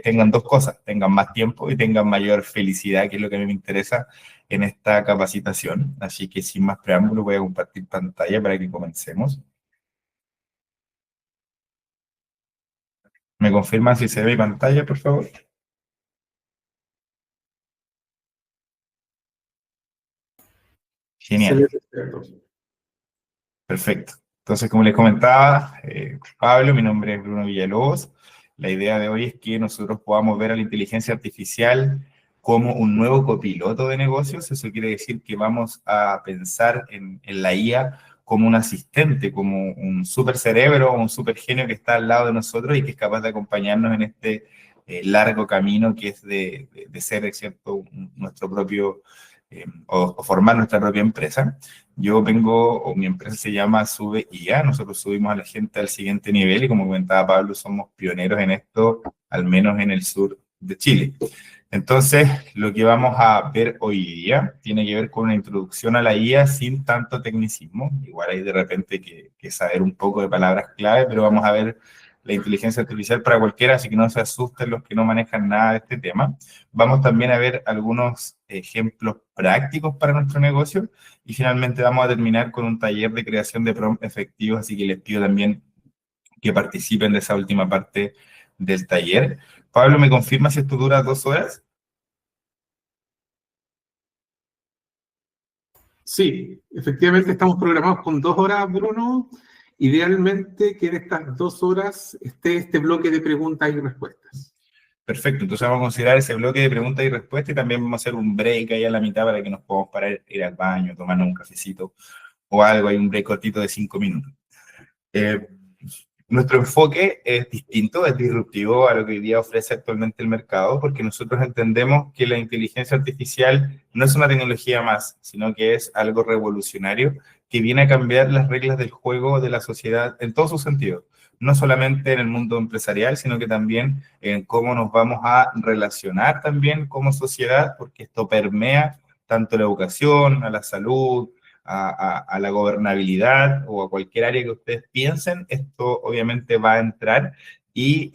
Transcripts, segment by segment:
tengan dos cosas, tengan más tiempo y tengan mayor felicidad, que es lo que a mí me interesa en esta capacitación. Así que sin más preámbulo voy a compartir pantalla para que comencemos. ¿Me confirman si se ve mi pantalla, por favor? Genial. Perfecto. Entonces, como les comentaba, Pablo, mi nombre es Bruno Villalobos. La idea de hoy es que nosotros podamos ver a la inteligencia artificial como un nuevo copiloto de negocios. Eso quiere decir que vamos a pensar en la IA como un asistente, como un super cerebro o un super genio que está al lado de nosotros y que es capaz de acompañarnos en este largo camino que es de ser, ¿cierto?, nuestro propio, o formar nuestra propia empresa. Yo vengo, o mi empresa se llama Sube IA, nosotros subimos a la gente al siguiente nivel y como comentaba Pablo, somos pioneros en esto, al menos en el sur de Chile. Entonces, lo que vamos a ver hoy día tiene que ver con una introducción a la IA sin tanto tecnicismo. Igual hay de repente que saber un poco de palabras clave, pero vamos a ver la inteligencia artificial para cualquiera, así que no se asusten los que no manejan nada de este tema. Vamos también a ver algunos ejemplos prácticos para nuestro negocio y finalmente vamos a terminar con un taller de creación de prompts efectivos, así que les pido también que participen de esa última parte del taller. Pablo, ¿me confirma si esto dura 2 horas? Sí, efectivamente estamos programados con 2 horas, Bruno. Idealmente que en estas 2 horas esté este bloque de preguntas y respuestas. Perfecto, entonces vamos a considerar ese bloque de preguntas y respuestas y también vamos a hacer un break ahí a la mitad para que nos podamos parar, ir al baño, tomarnos un cafecito o algo, hay un break cortito de 5 minutos. Eh, Nuestro enfoque es distinto, es disruptivo a lo que hoy día ofrece actualmente el mercado, porque nosotros entendemos que la inteligencia artificial no es una tecnología más, sino que es algo revolucionario que viene a cambiar las reglas del juego de la sociedad en todos sus sentidos. No solamente en el mundo empresarial, sino que también en cómo nos vamos a relacionar también como sociedad, porque esto permea tanto la educación, a la salud, a la gobernabilidad o a cualquier área que ustedes piensen, esto obviamente va a entrar y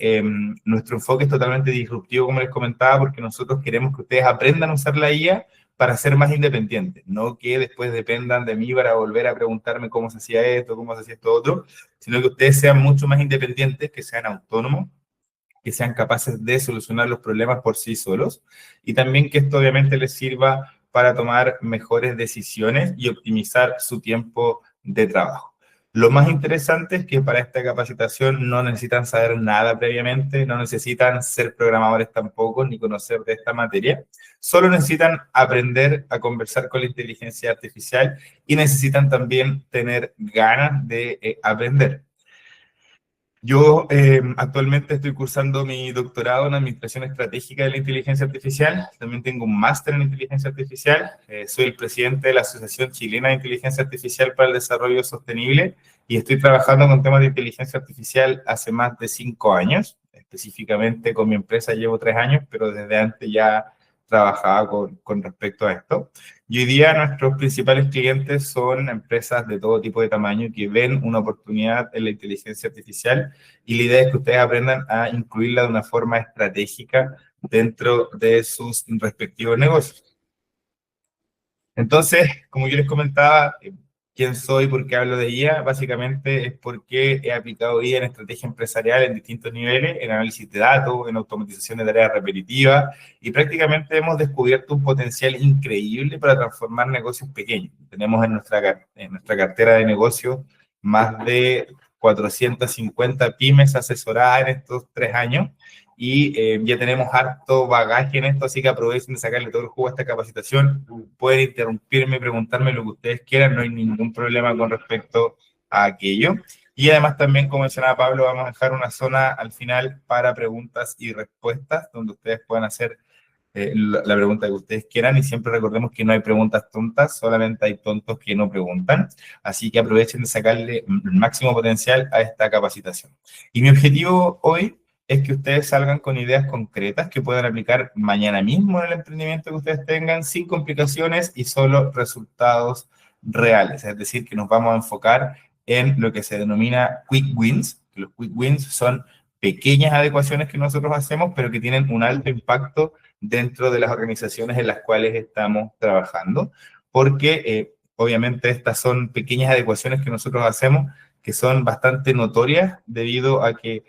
nuestro enfoque es totalmente disruptivo, como les comentaba, porque nosotros queremos que ustedes aprendan a usar la IA para ser más independientes, no que después dependan de mí para volver a preguntarme cómo se hacía esto, cómo se hacía esto otro, sino que ustedes sean mucho más independientes, que sean autónomos, que sean capaces de solucionar los problemas por sí solos y también que esto obviamente les sirva para tomar mejores decisiones y optimizar su tiempo de trabajo. Lo más interesante es que para esta capacitación no necesitan saber nada previamente, no necesitan ser programadores tampoco, ni conocer de esta materia, solo necesitan aprender a conversar con la inteligencia artificial y necesitan también tener ganas de aprender. Yo actualmente estoy cursando mi doctorado en Administración Estratégica de la Inteligencia Artificial. También tengo un máster en Inteligencia Artificial. Soy el presidente de la Asociación Chilena de Inteligencia Artificial para el Desarrollo Sostenible y estoy trabajando con temas de inteligencia artificial hace más de 5 años. Específicamente con mi empresa llevo 3 años, pero desde antes ya trabajaba con respecto a esto. Y hoy día nuestros principales clientes son empresas de todo tipo de tamaño que ven una oportunidad en la inteligencia artificial y la idea es que ustedes aprendan a incluirla de una forma estratégica dentro de sus respectivos negocios. Entonces, como yo les comentaba, quién soy, por qué hablo de IA, básicamente es porque he aplicado IA en estrategia empresarial en distintos niveles, en análisis de datos, en automatización de tareas repetitivas, y prácticamente hemos descubierto un potencial increíble para transformar negocios pequeños. Tenemos en nuestra cartera de negocios más de 450 pymes asesoradas en estos 3 años, y ya tenemos harto bagaje en esto, así que aprovechen de sacarle todo el jugo a esta capacitación. Pueden interrumpirme, preguntarme lo que ustedes quieran, no hay ningún problema con respecto a aquello. Y además también, como mencionaba Pablo, vamos a dejar una zona al final para preguntas y respuestas, donde ustedes puedan hacer la pregunta que ustedes quieran y siempre recordemos que no hay preguntas tontas, solamente hay tontos que no preguntan, así que aprovechen de sacarle el máximo potencial a esta capacitación. Y mi objetivo hoy es que ustedes salgan con ideas concretas que puedan aplicar mañana mismo en el emprendimiento que ustedes tengan, sin complicaciones y solo resultados reales. Es decir, que nos vamos a enfocar en lo que se denomina quick wins, que los quick wins son pequeñas adecuaciones que nosotros hacemos, pero que tienen un alto impacto dentro de las organizaciones en las cuales estamos trabajando, porque obviamente estas son pequeñas adecuaciones que nosotros hacemos que son bastante notorias debido a que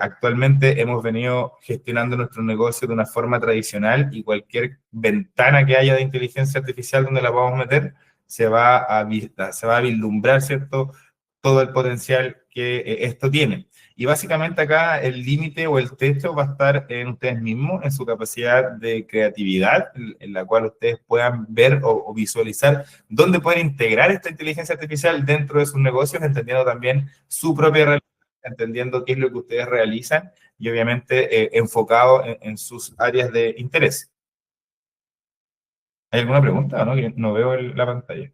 actualmente hemos venido gestionando nuestro negocio de una forma tradicional y cualquier ventana que haya de inteligencia artificial donde la podamos meter se va a vislumbrar, ¿cierto? Todo el potencial que esto tiene. Y básicamente acá el límite o el techo va a estar en ustedes mismos, en su capacidad de creatividad, en la cual ustedes puedan ver o visualizar dónde pueden integrar esta inteligencia artificial dentro de sus negocios, entendiendo también su propia realidad, entendiendo qué es lo que ustedes realizan y obviamente enfocado en sus áreas de interés. ¿Hay alguna pregunta o no? Que no veo la pantalla.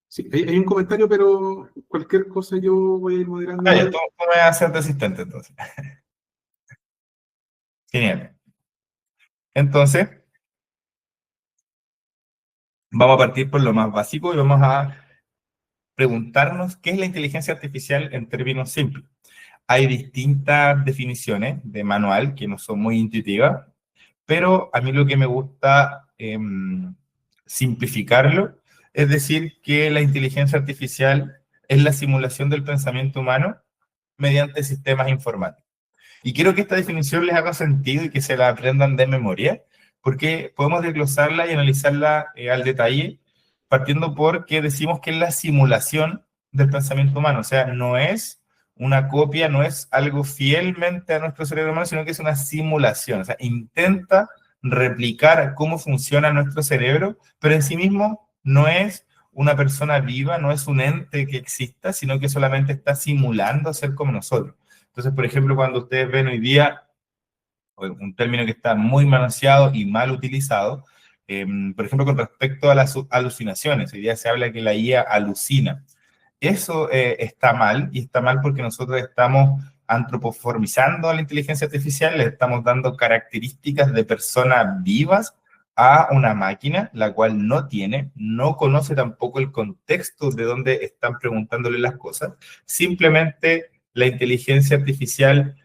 Sí, hay un comentario, pero cualquier cosa yo voy a ir moderando. Ah, ya, tú me vas a hacer de asistente entonces. Genial. Entonces, vamos a partir por lo más básico y vamos a preguntarnos qué es la inteligencia artificial en términos simples. Hay distintas definiciones de manual que no son muy intuitivas, pero a mí lo que me gusta simplificarlo es decir que la inteligencia artificial es la simulación del pensamiento humano mediante sistemas informáticos. Y quiero que esta definición les haga sentido y que se la aprendan de memoria, porque podemos desglosarla y analizarla al detalle, partiendo por que decimos que es la simulación del pensamiento humano, o sea, no es una copia, no es algo fielmente a nuestro cerebro humano, sino que es una simulación, o sea, intenta replicar cómo funciona nuestro cerebro, pero en sí mismo no es una persona viva, no es un ente que exista, sino que solamente está simulando ser como nosotros. Entonces, por ejemplo, cuando ustedes ven hoy día un término que está muy manoseado y mal utilizado, por ejemplo, con respecto a las alucinaciones, hoy día se habla que la IA alucina. Eso está mal, y está mal porque nosotros estamos antropoformizando a la inteligencia artificial, le estamos dando características de personas vivas a una máquina, la cual no tiene, no conoce tampoco el contexto de donde están preguntándole las cosas, simplemente la inteligencia artificial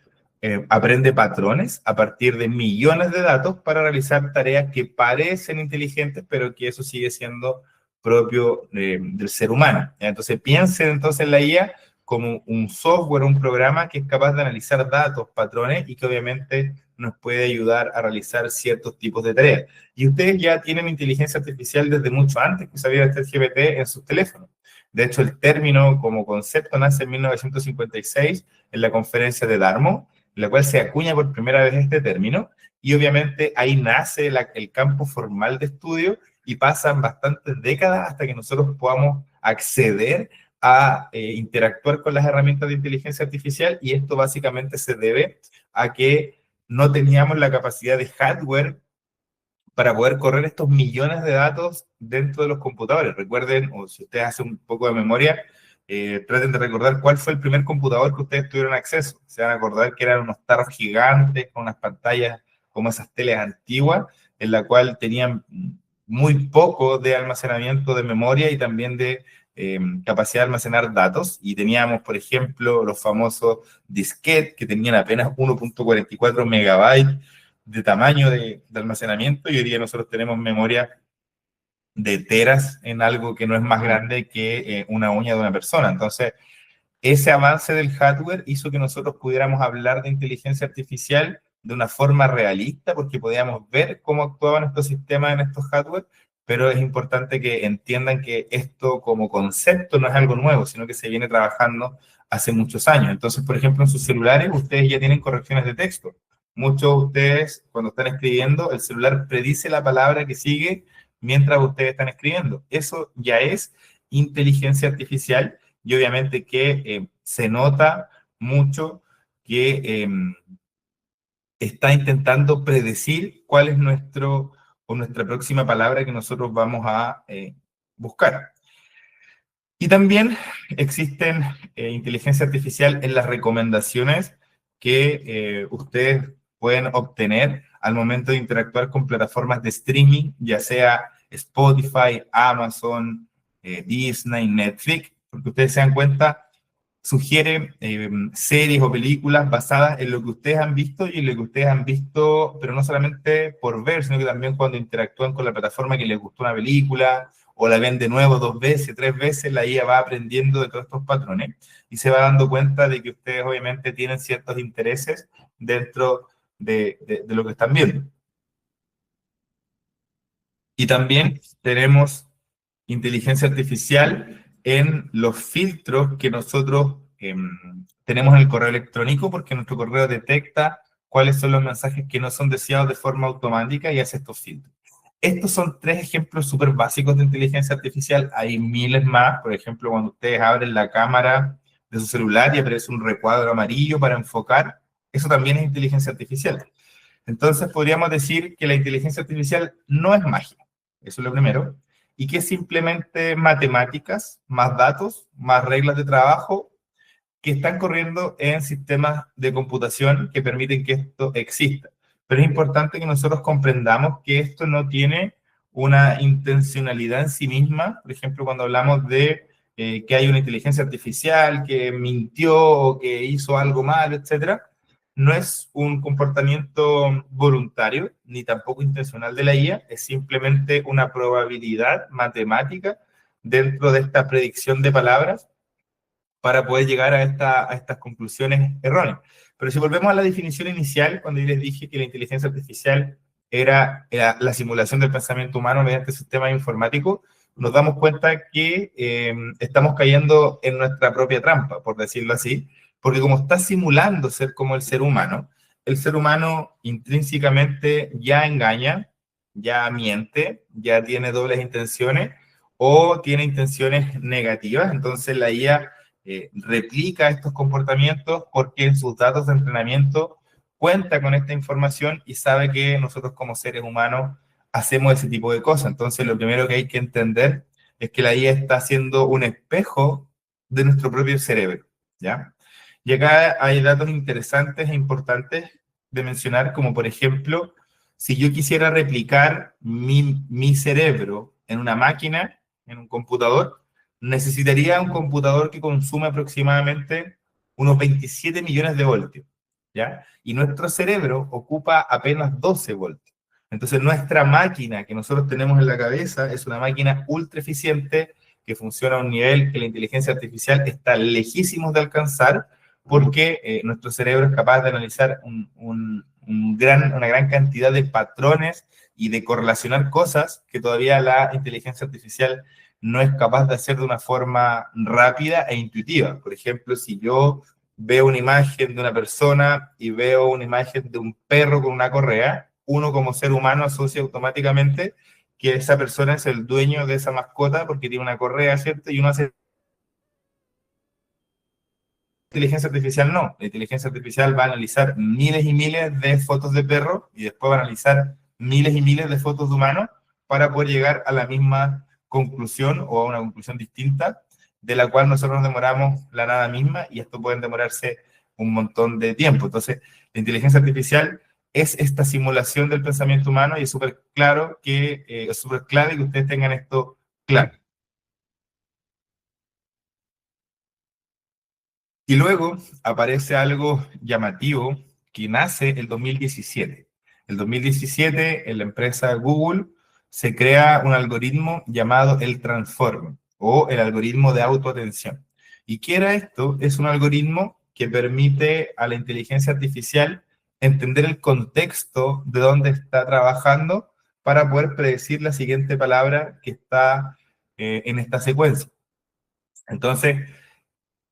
aprende patrones a partir de millones de datos para realizar tareas que parecen inteligentes, pero que eso sigue siendo propio del ser humano. Entonces piensen entonces en la IA como un software, un programa que es capaz de analizar datos, patrones y que obviamente nos puede ayudar a realizar ciertos tipos de tareas. Y ustedes ya tienen inteligencia artificial desde mucho antes que sabía ChatGPT en sus teléfonos. De hecho, el término como concepto nace en 1956 en la conferencia de Dartmouth, en la cual se acuña por primera vez este término, y obviamente ahí nace el campo formal de estudio y pasan bastantes décadas hasta que nosotros podamos acceder a interactuar con las herramientas de inteligencia artificial, y esto básicamente se debe a que no teníamos la capacidad de hardware para poder correr estos millones de datos dentro de los computadores. Recuerden, o si ustedes hacen un poco de memoria, traten de recordar cuál fue el primer computador que ustedes tuvieron acceso. Se van a acordar que eran unos tarros gigantes con unas pantallas como esas teles antiguas, en la cual tenían muy poco de almacenamiento de memoria y también de capacidad de almacenar datos. Y teníamos, por ejemplo, los famosos disquetes que tenían apenas 1.44 megabytes de tamaño de almacenamiento, y hoy día nosotros tenemos memoria de teras en algo que no es más grande que una uña de una persona. Entonces, ese avance del hardware hizo que nosotros pudiéramos hablar de inteligencia artificial de una forma realista, porque podíamos ver cómo actuaban estos sistemas en estos hardware, pero es importante que entiendan que esto como concepto no es algo nuevo, sino que se viene trabajando hace muchos años. Entonces, por ejemplo, en sus celulares ustedes ya tienen correcciones de texto. Muchos de ustedes, cuando están escribiendo, el celular predice la palabra que sigue mientras ustedes están escribiendo. Eso ya es inteligencia artificial, y obviamente que se nota mucho que está intentando predecir cuál es nuestro o nuestra próxima palabra que nosotros vamos a buscar. Y también existen inteligencia artificial en las recomendaciones que ustedes pueden obtener al momento de interactuar con plataformas de streaming, ya sea Spotify, Amazon, Disney, Netflix, porque ustedes se dan cuenta, sugiere series o películas basadas en lo que ustedes han visto y en lo que ustedes han visto, pero no solamente por ver, sino que también cuando interactúan con la plataforma que les gustó una película o la ven de nuevo 2 veces, 3 veces, la IA va aprendiendo de todos estos patrones y se va dando cuenta de que ustedes obviamente tienen ciertos intereses dentro de lo que están viendo. Y también tenemos inteligencia artificial en los filtros que nosotros tenemos en el correo electrónico, porque nuestro correo detecta cuáles son los mensajes que no son deseados de forma automática y hace estos filtros. Estos son 3 ejemplos súper básicos de inteligencia artificial. Hay miles más. Por ejemplo, cuando ustedes abren la cámara de su celular y aparece un recuadro amarillo para enfocar, eso también es inteligencia artificial. Entonces, podríamos decir que la inteligencia artificial no es magia. Eso es lo primero. Y que es simplemente matemáticas, más datos, más reglas de trabajo que están corriendo en sistemas de computación que permiten que esto exista. Pero es importante que nosotros comprendamos que esto no tiene una intencionalidad en sí misma. Por ejemplo, cuando hablamos de que hay una inteligencia artificial que mintió o que hizo algo mal, etcétera, no es un comportamiento voluntario ni tampoco intencional de la IA, es simplemente una probabilidad matemática dentro de esta predicción de palabras para poder llegar a estas conclusiones erróneas. Pero si volvemos a la definición inicial, cuando yo les dije que la inteligencia artificial era la simulación del pensamiento humano mediante sistemas informáticos, nos damos cuenta que estamos cayendo en nuestra propia trampa, por decirlo así, porque como está simulando ser como el ser humano intrínsecamente ya engaña, ya miente, ya tiene dobles intenciones o tiene intenciones negativas, entonces la IA replica estos comportamientos porque en sus datos de entrenamiento cuenta con esta información y sabe que nosotros como seres humanos hacemos ese tipo de cosas. Entonces, lo primero que hay que entender es que la IA está haciendo un espejo de nuestro propio cerebro, ¿ya? Y acá hay datos interesantes e importantes de mencionar, como por ejemplo, si yo quisiera replicar mi cerebro en una máquina, en un computador, necesitaría un computador que consume aproximadamente unos 27 millones de voltios, ¿ya? Y nuestro cerebro ocupa apenas 12 voltios. Entonces, nuestra máquina que nosotros tenemos en la cabeza es una máquina ultra eficiente que funciona a un nivel que la inteligencia artificial está lejísimos de alcanzar porque nuestro cerebro es capaz de analizar una gran cantidad de patrones y de correlacionar cosas que todavía la inteligencia artificial no es capaz de hacer de una forma rápida e intuitiva. Por ejemplo, si yo veo una imagen de una persona y veo una imagen de un perro con una correa, uno como ser humano asocia automáticamente que esa persona es el dueño de esa mascota porque tiene una correa, ¿cierto? Y uno hace... Inteligencia artificial no. La inteligencia artificial va a analizar miles y miles de fotos de perros y después va a analizar miles y miles de fotos de humanos para poder llegar a la misma conclusión o a una conclusión distinta, de la cual nosotros nos demoramos la nada misma y esto puede demorarse un montón de tiempo. Entonces, la inteligencia artificial es esta simulación del pensamiento humano y es súper claro que es súper clave que ustedes tengan esto claro. Y luego aparece algo llamativo que nace el 2017. El 2017, en la empresa Google, se crea un algoritmo llamado el Transformer o el algoritmo de autoatención. ¿Y qué era esto? Es un algoritmo que permite a la inteligencia artificial entender el contexto de dónde está trabajando para poder predecir la siguiente palabra que está en esta secuencia. Entonces,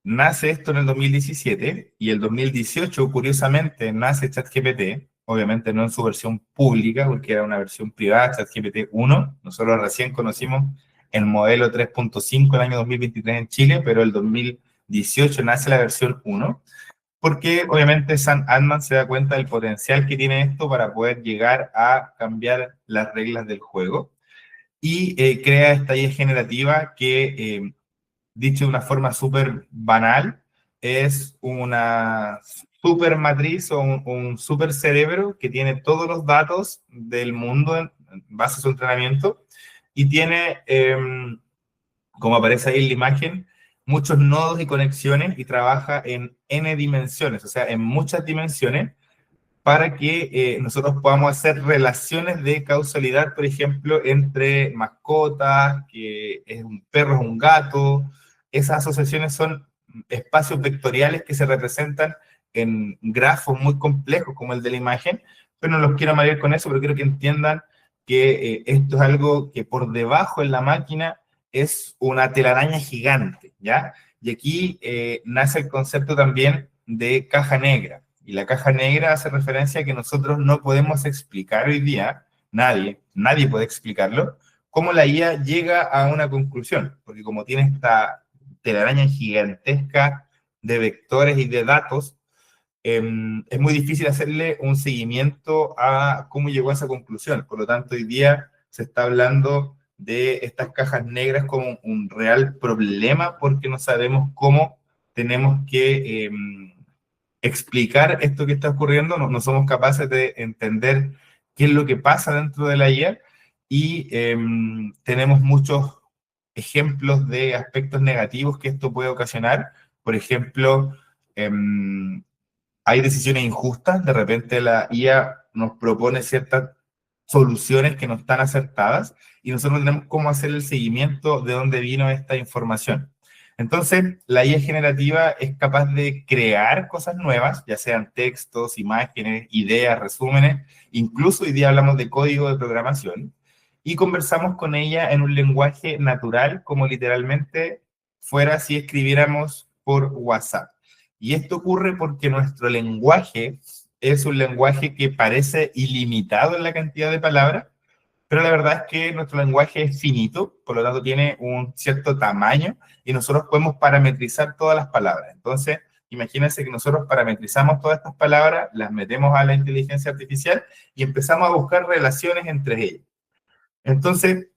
nace esto en el 2017 y el 2018, curiosamente, nace ChatGPT, obviamente no en su versión pública, porque era una versión privada, ChatGPT 1. Nosotros recién conocimos el modelo 3.5 el año 2023 en Chile, pero el 2018 nace la versión 1, porque obviamente Sam Altman se da cuenta del potencial que tiene esto para poder llegar a cambiar las reglas del juego y crea esta IA generativa que dicho de una forma súper banal, es una super matriz o un super cerebro que tiene todos los datos del mundo en base a su entrenamiento y tiene, como aparece ahí en la imagen, muchos nodos y conexiones y trabaja en n dimensiones, o sea, en muchas dimensiones, para que nosotros podamos hacer relaciones de causalidad, por ejemplo, entre mascotas, que es un perro, es un gato. Esas asociaciones son espacios vectoriales que se representan en grafos muy complejos, como el de la imagen, pero no los quiero marear con eso, pero quiero que entiendan que esto es algo que por debajo en la máquina es una telaraña gigante, ¿ya? Y aquí nace el concepto también de caja negra. Y la caja negra hace referencia a que nosotros no podemos explicar hoy día, nadie puede explicarlo, cómo la IA llega a una conclusión, porque como tiene esta telaraña gigantesca de vectores y de datos, es muy difícil hacerle un seguimiento a cómo llegó a esa conclusión. Por lo tanto, hoy día se está hablando de estas cajas negras como un real problema porque no sabemos cómo tenemos que explicar esto que está ocurriendo, no somos capaces de entender qué es lo que pasa dentro de la IA y tenemos muchos ejemplos de aspectos negativos que esto puede ocasionar. Por ejemplo, hay decisiones injustas, de repente la IA nos propone ciertas soluciones que no están acertadas y nosotros no tenemos cómo hacer el seguimiento de dónde vino esta información. Entonces, la IA generativa es capaz de crear cosas nuevas, ya sean textos, imágenes, ideas, resúmenes, incluso hoy día hablamos de código de programación, y conversamos con ella en un lenguaje natural, como literalmente fuera si escribiéramos por WhatsApp. Y esto ocurre porque nuestro lenguaje es un lenguaje que parece ilimitado en la cantidad de palabras, pero la verdad es que nuestro lenguaje es finito, por lo tanto tiene un cierto tamaño y nosotros podemos parametrizar todas las palabras. Entonces, imagínense que nosotros parametrizamos todas estas palabras, las metemos a la inteligencia artificial y empezamos a buscar relaciones entre ellas. Entonces,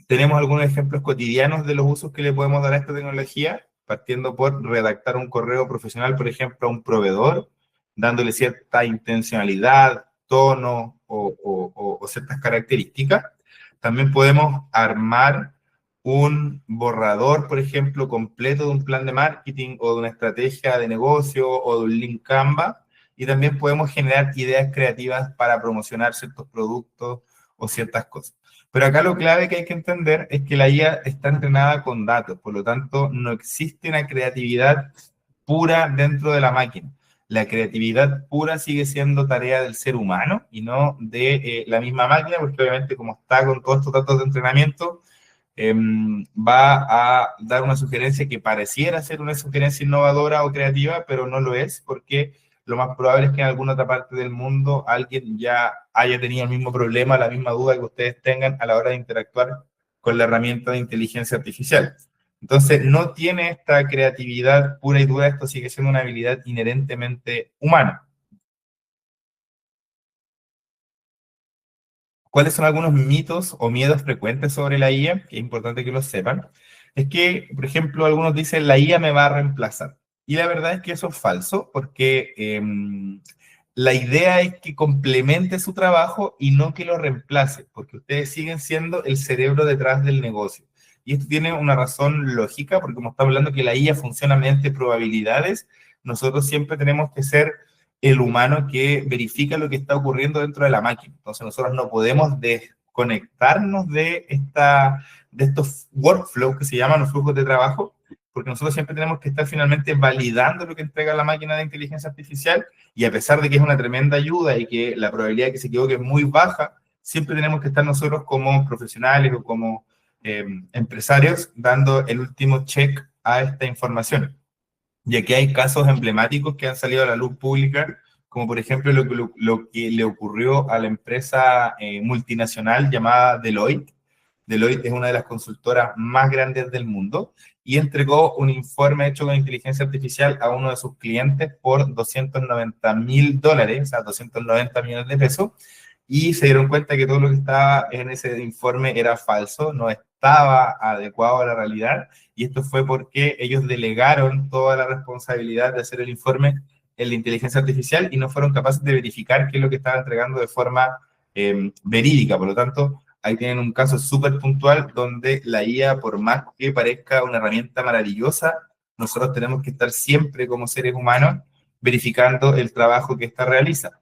tenemos algunos ejemplos cotidianos de los usos que le podemos dar a esta tecnología, partiendo por redactar un correo profesional, por ejemplo, a un proveedor, dándole cierta intencionalidad, tono o ciertas características. También podemos armar un borrador, por ejemplo, completo de un plan de marketing o de una estrategia de negocio o de un link Canva. Y también podemos generar ideas creativas para promocionar ciertos productos o ciertas cosas. Pero acá lo clave que hay que entender es que la IA está entrenada con datos, por lo tanto no existe una creatividad pura dentro de la máquina. La creatividad pura sigue siendo tarea del ser humano y no de la misma máquina, porque obviamente como está con todos estos datos de entrenamiento, va a dar una sugerencia que pareciera ser una sugerencia innovadora o creativa, pero no lo es, porque lo más probable es que en alguna otra parte del mundo alguien ya haya tenido el mismo problema, la misma duda que ustedes tengan a la hora de interactuar con la herramienta de inteligencia artificial. Entonces, no tiene esta creatividad pura y dura, esto sigue siendo una habilidad inherentemente humana. ¿Cuáles son algunos mitos o miedos frecuentes sobre la IA? Que es importante que lo sepan. Es que, por ejemplo, algunos dicen, la IA me va a reemplazar. Y la verdad es que eso es falso, porque la idea es que complemente su trabajo y no que lo reemplace, porque ustedes siguen siendo el cerebro detrás del negocio. Y esto tiene una razón lógica, porque como estamos hablando que la IA funciona mediante probabilidades, nosotros siempre tenemos que ser el humano que verifica lo que está ocurriendo dentro de la máquina. Entonces nosotros no podemos desconectarnos de estos workflows que se llaman los flujos de trabajo, porque nosotros siempre tenemos que estar finalmente validando lo que entrega la máquina de inteligencia artificial, y a pesar de que es una tremenda ayuda y que la probabilidad de que se equivoque es muy baja, siempre tenemos que estar nosotros como profesionales o como empresarios dando el último check a esta información. Y aquí hay casos emblemáticos que han salido a la luz pública, como por ejemplo lo que le ocurrió a la empresa multinacional llamada Deloitte. Deloitte es una de las consultoras más grandes del mundo y entregó un informe hecho con inteligencia artificial a uno de sus clientes por $290.000, o sea, 290 millones de pesos, y se dieron cuenta que todo lo que estaba en ese informe era falso, no estaba adecuado a la realidad, y esto fue porque ellos delegaron toda la responsabilidad de hacer el informe en la inteligencia artificial y no fueron capaces de verificar qué es lo que estaba entregando de forma verídica. Por lo tanto, ahí tienen un caso súper puntual donde la IA, por más que parezca una herramienta maravillosa, nosotros tenemos que estar siempre como seres humanos verificando el trabajo que ésta realiza.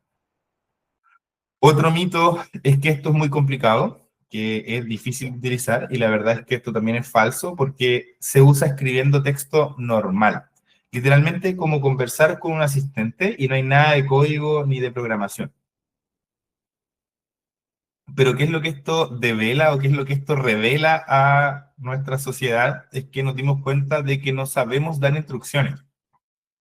Otro mito es que esto es muy complicado, que es difícil de utilizar, y la verdad es que esto también es falso porque se usa escribiendo texto normal. Literalmente como conversar con un asistente y no hay nada de código ni de programación. Pero ¿qué es lo que esto devela o qué es lo que esto revela a nuestra sociedad? Es que nos dimos cuenta de que no sabemos dar instrucciones.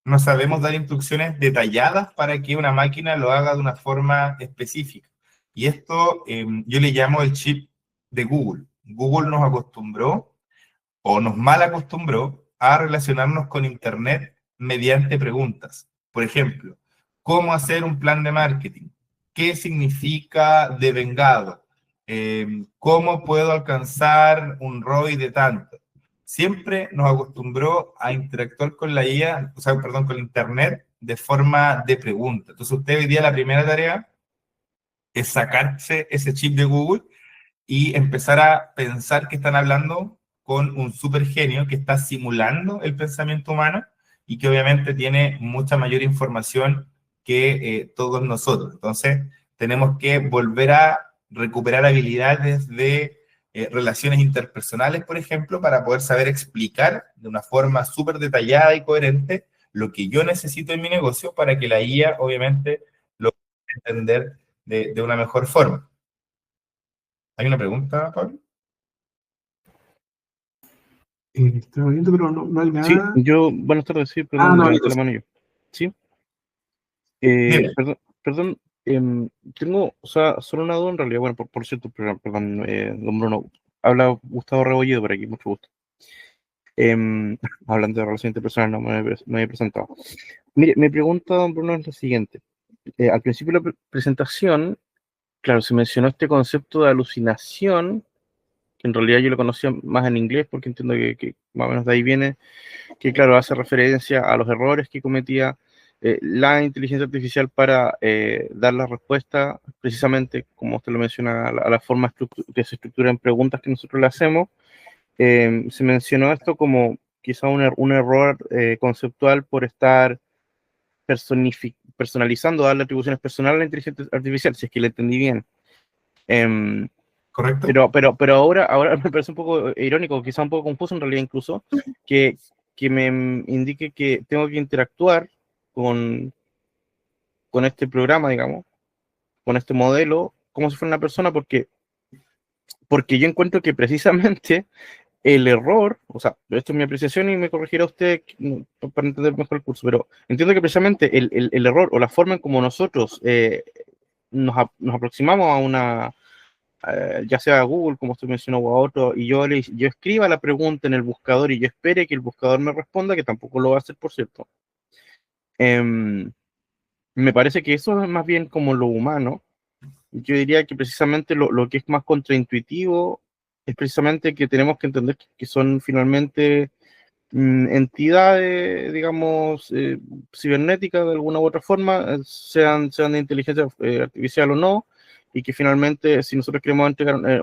No sabemos dar instrucciones detalladas para que una máquina lo haga de una forma específica. Y esto yo le llamo el chip de Google. Google nos acostumbró o nos mal acostumbró a relacionarnos con Internet mediante preguntas. Por ejemplo, ¿cómo hacer un plan de marketing? ¿Qué significa devengado? ¿Cómo puedo alcanzar un ROI de tanto? Siempre nos acostumbró a interactuar con la IA, o sea, perdón, con Internet de forma de pregunta. Entonces, usted hoy día la primera tarea es sacarse ese chip de Google y empezar a pensar que están hablando con un super genio que está simulando el pensamiento humano y que obviamente tiene mucha mayor información que todos nosotros. Entonces, tenemos que volver a recuperar habilidades de relaciones interpersonales, por ejemplo, para poder saber explicar de una forma súper detallada y coherente lo que yo necesito en mi negocio para que la IA, obviamente, lo pueda entender de una mejor forma. ¿Hay una pregunta, Pablo? Estaba viendo, pero no hay Sí, nada. buenas tardes, sí, Ah, perdón, no, levanté la mano yo. Sí, Dime. perdón, tengo, o sea, solo una duda en realidad, bueno, por cierto, perdón, don Bruno, habla Gustavo Rebolledo por aquí, mucho gusto. Hablando de relaciones interpersonales, no me había presentado. Mire, mi pregunta, don Bruno, es la siguiente. Al principio de la presentación, claro, se mencionó este concepto de alucinación, que en realidad yo lo conocía más en inglés, porque entiendo que más o menos de ahí viene, que claro, hace referencia a los errores que cometía la inteligencia artificial para dar la respuesta, precisamente, como usted lo menciona, a la forma que se estructura en preguntas que nosotros le hacemos. Se mencionó esto como quizá un error conceptual por estar personalizando, darle atribuciones personales a la inteligencia artificial, si es que le entendí bien. ¿Correcto? Pero ahora me parece un poco irónico, quizá un poco confuso en realidad incluso, que, que me indique que tengo que interactuar con, con este programa, digamos, con este modelo, como si fuera una persona, porque yo encuentro que precisamente el error, o sea, esto es mi apreciación y me corregirá usted para entender mejor el curso, pero entiendo que precisamente el error o la forma en como nosotros nos aproximamos a una ya sea a Google, como usted mencionó, o a otro, y yo escriba la pregunta en el buscador y yo espere que el buscador me responda, que tampoco lo va a hacer, por cierto. Me parece que eso es más bien como lo humano. Yo diría que precisamente lo que es más contraintuitivo es precisamente que tenemos que entender que son finalmente entidades, digamos, cibernéticas de alguna u otra forma, sean de inteligencia artificial o no, y que finalmente si nosotros queremos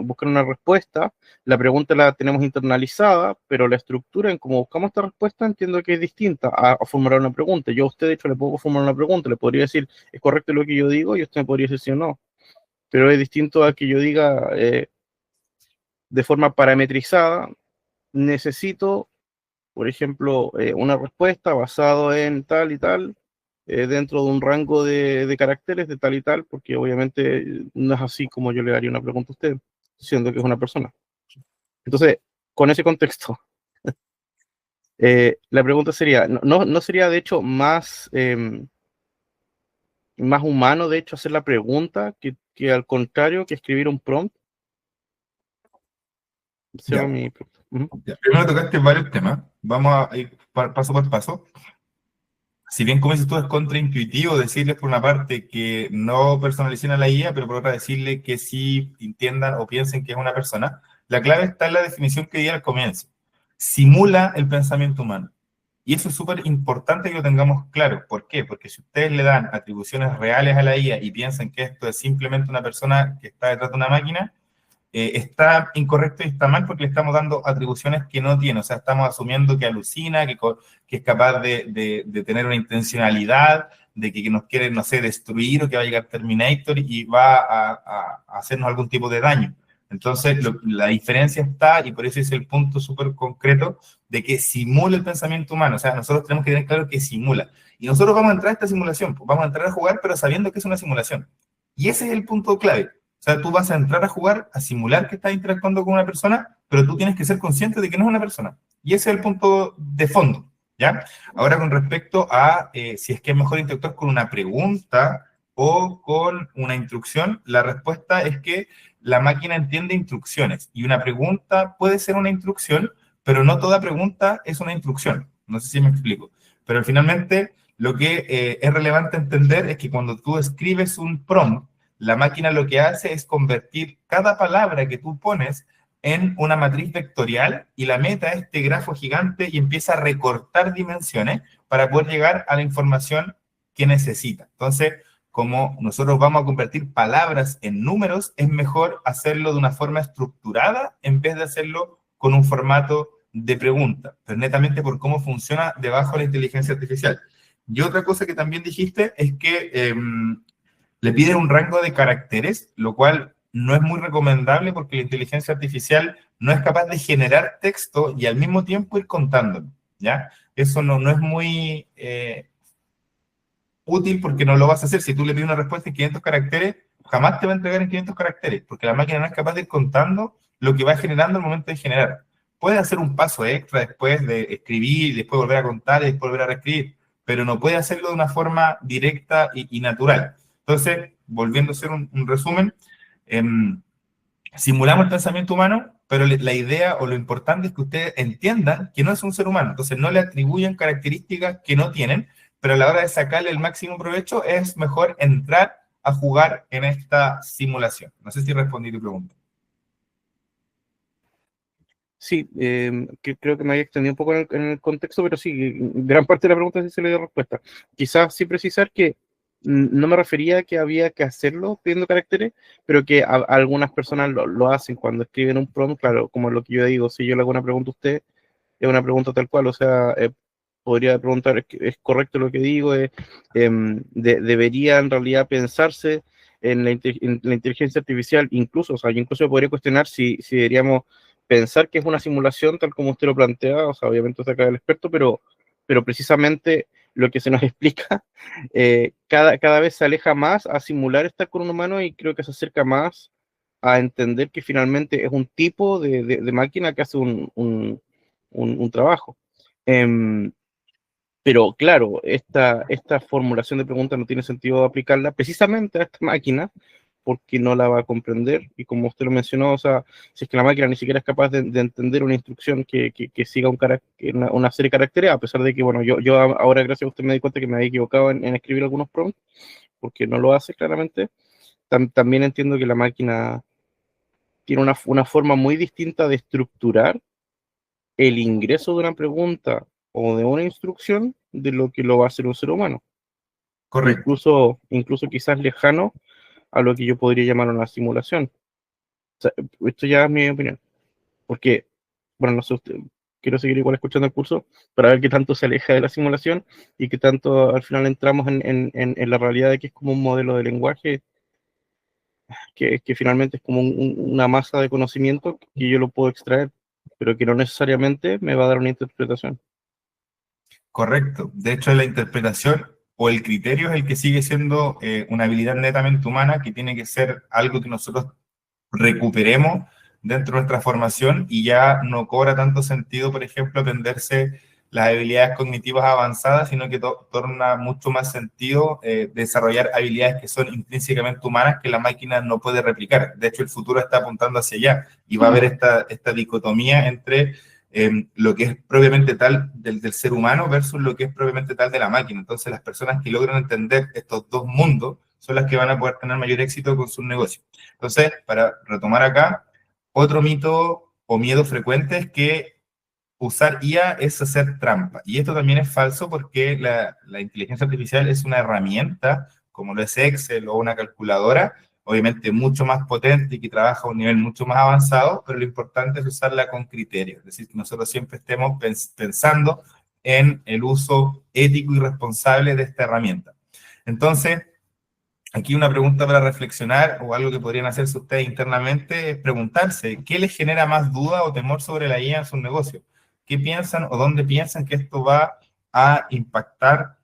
buscar una respuesta, la pregunta la tenemos internalizada, pero la estructura en cómo buscamos esta respuesta entiendo que es distinta a formular una pregunta. Yo a usted, de hecho, le puedo formular una pregunta, le podría decir, ¿es correcto lo que yo digo? Y usted me podría decir sí o no. Pero es distinto a que yo diga de forma parametrizada, necesito por ejemplo, una respuesta basado en tal y tal, dentro de un rango de caracteres de tal y tal, porque obviamente no es así como yo le haría una pregunta a usted, siendo que es una persona. Entonces, con ese contexto, la pregunta sería, ¿no sería de hecho más humano, de hecho, hacer la pregunta que al contrario, que escribir un prompt? Esa era Ya. mi pregunta. Ujú. Ya. Primero tocaste varios temas. Vamos a ir paso por paso. Si bien, como dices tú, es contraintuitivo decirles por una parte que no personalicen a la IA, pero por otra decirle que sí entiendan o piensen que es una persona, la clave está en la definición que di al comienzo. Simula el pensamiento humano. Y eso es súper importante que lo tengamos claro. ¿Por qué? Porque si ustedes le dan atribuciones reales a la IA y piensan que esto es simplemente una persona que está detrás de una máquina, está incorrecto y está mal porque le estamos dando atribuciones que no tiene. O sea, estamos asumiendo que alucina, que es capaz de tener una intencionalidad, de que nos quiere, no sé, destruir o que va a llegar Terminator y va a hacernos algún tipo de daño. Entonces, la diferencia está, y por eso es el punto súper concreto, de que simula el pensamiento humano. O sea, nosotros tenemos que tener claro que simula. Y nosotros vamos a entrar a esta simulación, pues vamos a entrar a jugar, pero sabiendo que es una simulación. Y ese es el punto clave. O sea, tú vas a entrar a jugar, a simular que estás interactuando con una persona, pero tú tienes que ser consciente de que no es una persona. Y ese es el punto de fondo, ¿ya? Ahora, con respecto a si es que es mejor interactuar con una pregunta o con una instrucción, la respuesta es que la máquina entiende instrucciones y una pregunta puede ser una instrucción, pero no toda pregunta es una instrucción. No sé si me explico. Pero finalmente, lo que es relevante entender es que cuando tú escribes un prompt, la máquina lo que hace es convertir cada palabra que tú pones en una matriz vectorial y la mete a este grafo gigante y empieza a recortar dimensiones para poder llegar a la información que necesita. Entonces, como nosotros vamos a convertir palabras en números, es mejor hacerlo de una forma estructurada en vez de hacerlo con un formato de pregunta, pero netamente por cómo funciona debajo de la inteligencia artificial. Y otra cosa que también dijiste es que le piden un rango de caracteres, lo cual no es muy recomendable porque la inteligencia artificial no es capaz de generar texto y al mismo tiempo ir contándolo, ¿ya? Eso no es muy útil porque no lo vas a hacer. Si tú le pides una respuesta en 500 caracteres, jamás te va a entregar en 500 caracteres, porque la máquina no es capaz de ir contando lo que va generando al momento de generar. Puede hacer un paso extra después de escribir, después volver a contar y después volver a reescribir, pero no puede hacerlo de una forma directa y natural. Entonces, volviendo a hacer un resumen, simulamos el pensamiento humano, pero la idea o lo importante es que ustedes entiendan que no es un ser humano. Entonces, no le atribuyen características que no tienen, pero a la hora de sacarle el máximo provecho es mejor entrar a jugar en esta simulación. No sé si respondí tu pregunta. Sí, que creo que me había extendido un poco en el contexto, pero sí, gran parte de la pregunta sí se le dio respuesta. Quizás sí precisar que no me refería a que había que hacerlo pidiendo caracteres, pero que algunas personas lo hacen cuando escriben un prompt, claro, como lo que yo digo, si yo le hago una pregunta a usted, es una pregunta tal cual, o sea, podría preguntar, ¿es correcto lo que digo? ¿Debería en realidad pensarse en la inteligencia artificial? Incluso, o sea, yo incluso podría cuestionar si deberíamos pensar que es una simulación, tal como usted lo plantea, o sea, obviamente usted acá es el experto, pero precisamente lo que se nos explica, cada vez se aleja más a simular estar con un humano y creo que se acerca más a entender que finalmente es un tipo de máquina que hace un trabajo. Pero claro, esta formulación de preguntas no tiene sentido aplicarla precisamente a esta máquina porque no la va a comprender y como usted lo mencionó, o sea, si es que la máquina ni siquiera es capaz de entender una instrucción que siga una serie de caracteres, a pesar de que, bueno, yo ahora gracias a usted me di cuenta que me había equivocado en escribir algunos prompts, porque no lo hace claramente, también entiendo que la máquina tiene una forma muy distinta de estructurar el ingreso de una pregunta o de una instrucción de lo que lo va a hacer un ser humano. Correcto. Incluso quizás lejano a lo que yo podría llamar una simulación. O sea, esto ya es mi opinión. Porque, bueno, no sé, quiero seguir igual escuchando el curso para ver qué tanto se aleja de la simulación y qué tanto al final entramos en la realidad de que es como un modelo de lenguaje que finalmente es como una masa de conocimiento que yo lo puedo extraer, pero que no necesariamente me va a dar una interpretación. Correcto. De hecho, la interpretación o el criterio es el que sigue siendo una habilidad netamente humana que tiene que ser algo que nosotros recuperemos dentro de nuestra formación y ya no cobra tanto sentido, por ejemplo, aprenderse las habilidades cognitivas avanzadas, sino que torna mucho más sentido desarrollar habilidades que son intrínsecamente humanas que la máquina no puede replicar. De hecho, el futuro está apuntando hacia allá y va a haber esta dicotomía entre lo que es propiamente tal del ser humano versus lo que es propiamente tal de la máquina. Entonces, las personas que logran entender estos dos mundos son las que van a poder tener mayor éxito con sus negocios. Entonces, para retomar acá, otro mito o miedo frecuente es que usar IA es hacer trampa. Y esto también es falso porque la inteligencia artificial es una herramienta, como lo es Excel o una calculadora, obviamente mucho más potente y que trabaja a un nivel mucho más avanzado, pero lo importante es usarla con criterio, es decir, que nosotros siempre estemos pensando en el uso ético y responsable de esta herramienta. Entonces, aquí una pregunta para reflexionar, o algo que podrían hacerse ustedes internamente, es preguntarse, ¿qué les genera más duda o temor sobre la IA en sus negocios? ¿Qué piensan o dónde piensan que esto va a impactar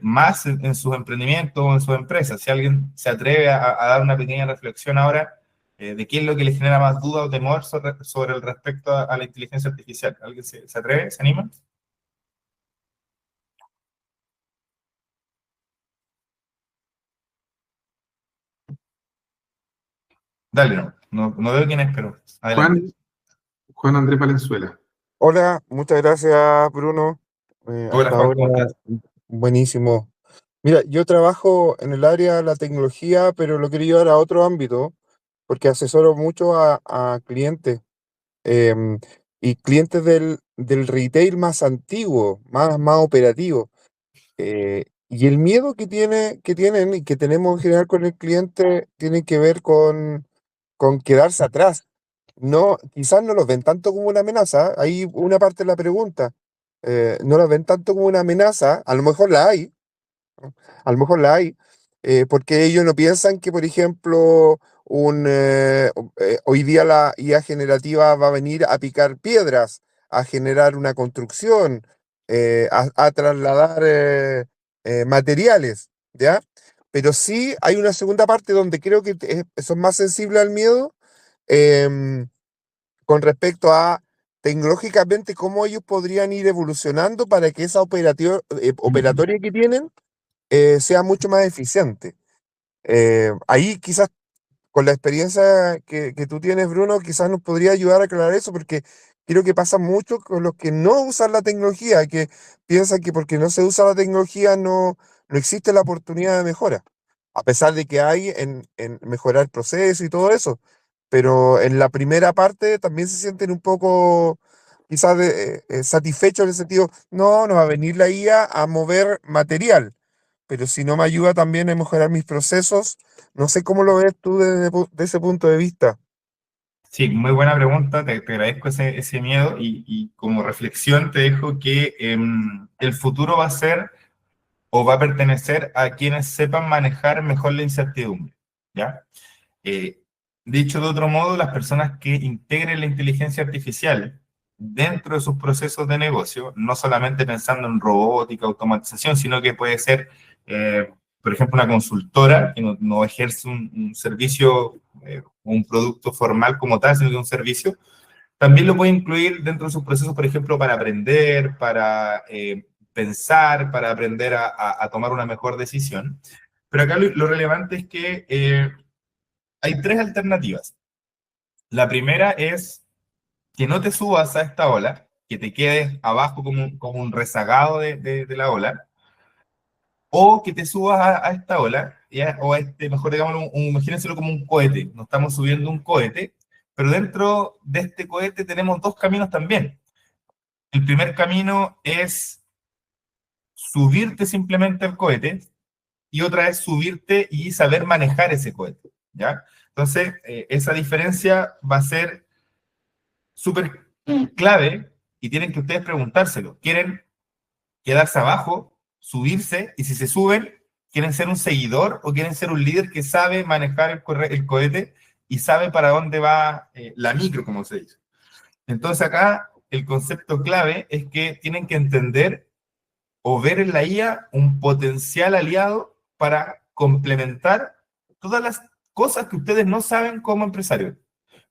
más en sus emprendimientos o en sus empresas? Si alguien se atreve a dar una pequeña reflexión ahora de qué es lo que les genera más duda o temor sobre el respecto a la inteligencia artificial. ¿Alguien se atreve? ¿Se anima? Dale, no veo quién es, pero adelante. Juan Andrés Valenzuela. Hola, muchas gracias, Bruno. Hola Hasta Juan, ahora, ¿cómo estás? buenísimo. Mira, yo trabajo en el área de la tecnología, pero lo quiero llevar a otro ámbito, porque asesoro mucho a clientes, em, y clientes del retail más antiguo, más operativo. Y el miedo que tienen y que tenemos en general con el cliente tiene que ver con quedarse atrás. No, quizás no los ven tanto como una amenaza. Ahí una parte de la pregunta. No los ven tanto como una amenaza. A lo mejor la hay, ¿no? A lo mejor la hay, porque ellos no piensan que, por ejemplo, hoy día la IA generativa va a venir a picar piedras, a generar una construcción, a trasladar materiales, ¿ya? Pero sí hay una segunda parte donde creo que son más sensibles al miedo, em, con respecto a tecnológicamente cómo ellos podrían ir evolucionando para que esa operatoria que tienen sea mucho más eficiente. Ahí quizás con la experiencia que tú tienes, Bruno, quizás nos podría ayudar a aclarar eso, porque creo que pasa mucho con los que no usan la tecnología, que piensan que porque no se usa la tecnología no existe la oportunidad de mejora, a pesar de que hay en mejorar el proceso y todo eso. Pero en la primera parte también se sienten un poco quizás satisfechos en el sentido, no va a venir la IA a mover material, pero si no me ayuda también a mejorar mis procesos, no sé cómo lo ves tú desde ese punto de vista. Sí, muy buena pregunta, te agradezco ese miedo y como reflexión te dejo que el futuro va a ser o va a pertenecer a quienes sepan manejar mejor la incertidumbre, ¿ya? Eh, Dicho de otro modo, las personas que integren la inteligencia artificial dentro de sus procesos de negocio, no solamente pensando en robótica, automatización, sino que puede ser, por ejemplo, una consultora que no ejerce un servicio o un producto formal como tal, sino que un servicio, también lo puede incluir dentro de sus procesos, por ejemplo, para aprender, para pensar, para aprender a tomar una mejor decisión. Pero acá lo relevante es que hay tres alternativas. La primera es que no te subas a esta ola, que te quedes abajo como un rezagado de la ola, o que te subas a esta ola, ¿ya? O a este, mejor digámoslo, imagínenselo como un cohete. Nos estamos subiendo un cohete, pero dentro de este cohete tenemos dos caminos también. El primer camino es subirte simplemente al cohete, y otra es subirte y saber manejar ese cohete, ¿ya? Entonces, esa diferencia va a ser súper clave y tienen que ustedes preguntárselo. ¿Quieren quedarse abajo, subirse, y si se suben, quieren ser un seguidor o quieren ser un líder que sabe manejar el cohete y sabe para dónde va la micro, como se dice? Entonces acá el concepto clave es que tienen que entender o ver en la IA un potencial aliado para complementar todas las cosas que ustedes no saben como empresarios.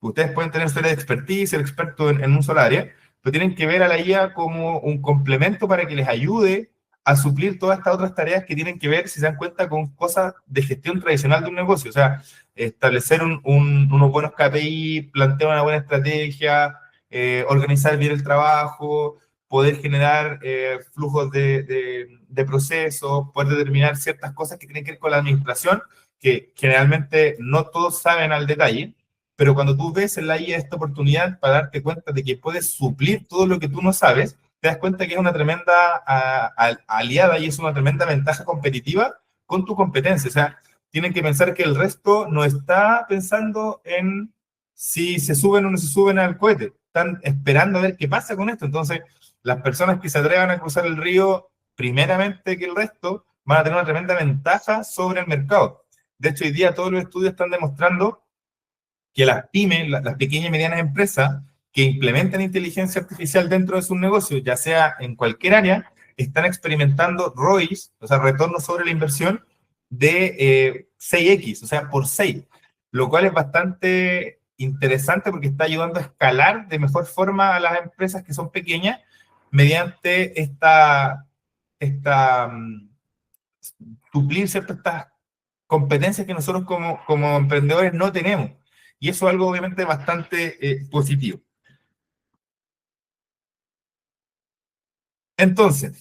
Ustedes pueden tener su área de expertise, ser experto en un solo área, pero tienen que ver a la IA como un complemento para que les ayude a suplir todas estas otras tareas que tienen que ver, si se dan cuenta, con cosas de gestión tradicional de un negocio. O sea, establecer unos buenos KPI, plantear una buena estrategia, organizar bien el trabajo, poder generar flujos de procesos, poder determinar ciertas cosas que tienen que ver con la administración, que generalmente no todos saben al detalle, pero cuando tú ves en la IA esta oportunidad para darte cuenta de que puedes suplir todo lo que tú no sabes, te das cuenta que es una tremenda aliada y es una tremenda ventaja competitiva con tu competencia. O sea, tienen que pensar que el resto no está pensando en si se suben o no se suben al cohete. Están esperando a ver qué pasa con esto. Entonces, las personas que se atrevan a cruzar el río primeramente que el resto van a tener una tremenda ventaja sobre el mercado. De hecho, hoy día todos los estudios están demostrando que las pymes, las pequeñas y medianas empresas que implementan inteligencia artificial dentro de sus negocios, ya sea en cualquier área, están experimentando ROIs, o sea, retorno sobre la inversión, de 6x, o sea, por 6, lo cual es bastante interesante porque está ayudando a escalar de mejor forma a las empresas que son pequeñas mediante suplir ciertas estas competencias que nosotros como emprendedores no tenemos. Y eso es algo obviamente bastante positivo. Entonces,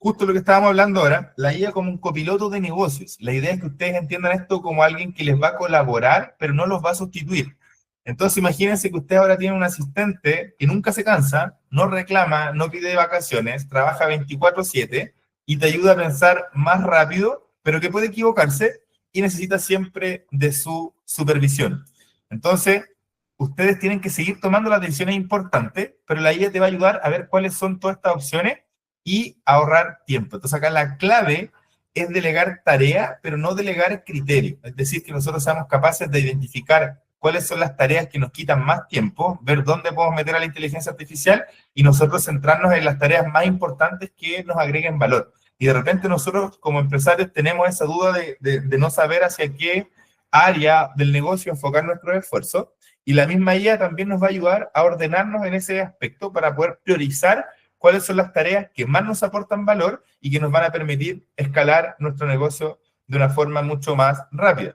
justo lo que estábamos hablando ahora, la IA como un copiloto de negocios. La idea es que ustedes entiendan esto como alguien que les va a colaborar, pero no los va a sustituir. Entonces, imagínense que usted ahora tiene un asistente que nunca se cansa, no reclama, no pide vacaciones, trabaja 24/7 y te ayuda a pensar más rápido, pero que puede equivocarse y necesita siempre de su supervisión. Entonces, ustedes tienen que seguir tomando las decisiones importantes, pero la IA te va a ayudar a ver cuáles son todas estas opciones y ahorrar tiempo. Entonces, acá la clave es delegar tarea, pero no delegar criterio. Es decir, que nosotros seamos capaces de identificar cuáles son las tareas que nos quitan más tiempo, ver dónde podemos meter a la inteligencia artificial y nosotros centrarnos en las tareas más importantes que nos agreguen valor. Y de repente nosotros como empresarios tenemos esa duda de no saber hacia qué área del negocio enfocar nuestros esfuerzos, y la misma IA también nos va a ayudar a ordenarnos en ese aspecto para poder priorizar cuáles son las tareas que más nos aportan valor y que nos van a permitir escalar nuestro negocio de una forma mucho más rápida.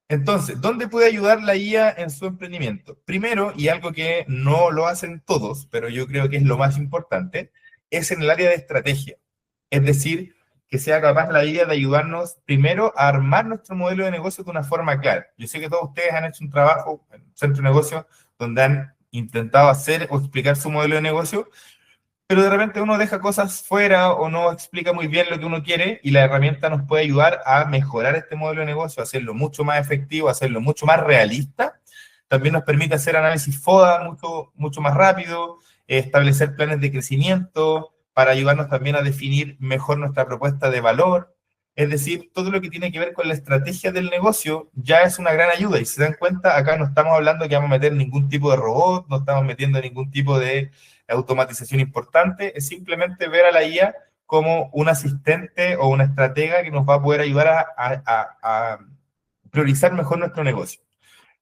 Entonces, ¿dónde puede ayudar la IA en su emprendimiento? Primero, y algo que no lo hacen todos, pero yo creo que es lo más importante, es en el área de estrategia. Es decir, que sea capaz la IA de ayudarnos primero a armar nuestro modelo de negocio de una forma clara. Yo sé que todos ustedes han hecho un trabajo en un centro de negocio donde han intentado hacer o explicar su modelo de negocio, pero de repente uno deja cosas fuera o no explica muy bien lo que uno quiere y la herramienta nos puede ayudar a mejorar este modelo de negocio, hacerlo mucho más efectivo, hacerlo mucho más realista. También nos permite hacer análisis FODA mucho más rápido, establecer planes de crecimiento para ayudarnos también a definir mejor nuestra propuesta de valor. Es decir, todo lo que tiene que ver con la estrategia del negocio ya es una gran ayuda. Y si se dan cuenta, acá no estamos hablando que vamos a meter ningún tipo de robot, no estamos metiendo ningún tipo de automatización importante, es simplemente ver a la IA como un asistente o una estratega que nos va a poder ayudar a priorizar mejor nuestro negocio.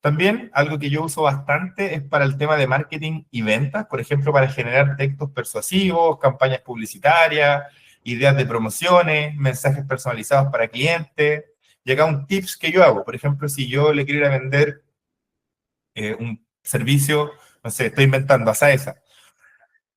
También algo que yo uso bastante es para el tema de marketing y ventas, por ejemplo, para generar textos persuasivos, campañas publicitarias, ideas de promociones, mensajes personalizados para clientes. Y acá un tips que yo hago, por ejemplo, si yo le quiero ir a vender un servicio, no sé, estoy inventando, a Saesa.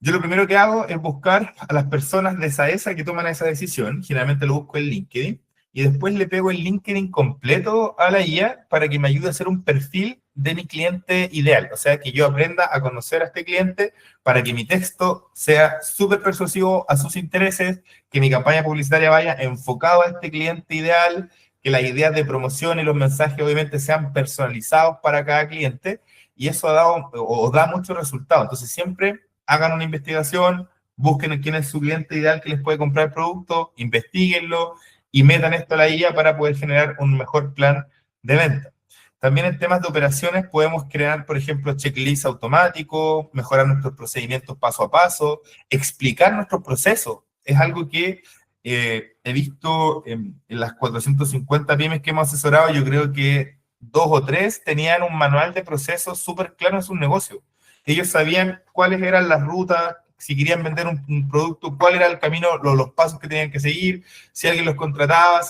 Yo lo primero que hago es buscar a las personas de Saesa que toman esa decisión, generalmente lo busco en LinkedIn, y después le pego el LinkedIn completo a la IA para que me ayude a hacer un perfil de mi cliente ideal. O sea, que yo aprenda a conocer a este cliente para que mi texto sea súper persuasivo a sus intereses, que mi campaña publicitaria vaya enfocado a este cliente ideal, que las ideas de promoción y los mensajes obviamente sean personalizados para cada cliente, y eso ha dado o da muchos resultados. Entonces siempre hagan una investigación, busquen quién es su cliente ideal que les puede comprar el producto, investiguenlo, y metan esto a la IA para poder generar un mejor plan de venta. También en temas de operaciones podemos crear, por ejemplo, checklists automáticos, mejorar nuestros procedimientos paso a paso, explicar nuestros procesos. Es algo que he visto en las 450 pymes que hemos asesorado, yo creo que 2 o 3 tenían un manual de procesos súper claro en sus negocios. Ellos sabían cuáles eran las rutas, si querían vender un producto, cuál era el camino, los pasos que tenían que seguir, si alguien los contrataba,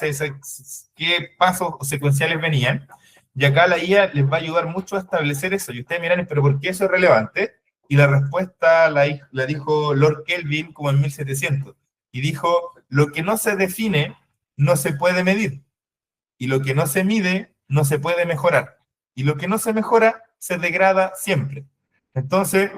qué pasos secuenciales venían. Y acá la IA les va a ayudar mucho a establecer eso. Y ustedes miran, pero ¿por qué eso es relevante? Y la respuesta la dijo Lord Kelvin como en 1700. Y dijo, lo que no se define no se puede medir. Y lo que no se mide no se puede mejorar. Y lo que no se mejora se degrada siempre. Entonces,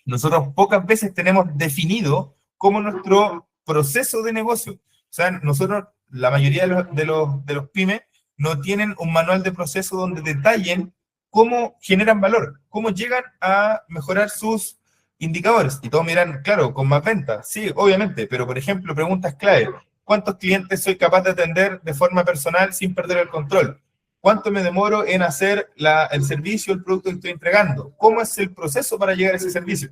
nosotros pocas veces tenemos definido cómo nuestro proceso de negocio. O sea, nosotros la mayoría de los pymes no tienen un manual de proceso donde detallen cómo generan valor, cómo llegan a mejorar sus indicadores. Y todos miran, claro, con más ventas. Sí, obviamente, pero por ejemplo, preguntas clave. ¿Cuántos clientes soy capaz de atender de forma personal sin perder el control? ¿Cuánto me demoro en hacer el servicio, el producto que estoy entregando? ¿Cómo es el proceso para llegar a ese servicio?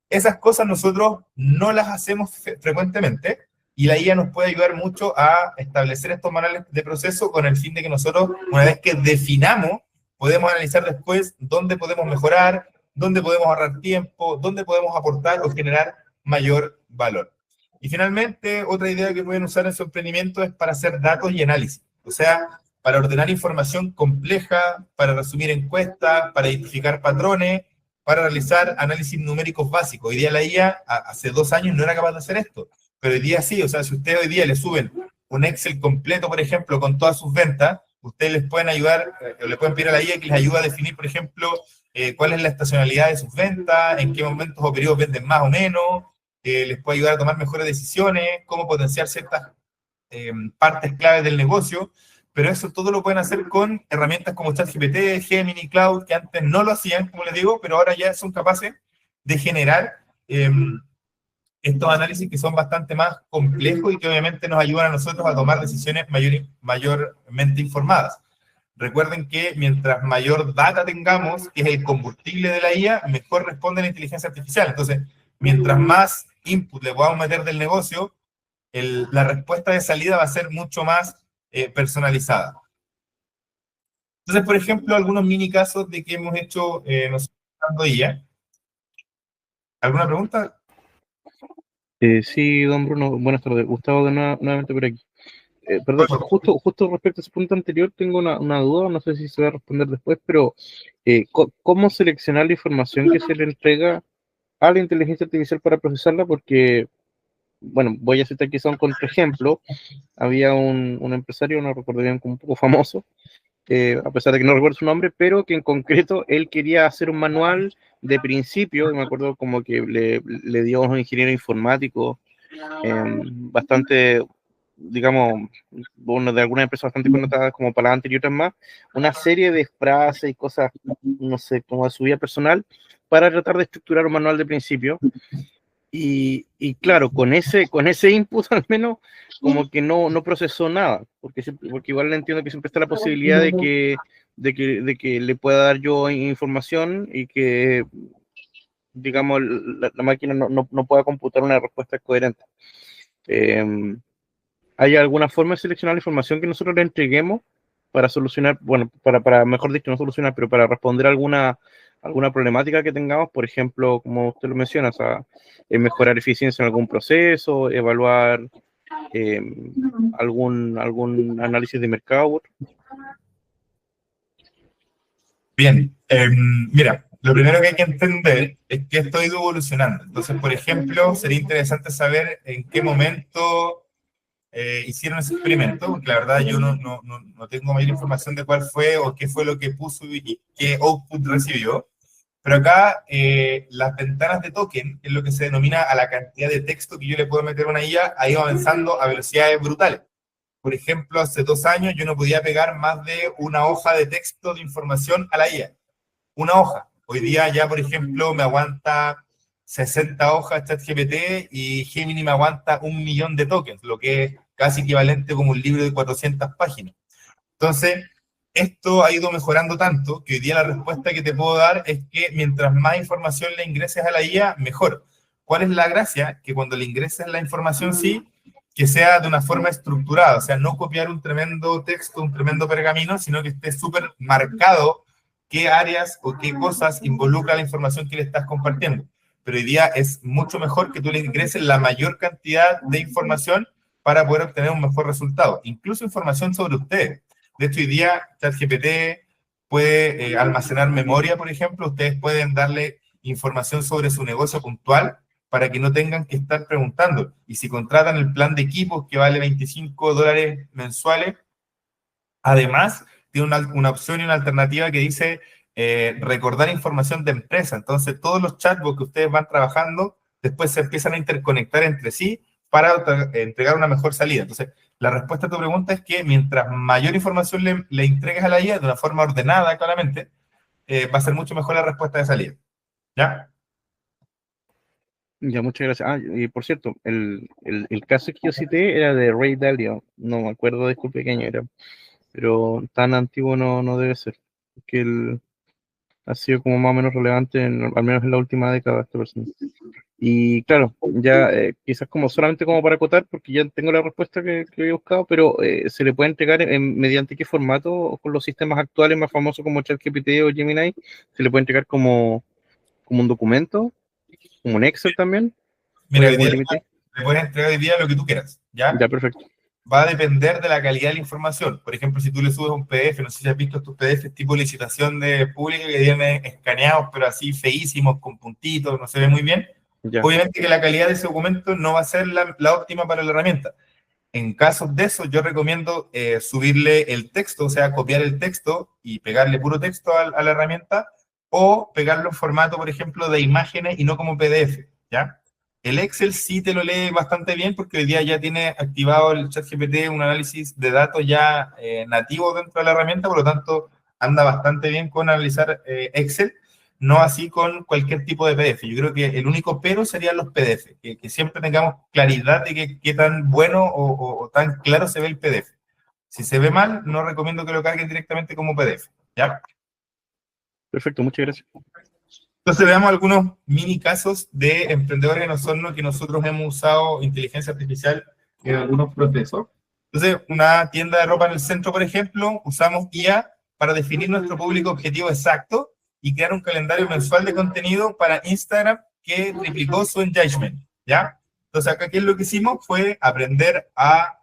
Esas cosas nosotros no las hacemos frecuentemente y la IA nos puede ayudar mucho a establecer estos manuales de proceso con el fin de que nosotros, una vez que definamos, podemos analizar después dónde podemos mejorar, dónde podemos ahorrar tiempo, dónde podemos aportar o generar mayor valor. Y finalmente, otra idea que pueden usar en su emprendimiento es para hacer datos y análisis. O sea, para ordenar información compleja, para resumir encuestas, para identificar patrones, para realizar análisis numéricos básicos. Hoy día la IA, hace 2 años, no era capaz de hacer esto, pero hoy día sí. O sea, si ustedes hoy día le suben un Excel completo, por ejemplo, con todas sus ventas, ustedes les pueden ayudar, le pueden pedir a la IA que les ayude a definir, por ejemplo, cuál es la estacionalidad de sus ventas, en qué momentos o periodos venden más o menos, les puede ayudar a tomar mejores decisiones, cómo potenciar ciertas partes claves del negocio, pero eso todo lo pueden hacer con herramientas como ChatGPT, Gemini, Cloud, que antes no lo hacían, como les digo, pero ahora ya son capaces de generar estos análisis que son bastante más complejos y que obviamente nos ayudan a nosotros a tomar decisiones mayormente informadas. Recuerden que mientras mayor data tengamos, que es el combustible de la IA, mejor responde la inteligencia artificial. Entonces, mientras más input le podamos meter del negocio, la respuesta de salida va a ser mucho más personalizada. Entonces, por ejemplo, algunos mini casos de que hemos hecho nosotros usando IA. ¿Alguna pregunta? Sí, don Bruno, buenas tardes. Gustavo nuevamente por aquí. Perdón, justo respecto a ese punto anterior, tengo una duda, no sé si se va a responder después, pero ¿cómo seleccionar la información que se le entrega a la inteligencia artificial para procesarla? Porque, bueno, voy a citar quizá un contraejemplo. Había un empresario, no recuerdo bien, un poco famoso, a pesar de que no recuerdo su nombre, pero que en concreto él quería hacer un manual de principio, y me acuerdo como que le dio a un ingeniero informático bastante, digamos, uno de algunas empresas bastante connotadas como Palantir y otras más, una serie de frases y cosas, no sé, como de su vida personal, para tratar de estructurar un manual de principio. Y claro, con ese input al menos, como que no procesó nada, porque igual entiendo que siempre está la posibilidad de que le pueda dar yo información y que, digamos, la máquina no pueda computar una respuesta coherente. ¿Hay alguna forma de seleccionar la información que nosotros le entreguemos para solucionar, bueno, para mejor dicho, no solucionar, pero para responder a alguna problemática que tengamos? Por ejemplo, como usted lo menciona, o sea, mejorar eficiencia en algún proceso, evaluar algún análisis de mercado. Bien, mira, lo primero que hay que entender es que esto ha ido evolucionando. Entonces, por ejemplo, sería interesante saber en qué momento hicieron ese experimento, porque la verdad yo no tengo mayor información de cuál fue o qué fue lo que puso y qué output recibió. Pero acá las ventanas de token, que es lo que se denomina a la cantidad de texto que yo le puedo meter a una IA, ha ido avanzando a velocidades brutales. Por ejemplo, hace 2 años yo no podía pegar más de una hoja de texto de información a la IA. Una hoja. Hoy día ya, por ejemplo, me aguanta 60 hojas ChatGPT y Gemini me aguanta 1 millón de tokens, lo que es casi equivalente como un libro de 400 páginas. Entonces, esto ha ido mejorando tanto que hoy día la respuesta que te puedo dar es que mientras más información le ingreses a la IA, mejor. ¿Cuál es la gracia? Que cuando le ingreses la información, sí, que sea de una forma estructurada, o sea, no copiar un tremendo texto, un tremendo pergamino, sino que esté súper marcado qué áreas o qué cosas involucra la información que le estás compartiendo. Pero hoy día es mucho mejor que tú le ingreses la mayor cantidad de información para poder obtener un mejor resultado, incluso información sobre ustedes. De hecho, hoy día ChatGPT puede almacenar memoria, por ejemplo. Ustedes pueden darle información sobre su negocio puntual para que no tengan que estar preguntando. Y si contratan el plan de equipos que vale $25 mensuales, además tiene una opción y una alternativa que dice recordar información de empresa. Entonces, todos los chatbots que ustedes van trabajando después se empiezan a interconectar entre sí para entregar una mejor salida. Entonces, La respuesta a tu pregunta es que mientras mayor información le entregues a la IA de una forma ordenada, claramente, va a ser mucho mejor la respuesta de salida. ¿Ya? Ya, muchas gracias. Ah, y por cierto, el caso que yo cité era de Ray Dalio. No me acuerdo, disculpe qué año era, pero tan antiguo no debe ser. Que él ha sido como más o menos relevante, al menos en la última década, esta persona. Y claro, ya quizás como solamente como para acotar, porque ya tengo la respuesta que había buscado, pero se le puede entregar mediante qué formato, o con los sistemas actuales más famosos como ChatGPT o Gemini, se le puede entregar como un documento, como un Excel también, o Mira, hay hoy algún día límite. le puedes entregar hoy día lo que tú quieras, ¿ya? Ya, perfecto. Va a depender de la calidad de la información. Por ejemplo, si tú le subes un PDF, no sé si has visto estos PDF tipo licitación de pública que vienen escaneados, pero así feísimos, con puntitos, no se ve muy bien. Ya, Obviamente que la calidad de ese documento no va a ser la óptima para la herramienta. En casos de eso, yo recomiendo subirle el texto, o sea, copiar el texto y pegarle puro texto a la herramienta, o pegarlo en formato, por ejemplo, de imágenes y no como PDF, ¿ya? El Excel sí te lo lee bastante bien porque hoy día ya tiene activado el ChatGPT un análisis de datos ya nativo dentro de la herramienta, por lo tanto anda bastante bien con analizar Excel, no así con cualquier tipo de PDF. Yo creo que el único pero serían los PDF, que siempre tengamos claridad de qué tan bueno o tan claro se ve el PDF. Si se ve mal, no recomiendo que lo carguen directamente como PDF, ¿ya? perfecto, muchas gracias. Entonces veamos algunos mini casos de emprendedores en Osorno que nosotros hemos usado inteligencia artificial en algunos procesos. Entonces, una tienda de ropa en el centro, por ejemplo, usamos IA para definir nuestro público objetivo exacto y crear un calendario mensual de contenido para Instagram que triplicó su engagement, ¿ya? Entonces, acá, ¿qué es lo que hicimos? Fue aprender a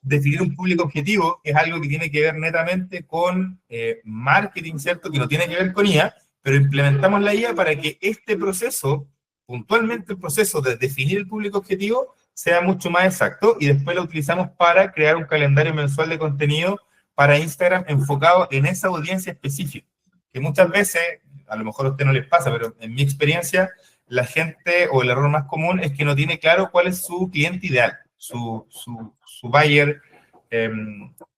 definir un público objetivo, que es algo que tiene que ver netamente con marketing, ¿cierto? Que no tiene que ver con IA, pero implementamos la IA para que este proceso, puntualmente el proceso de definir el público objetivo, sea mucho más exacto, y después lo utilizamos para crear un calendario mensual de contenido para Instagram enfocado en esa audiencia específica, que muchas veces, a lo mejor a usted no les pasa, pero en mi experiencia, la gente, o el error más común, es que no tiene claro cuál es su cliente ideal, su buyer,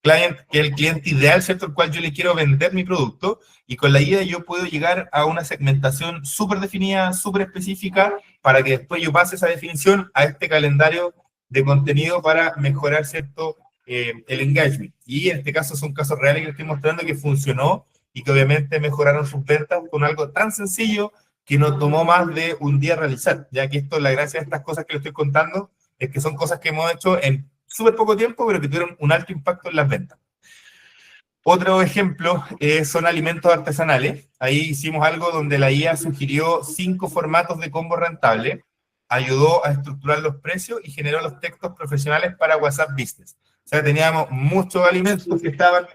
client, que es el cliente ideal, ¿cierto? El cual yo le quiero vender mi producto, y con la IA yo puedo llegar a una segmentación súper definida, súper específica, para que después yo pase esa definición a este calendario de contenido para mejorar, ¿cierto? El engagement. Y en este caso son casos reales que les estoy mostrando que funcionó y que obviamente mejoraron sus ventas con algo tan sencillo que no tomó más de un día realizar, ya que esto, la gracia de estas cosas que les estoy contando, es que son cosas que hemos hecho en súper poco tiempo, pero que tuvieron un alto impacto en las ventas. Otro ejemplo son alimentos artesanales. Ahí hicimos algo donde la IA sugirió 5 formatos de combo rentable, ayudó a estructurar los precios y generó los textos profesionales para WhatsApp Business. O sea, teníamos muchos alimentos que estaban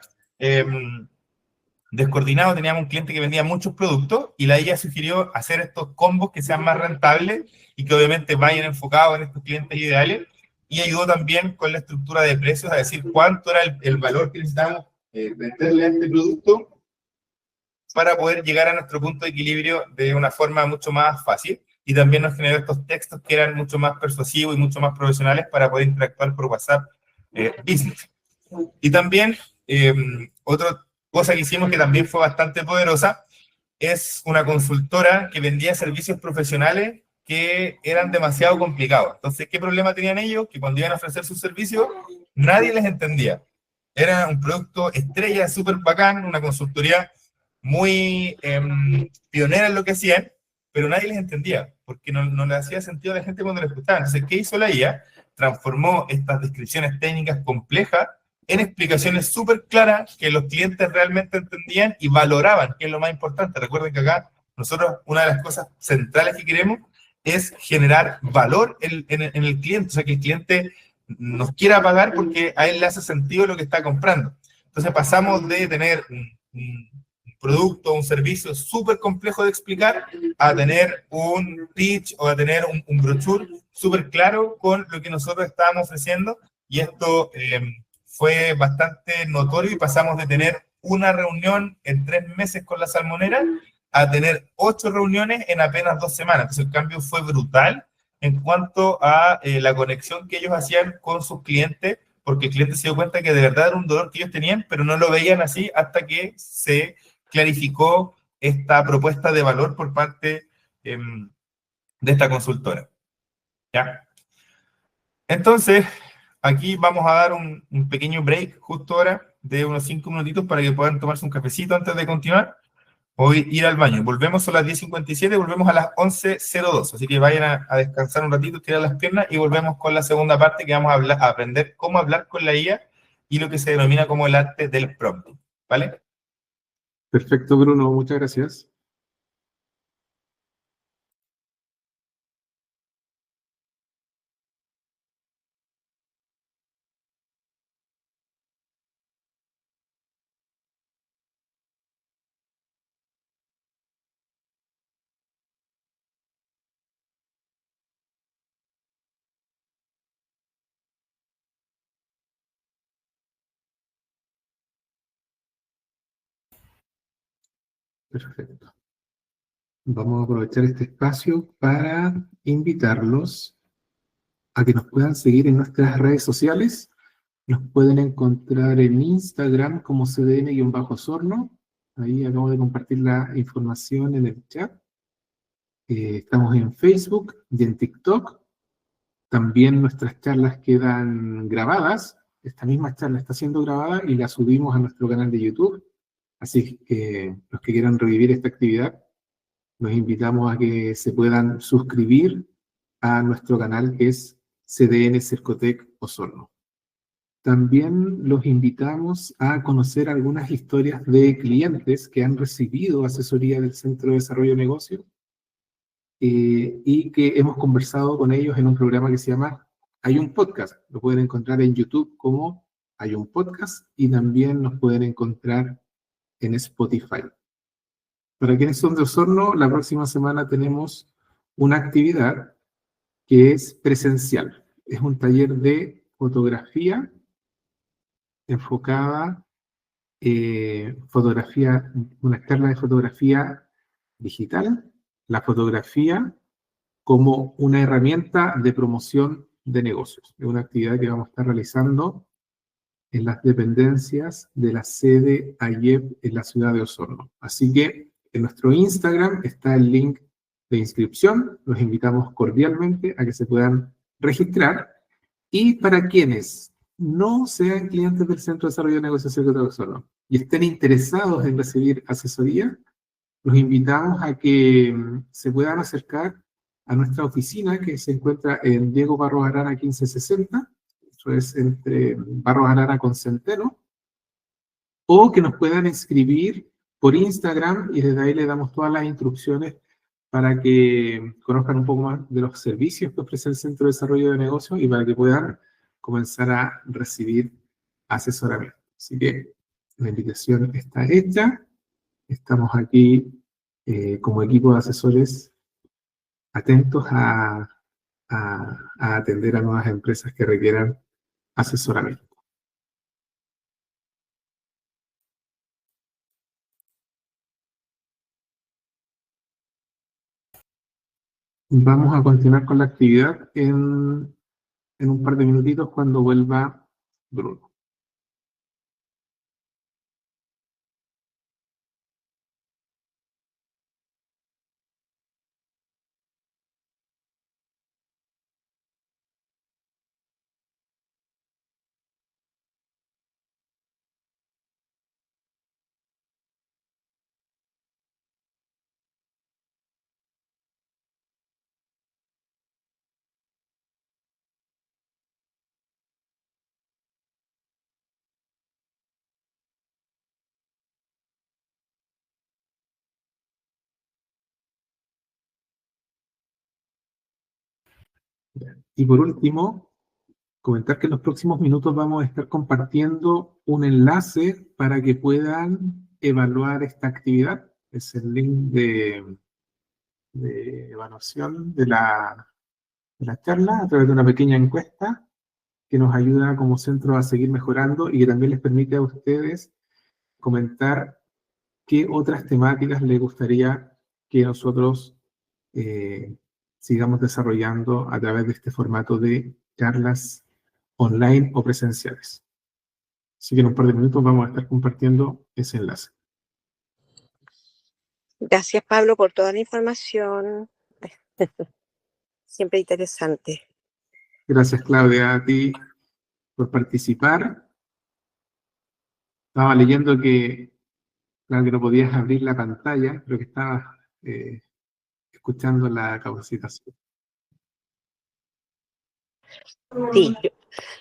descoordinados, teníamos un cliente que vendía muchos productos y la IA sugirió hacer estos combos que sean más rentables y que obviamente vayan enfocados en estos clientes ideales, y ayudó también con la estructura de precios a decir cuánto era el valor que necesitábamos venderle a este producto para poder llegar a nuestro punto de equilibrio de una forma mucho más fácil, y también nos generó estos textos que eran mucho más persuasivos y mucho más profesionales para poder interactuar por WhatsApp Business. Y también otra cosa que hicimos que también fue bastante poderosa es una consultora que vendía servicios profesionales que eran demasiado complicados. Entonces, ¿qué problema tenían ellos? Que cuando iban a ofrecer sus servicios, nadie les entendía. Era un producto estrella, súper bacán, una consultoría muy pionera en lo que hacían, pero nadie les entendía, porque no le hacía sentido a la gente cuando les escuchaba. Entonces, ¿qué hizo la IA? Transformó estas descripciones técnicas complejas en explicaciones súper claras que los clientes realmente entendían y valoraban, que es lo más importante. Recuerden que acá nosotros, una de las cosas centrales que queremos es generar valor en el cliente, o sea, que el cliente nos quiera pagar porque a él le hace sentido lo que está comprando. Entonces pasamos de tener un producto, un servicio súper complejo de explicar, a tener un pitch o a tener un brochure súper claro con lo que nosotros estábamos ofreciendo, y esto fue bastante notorio, y pasamos de tener una reunión en 3 meses con la salmonera a tener 8 reuniones en apenas 2 semanas. Entonces el cambio fue brutal, en cuanto a la conexión que ellos hacían con sus clientes, porque el cliente se dio cuenta que de verdad era un dolor que ellos tenían, pero no lo veían así hasta que se clarificó esta propuesta de valor por parte de esta consultora. ¿Ya? Entonces, aquí vamos a dar un pequeño break justo ahora de unos 5 minutitos para que puedan tomarse un cafecito antes de continuar o ir al baño. Volvemos a las 10:57, volvemos a las 11:02, así que vayan a descansar un ratito, estirar las piernas y volvemos con la segunda parte que vamos a aprender cómo hablar con la IA y lo que se denomina como el arte del prompting, ¿vale? Perfecto, Bruno, muchas gracias. Perfecto. Vamos a aprovechar este espacio para invitarlos a que nos puedan seguir en nuestras redes sociales. Nos pueden encontrar en Instagram como CDN-Osorno. Ahí acabo de compartir la información en el chat. Estamos en Facebook y en TikTok. También nuestras charlas quedan grabadas. Esta misma charla está siendo grabada y la subimos a nuestro canal de YouTube. Así que los que quieran revivir esta actividad, los invitamos a que se puedan suscribir a nuestro canal que es CDN Cercotec Osorno. También los invitamos a conocer algunas historias de clientes que han recibido asesoría del Centro de Desarrollo de Negocios y que hemos conversado con ellos en un programa que se llama Hay un Podcast. Lo pueden encontrar en YouTube como Hay un Podcast y también nos pueden encontrar en Spotify. Para quienes son de Osorno, la próxima semana tenemos una actividad que es presencial. Es un taller de fotografía enfocada, una charla de fotografía digital, la fotografía como una herramienta de promoción de negocios. Es una actividad que vamos a estar realizando en las dependencias de la sede AIEP en la ciudad de Osorno. Así que en nuestro Instagram está el link de inscripción. Los invitamos cordialmente a que se puedan registrar. Y para quienes no sean clientes del Centro de Desarrollo de Negocios de Osorno y estén interesados en recibir asesoría, los invitamos a que se puedan acercar a nuestra oficina que se encuentra en Diego Barros Arana 1560, eso es entre Barros Arana con Centeno, o que nos puedan escribir por Instagram y desde ahí le damos todas las instrucciones para que conozcan un poco más de los servicios que ofrece el Centro de Desarrollo de Negocios y para que puedan comenzar a recibir asesoramiento. Así que la invitación está hecha. Estamos aquí como equipo de asesores atentos a atender a nuevas empresas que requieran asesoramiento. Vamos a continuar con la actividad en un par de minutitos cuando vuelva Bruno. Y por último, comentar que en los próximos minutos vamos a estar compartiendo un enlace para que puedan evaluar esta actividad. Es el link de evaluación de la charla a través de una pequeña encuesta que nos ayuda como centro a seguir mejorando y que también les permite a ustedes comentar qué otras temáticas les gustaría que nosotros sigamos desarrollando a través de este formato de charlas online o presenciales. Así que en un par de minutos vamos a estar compartiendo ese enlace. Gracias, Pablo, por toda la información. Siempre interesante. Gracias, Claudia, a ti por participar. Estaba leyendo que, claro, que no podías abrir la pantalla, pero que estabas escuchando la capacitación. Sí,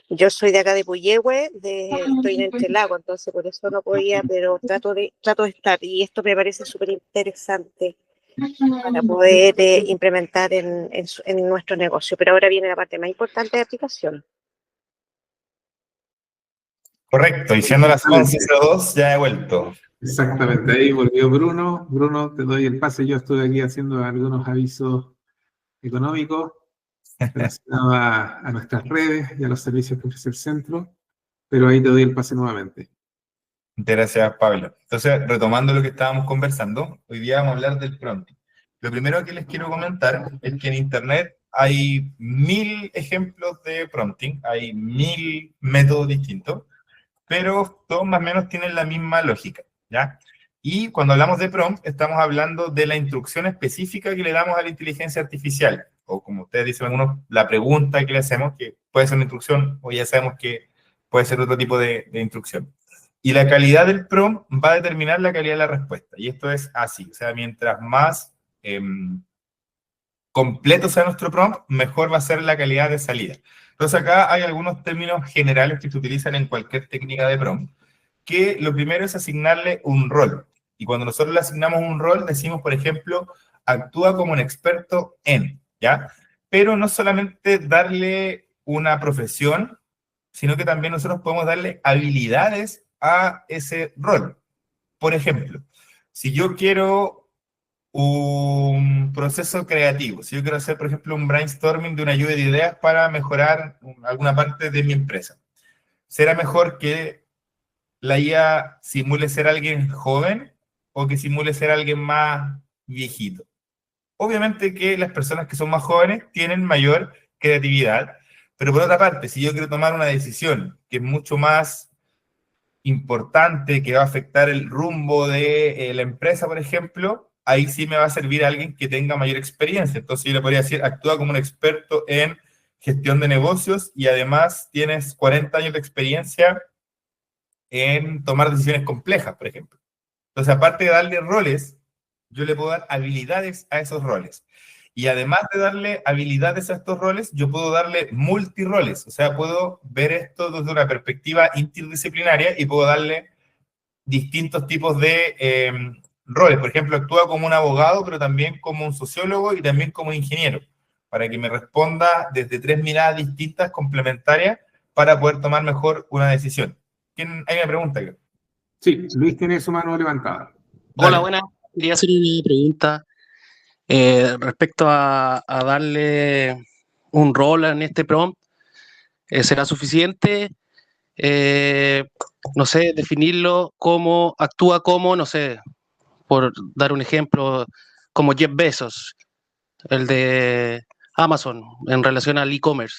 yo soy de acá de Puyehue, estoy en Entrelago, entonces por eso no podía, pero trato de estar. Y esto me parece súper interesante para poder implementar en nuestro negocio. Pero ahora viene la parte más importante de aplicación. Correcto, y siendo las 11:02 ya he vuelto. Exactamente, ahí volvió Bruno. Bruno, te doy el pase. Yo estuve aquí haciendo algunos avisos económicos relacionados a nuestras redes y a los servicios que ofrece el centro, pero ahí te doy el pase nuevamente. Muchas gracias, Pablo. Entonces, retomando lo que estábamos conversando, hoy día vamos a hablar del prompting. Lo primero que les quiero comentar es que en Internet hay 1000 ejemplos de prompting, hay 1000 métodos distintos, pero todos más o menos tienen la misma lógica, ¿ya? Y cuando hablamos de prompt, estamos hablando de la instrucción específica que le damos a la inteligencia artificial, o como ustedes dicen algunos, la pregunta que le hacemos, que puede ser una instrucción, o ya sabemos que puede ser otro tipo de instrucción. Y la calidad del prompt va a determinar la calidad de la respuesta, y esto es así, o sea, mientras más completo sea nuestro prompt, mejor va a ser la calidad de salida. Entonces acá hay algunos términos generales que se utilizan en cualquier técnica de prompt, que lo primero es asignarle un rol. Y cuando nosotros le asignamos un rol, decimos, por ejemplo, actúa como un experto en, ¿ya? Pero no solamente darle una profesión, sino que también nosotros podemos darle habilidades a ese rol. Por ejemplo, si yo quiero un proceso creativo, si yo quiero hacer, por ejemplo, un brainstorming de una lluvia de ideas para mejorar alguna parte de mi empresa, ¿será mejor que la IA simule ser alguien joven o que simule ser alguien más viejito? Obviamente que las personas que son más jóvenes tienen mayor creatividad, pero por otra parte, si yo quiero tomar una decisión que es mucho más importante, que va a afectar el rumbo de la empresa, por ejemplo, ahí sí me va a servir alguien que tenga mayor experiencia. Entonces yo le podría decir, actúa como un experto en gestión de negocios y además tienes 40 años de experiencia en tomar decisiones complejas, por ejemplo. Entonces, aparte de darle roles, yo le puedo dar habilidades a esos roles. Y además de darle habilidades a estos roles, yo puedo darle multiroles. O sea, puedo ver esto desde una perspectiva interdisciplinaria y puedo darle distintos tipos de roles. Por ejemplo, actúa como un abogado, pero también como un sociólogo y también como un ingeniero, para que me responda desde 3 miradas distintas, complementarias, para poder tomar mejor una decisión. ¿Quién? Hay una pregunta. Sí, Luis tiene su mano levantada. Hola, Dale. buenas. Quería hacer una pregunta respecto a darle un rol en este prompt. ¿Será suficiente? No sé, definirlo como, actúa como, no sé, por dar un ejemplo, como Jeff Bezos, el de Amazon, en relación al e-commerce.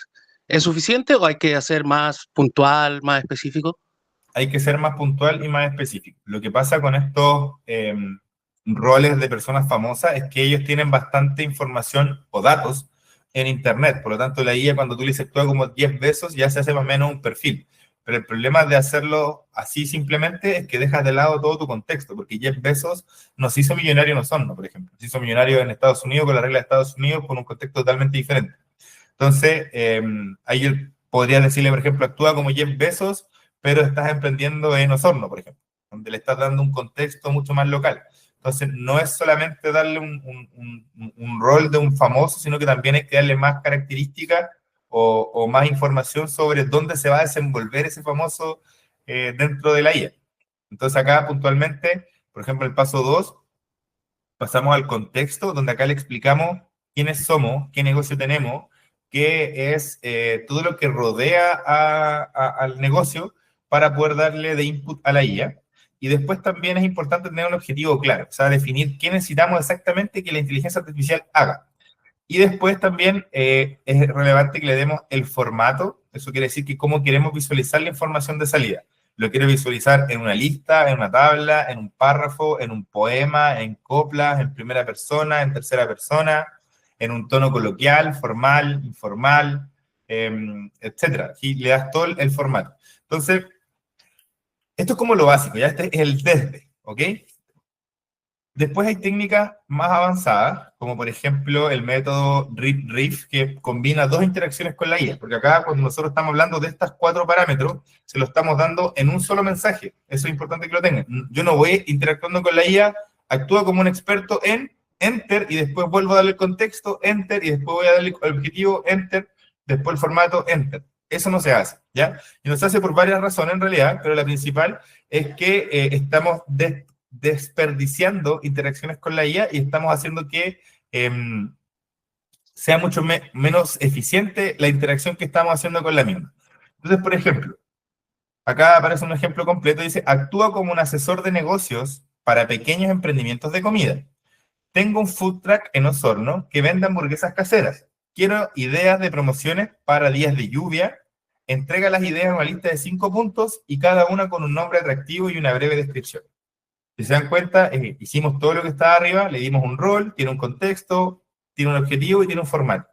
¿Es suficiente o hay que hacer más puntual, más específico? Hay que ser más puntual y más específico. Lo que pasa con estos roles de personas famosas es que ellos tienen bastante información o datos en Internet. Por lo tanto, la IA, cuando tú le dices actúa como 10 besos, ya se hace más o menos un perfil. Pero el problema de hacerlo así simplemente es que dejas de lado todo tu contexto, porque Jeff Bezos nos hizo millonario en Osorno, por ejemplo. Nos hizo millonario en Estados Unidos con la regla de Estados Unidos con un contexto totalmente diferente. Entonces, ahí yo podría decirle, por ejemplo, actúa como Jeff Bezos, pero estás emprendiendo en Osorno, por ejemplo, donde le estás dando un contexto mucho más local. Entonces, no es solamente darle un rol de un famoso, sino que también hay que darle más características o más información sobre dónde se va a desenvolver ese famoso dentro de la IA. Entonces, acá puntualmente, por ejemplo, el paso 2, pasamos al contexto, donde acá le explicamos quiénes somos, qué negocio tenemos, qué es todo lo que rodea al negocio para poder darle de input a la IA. Y después también es importante tener un objetivo claro, o sea, definir qué necesitamos exactamente que la inteligencia artificial haga. Y después también es relevante que le demos el formato. Eso quiere decir que cómo queremos visualizar la información de salida. Lo quiero visualizar en una lista, en una tabla, en un párrafo, en un poema, en coplas, en primera persona, en tercera persona, en un tono coloquial, formal, informal, etcétera. Y le das todo el formato. Entonces, esto es como lo básico, ya este es el desde, ¿ok? Después hay técnicas más avanzadas, como por ejemplo el método RIF, que combina dos interacciones con la IA, porque acá cuando nosotros estamos hablando de estos 4 parámetros, se lo estamos dando en un solo mensaje. Eso es importante que lo tengan. Yo no voy interactuando con la IA, actúa como un experto en Enter, y después vuelvo a darle el contexto, Enter, y después voy a darle el objetivo, Enter, después el formato, Enter. Eso no se hace, ¿ya? Y no se hace por varias razones en realidad, pero la principal es que estamos desperdiciando interacciones con la IA y estamos haciendo que sea mucho menos eficiente la interacción que estamos haciendo con la misma. Entonces, por ejemplo, acá aparece un ejemplo completo, dice, actúa como un asesor de negocios para pequeños emprendimientos de comida. Tengo un food truck en Osorno que vende hamburguesas caseras. Quiero ideas de promociones para días de lluvia. Entrega las ideas en una lista de 5 puntos y cada una con un nombre atractivo y una breve descripción. Si se dan cuenta, hicimos todo lo que estaba arriba, le dimos un rol, tiene un contexto, tiene un objetivo y tiene un formato.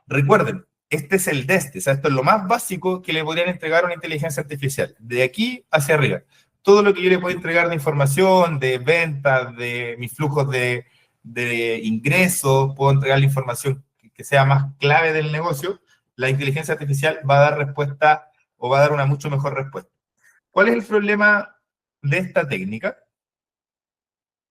Recuerden, este es el desde, o sea, esto es lo más básico que le podrían entregar a una inteligencia artificial. De aquí hacia arriba. Todo lo que yo le puedo entregar de información, de ventas, de mis flujos de ingresos, puedo entregar la información que sea más clave del negocio, la inteligencia artificial va a dar respuesta o va a dar una mucho mejor respuesta. ¿Cuál es el problema de esta técnica?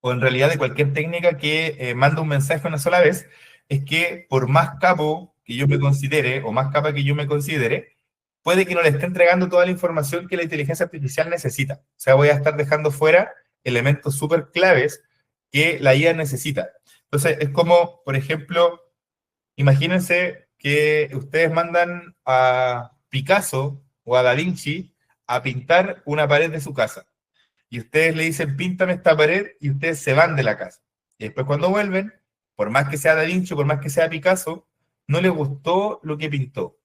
O en realidad de cualquier técnica que manda un mensaje una sola vez, es que por más capo que yo me considere, o más capa que yo me considere, puede que no le esté entregando toda la información que la inteligencia artificial necesita. O sea, voy a estar dejando fuera elementos súper claves que la IA necesita. Entonces, es como, por ejemplo, imagínense que ustedes mandan a Picasso o a Da Vinci a pintar una pared de su casa. Y ustedes le dicen, píntame esta pared, y ustedes se van de la casa. Y después cuando vuelven, por más que sea Da Vinci, por más que sea Picasso, no les gustó lo que pintó.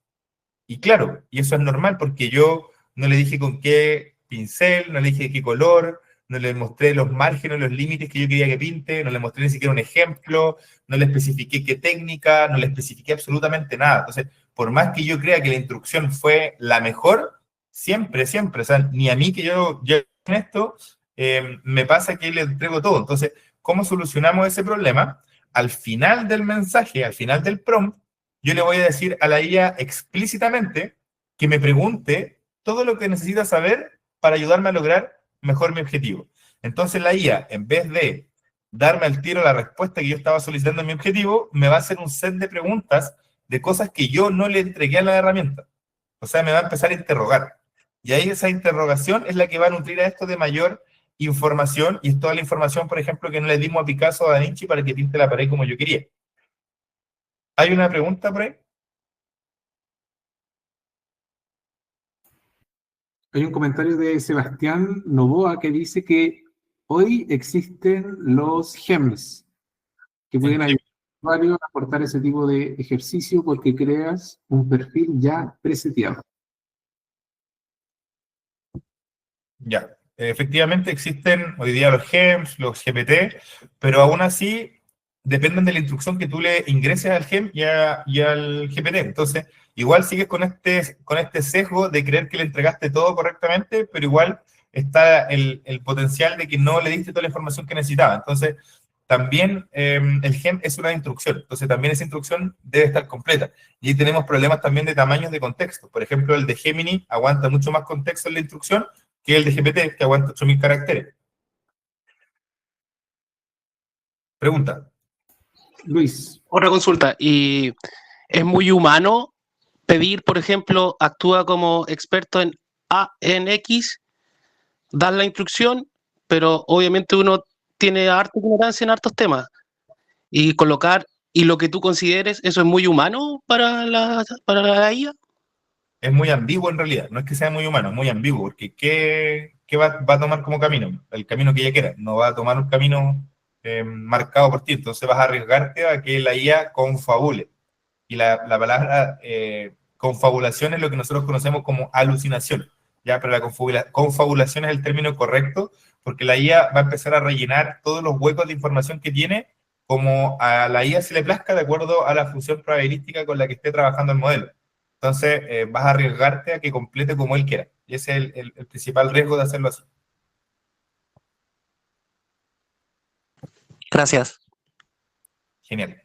Y claro, y eso es normal, porque yo no le dije con qué pincel, no le dije qué color, no le mostré los márgenes, los límites que yo quería que pinte, no le mostré ni siquiera un ejemplo, no le especifiqué qué técnica, no le especifiqué absolutamente nada. Entonces, por más que yo crea que la instrucción fue la mejor, siempre, o sea, ni a mí que yo en esto, me pasa que le entrego todo. Entonces, ¿cómo solucionamos ese problema? Al final del mensaje, al final del prompt, yo le voy a decir a la IA explícitamente que me pregunte todo lo que necesita saber para ayudarme a lograr mejor mi objetivo. Entonces la IA, en vez de darme al tiro la respuesta que yo estaba solicitando en mi objetivo, me va a hacer un set de preguntas de cosas que yo no le entregué a la herramienta. O sea, me va a empezar a interrogar. Y ahí esa interrogación es la que va a nutrir a esto de mayor información, y es toda la información, por ejemplo, que no le dimos a Picasso o a Da Vinci para que pinte la pared como yo quería. ¿Hay una pregunta por ahí? Hay un comentario de Sebastián Novoa que dice que hoy existen los GEMS, que pueden ayudar a usuarios a aportar ese tipo de ejercicio porque creas un perfil ya preseteado. Ya, efectivamente existen hoy día los GEMS, los GPT, pero aún así dependen de la instrucción que tú le ingreses al GEM y al GPT. Entonces, igual sigues con este sesgo de creer que le entregaste todo correctamente, pero igual está el potencial de que no le diste toda la información que necesitaba. Entonces, también el GEM es una instrucción, entonces también esa instrucción debe estar completa. Y ahí tenemos problemas también de tamaños de contexto. Por ejemplo, el de Gemini aguanta mucho más contexto en la instrucción que el de GPT, que aguanta 8000 caracteres. Pregunta. Luis. Otra consulta, ¿y es muy humano pedir, por ejemplo, actúa como experto en X, dar la instrucción, pero obviamente uno tiene harta ignorancia en hartos temas, y colocar, y lo que tú consideres, ¿eso es muy humano para la IA? Es muy ambiguo en realidad, no es que sea muy humano, es muy ambiguo, porque ¿qué va a tomar como camino? El camino que ella quiera, no va a tomar un camino marcado por ti. Entonces vas a arriesgarte a que la IA confabule. Y la palabra confabulación es lo que nosotros conocemos como alucinación, ¿ya? Pero la confabulación es el término correcto, porque la IA va a empezar a rellenar todos los huecos de información que tiene, como a la IA se le plazca de acuerdo a la función probabilística con la que esté trabajando el modelo. Entonces, vas a arriesgarte a que complete como él quiera. Y ese es el principal riesgo de hacerlo así. Gracias. Genial.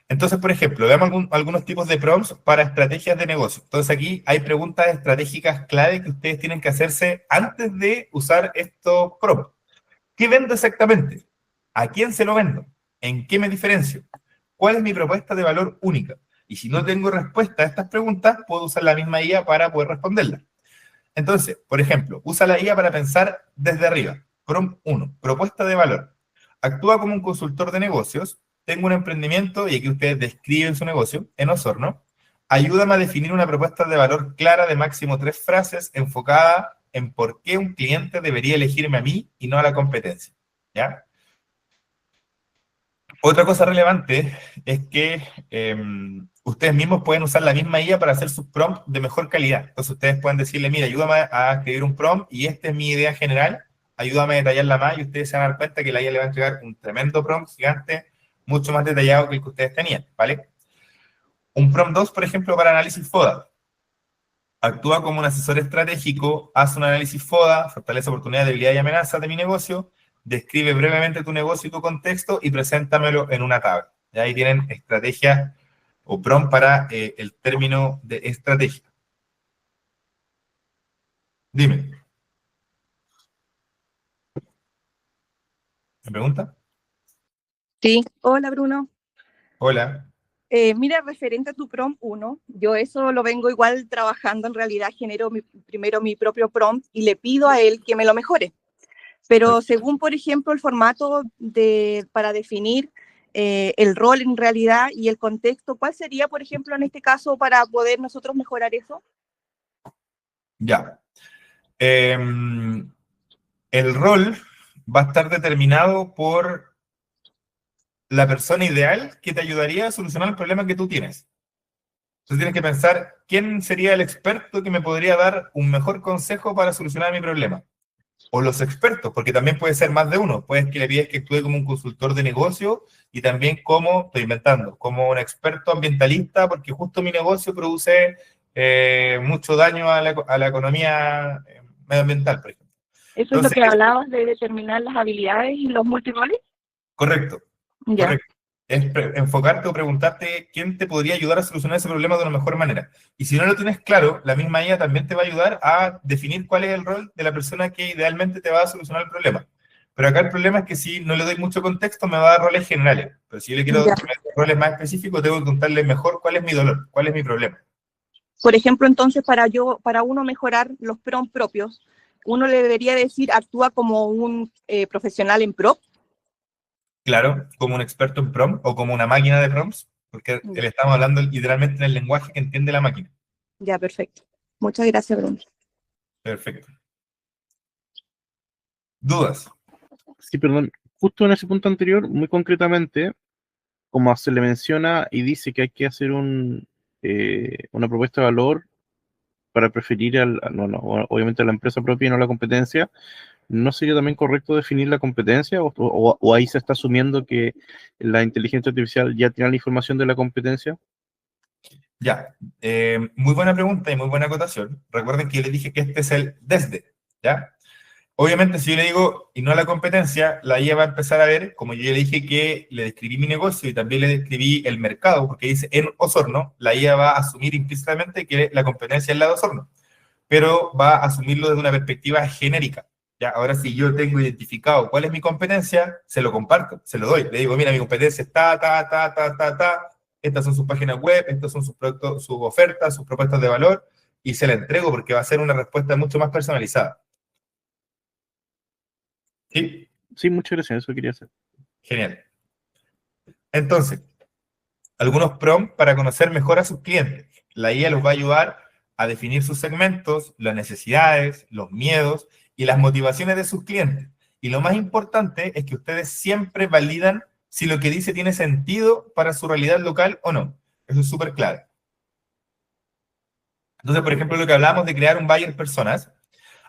Entonces, por ejemplo, veamos algunos tipos de prompts para estrategias de negocio. Entonces, aquí hay preguntas estratégicas clave que ustedes tienen que hacerse antes de usar estos prompts. ¿Qué vendo exactamente? ¿A quién se lo vendo? ¿En qué me diferencio? ¿Cuál es mi propuesta de valor única? Y si no tengo respuesta a estas preguntas, puedo usar la misma IA para poder responderlas. Entonces, por ejemplo, usa la IA para pensar desde arriba. Prompt 1, propuesta de valor. Actúa como un consultor de negocios. Tengo un emprendimiento, y aquí ustedes describen su negocio, en Osorno. Ayúdame a definir una propuesta de valor clara de máximo 3 frases enfocada en por qué un cliente debería elegirme a mí y no a la competencia. ¿Ya? Otra cosa relevante es que ustedes mismos pueden usar la misma IA para hacer sus prompts de mejor calidad. Entonces ustedes pueden decirle, mira, ayúdame a escribir un prompt y esta es mi idea general, ayúdame a detallarla más, y ustedes se van a dar cuenta que la IA le va a entregar un tremendo prompt gigante, mucho más detallado que el que ustedes tenían, ¿vale? Un prompt 2, por ejemplo, para análisis FODA. Actúa como un asesor estratégico, hace un análisis FODA, fortalece oportunidades, debilidades y amenazas de mi negocio, describe brevemente tu negocio y tu contexto y preséntamelo en una tabla. Y ahí tienen estrategia o prompt para el término de estrategia. Dime. ¿Me pregunta? Sí, hola Bruno. Hola. Mira, referente a tu prompt 1, yo eso lo vengo igual trabajando, en realidad genero primero mi propio prompt y le pido a él que me lo mejore. Pero según, por ejemplo, el formato para definir el rol en realidad y el contexto, ¿cuál sería, por ejemplo, en este caso para poder nosotros mejorar eso? Ya. El rol va a estar determinado por la persona ideal que te ayudaría a solucionar el problema que tú tienes. Entonces tienes que pensar, ¿quién sería el experto que me podría dar un mejor consejo para solucionar mi problema? O los expertos, porque también puede ser más de uno. Puedes que le pides que actúe como un consultor de negocio y también como, estoy inventando, como un experto ambientalista, porque justo mi negocio produce mucho daño a la economía medioambiental, por ejemplo. Eso Entonces, es lo que hablabas de determinar las habilidades y los multiroles. correcto. Ya. Correcto. Es enfocarte o preguntarte quién te podría ayudar a solucionar ese problema de una mejor manera. Y si no lo tienes claro, la misma IA también te va a ayudar a definir cuál es el rol de la persona que idealmente te va a solucionar el problema. Pero acá el problema es que si no le doy mucho contexto, me va a dar roles generales. Pero si yo le quiero dar roles más específicos, tengo que contarle mejor cuál es mi dolor, cuál es mi problema. Por ejemplo, entonces, para uno mejorar los prompts propios, uno le debería decir, actúa como un profesional en prompt. Claro, como un experto en prompt o como una máquina de prompts, porque le estamos hablando literalmente en el lenguaje que entiende la máquina. Ya, perfecto. Muchas gracias, Bruno. Perfecto. ¿Dudas? Sí, perdón. Justo en ese punto anterior, muy concretamente, como se le menciona y dice que hay que hacer una propuesta de valor para preferir obviamente a la empresa propia y no a la competencia, ¿no sería también correcto definir la competencia? ¿O ahí se está asumiendo que la inteligencia artificial ya tiene la información de la competencia? Ya, muy buena pregunta y muy buena acotación. Recuerden que yo les dije que este es el desde, ¿ya? Obviamente, si yo le digo, y no a la competencia, la IA va a empezar a ver, como yo ya le dije que le describí mi negocio y también le describí el mercado, porque dice en Osorno, la IA va a asumir implícitamente que la competencia es la de Osorno, pero va a asumirlo desde una perspectiva genérica. ¿Ya? Ahora, si yo tengo identificado cuál es mi competencia, se lo comparto, se lo doy. Le digo, mira, mi competencia está, estas son sus páginas web, estos son sus productos, sus ofertas, sus propuestas de valor, y se la entrego porque va a ser una respuesta mucho más personalizada. ¿Sí? Sí, muchas gracias, eso quería hacer. Genial. Entonces, algunos prompts para conocer mejor a sus clientes. La IA los va a ayudar a definir sus segmentos, las necesidades, los miedos y las motivaciones de sus clientes. Y lo más importante es que ustedes siempre validan si lo que dice tiene sentido para su realidad local o no. Eso es súper clave. Entonces, por ejemplo, lo que hablábamos de crear un buyer personas,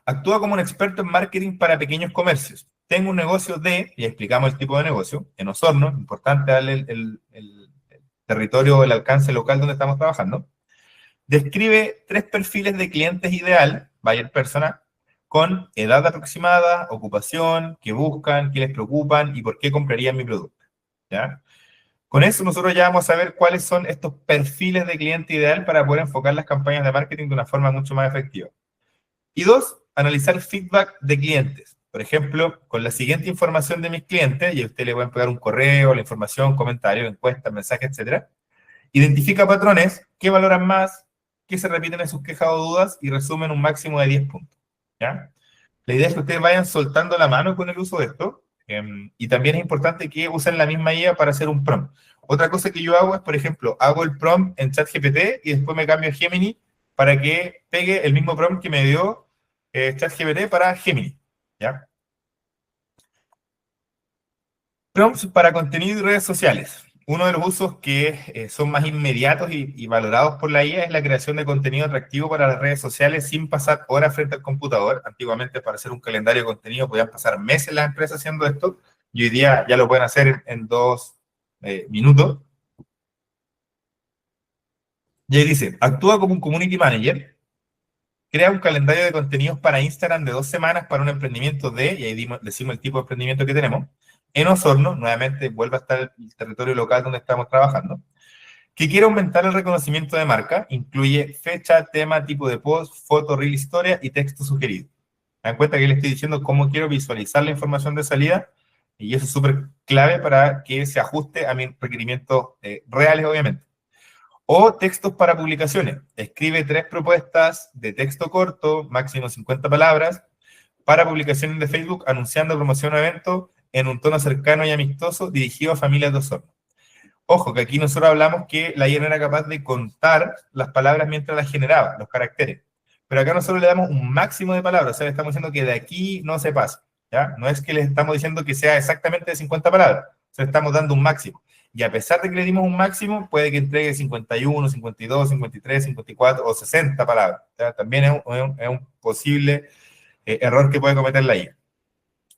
actúa como un experto en marketing para pequeños comercios. Tengo un negocio de, y explicamos el tipo de negocio, en Osorno, importante darle el territorio, el alcance local donde estamos trabajando. Describe 3 perfiles de clientes ideal, buyer persona, con edad aproximada, ocupación, qué buscan, qué les preocupan y por qué comprarían mi producto. ¿Ya? Con eso nosotros ya vamos a ver cuáles son estos perfiles de cliente ideal para poder enfocar las campañas de marketing de una forma mucho más efectiva. Y 2, analizar feedback de clientes. Por ejemplo, con la siguiente información de mis clientes, y a usted le voy a pegar un correo, la información, comentario, encuesta, mensaje, etc. Identifica patrones, qué valoran más, qué se repiten en sus quejas o dudas y resumen un máximo de 10 puntos. ¿Ya? La idea es que ustedes vayan soltando la mano con el uso de esto. Y también es importante que usen la misma IA para hacer un prompt. Otra cosa que yo hago es, por ejemplo, hago el prompt en ChatGPT y después me cambio a Gemini para que pegue el mismo prompt que me dio ChatGPT para Gemini. ¿Ya? Prompts para contenido y redes sociales. Uno de los usos que son más inmediatos y valorados por la IA es la creación de contenido atractivo para las redes sociales sin pasar horas frente al computador. Antiguamente, para hacer un calendario de contenido, podían pasar meses las empresas haciendo esto, y hoy día ya lo pueden hacer en 2 minutos. Y ahí dice, actúa como un community manager, crea un calendario de contenidos para Instagram de 2 semanas para un emprendimiento de, y ahí decimos el tipo de emprendimiento que tenemos, en Osorno, nuevamente vuelve a estar el territorio local donde estamos trabajando, que quiere aumentar el reconocimiento de marca, incluye fecha, tema, tipo de post, foto, reel, historia y texto sugerido. Dan cuenta que le estoy diciendo cómo quiero visualizar la información de salida, y eso es súper clave para que se ajuste a mis requerimientos reales, obviamente. O textos para publicaciones. Escribe 3 propuestas de texto corto, máximo 50 palabras, para publicaciones de Facebook anunciando promoción o evento en un tono cercano y amistoso dirigido a familias de Osorno. Ojo, que aquí nosotros hablamos que la IA no era capaz de contar las palabras mientras las generaba, los caracteres. Pero acá nosotros le damos un máximo de palabras, o sea, le estamos diciendo que de aquí no se pasa, ¿ya? No es que le estamos diciendo que sea exactamente de 50 palabras, o sea, estamos dando un máximo. Y a pesar de que le dimos un máximo, puede que entregue 51, 52, 53, 54 o 60 palabras. ¿Ya? También es un posible error que puede cometer la IA.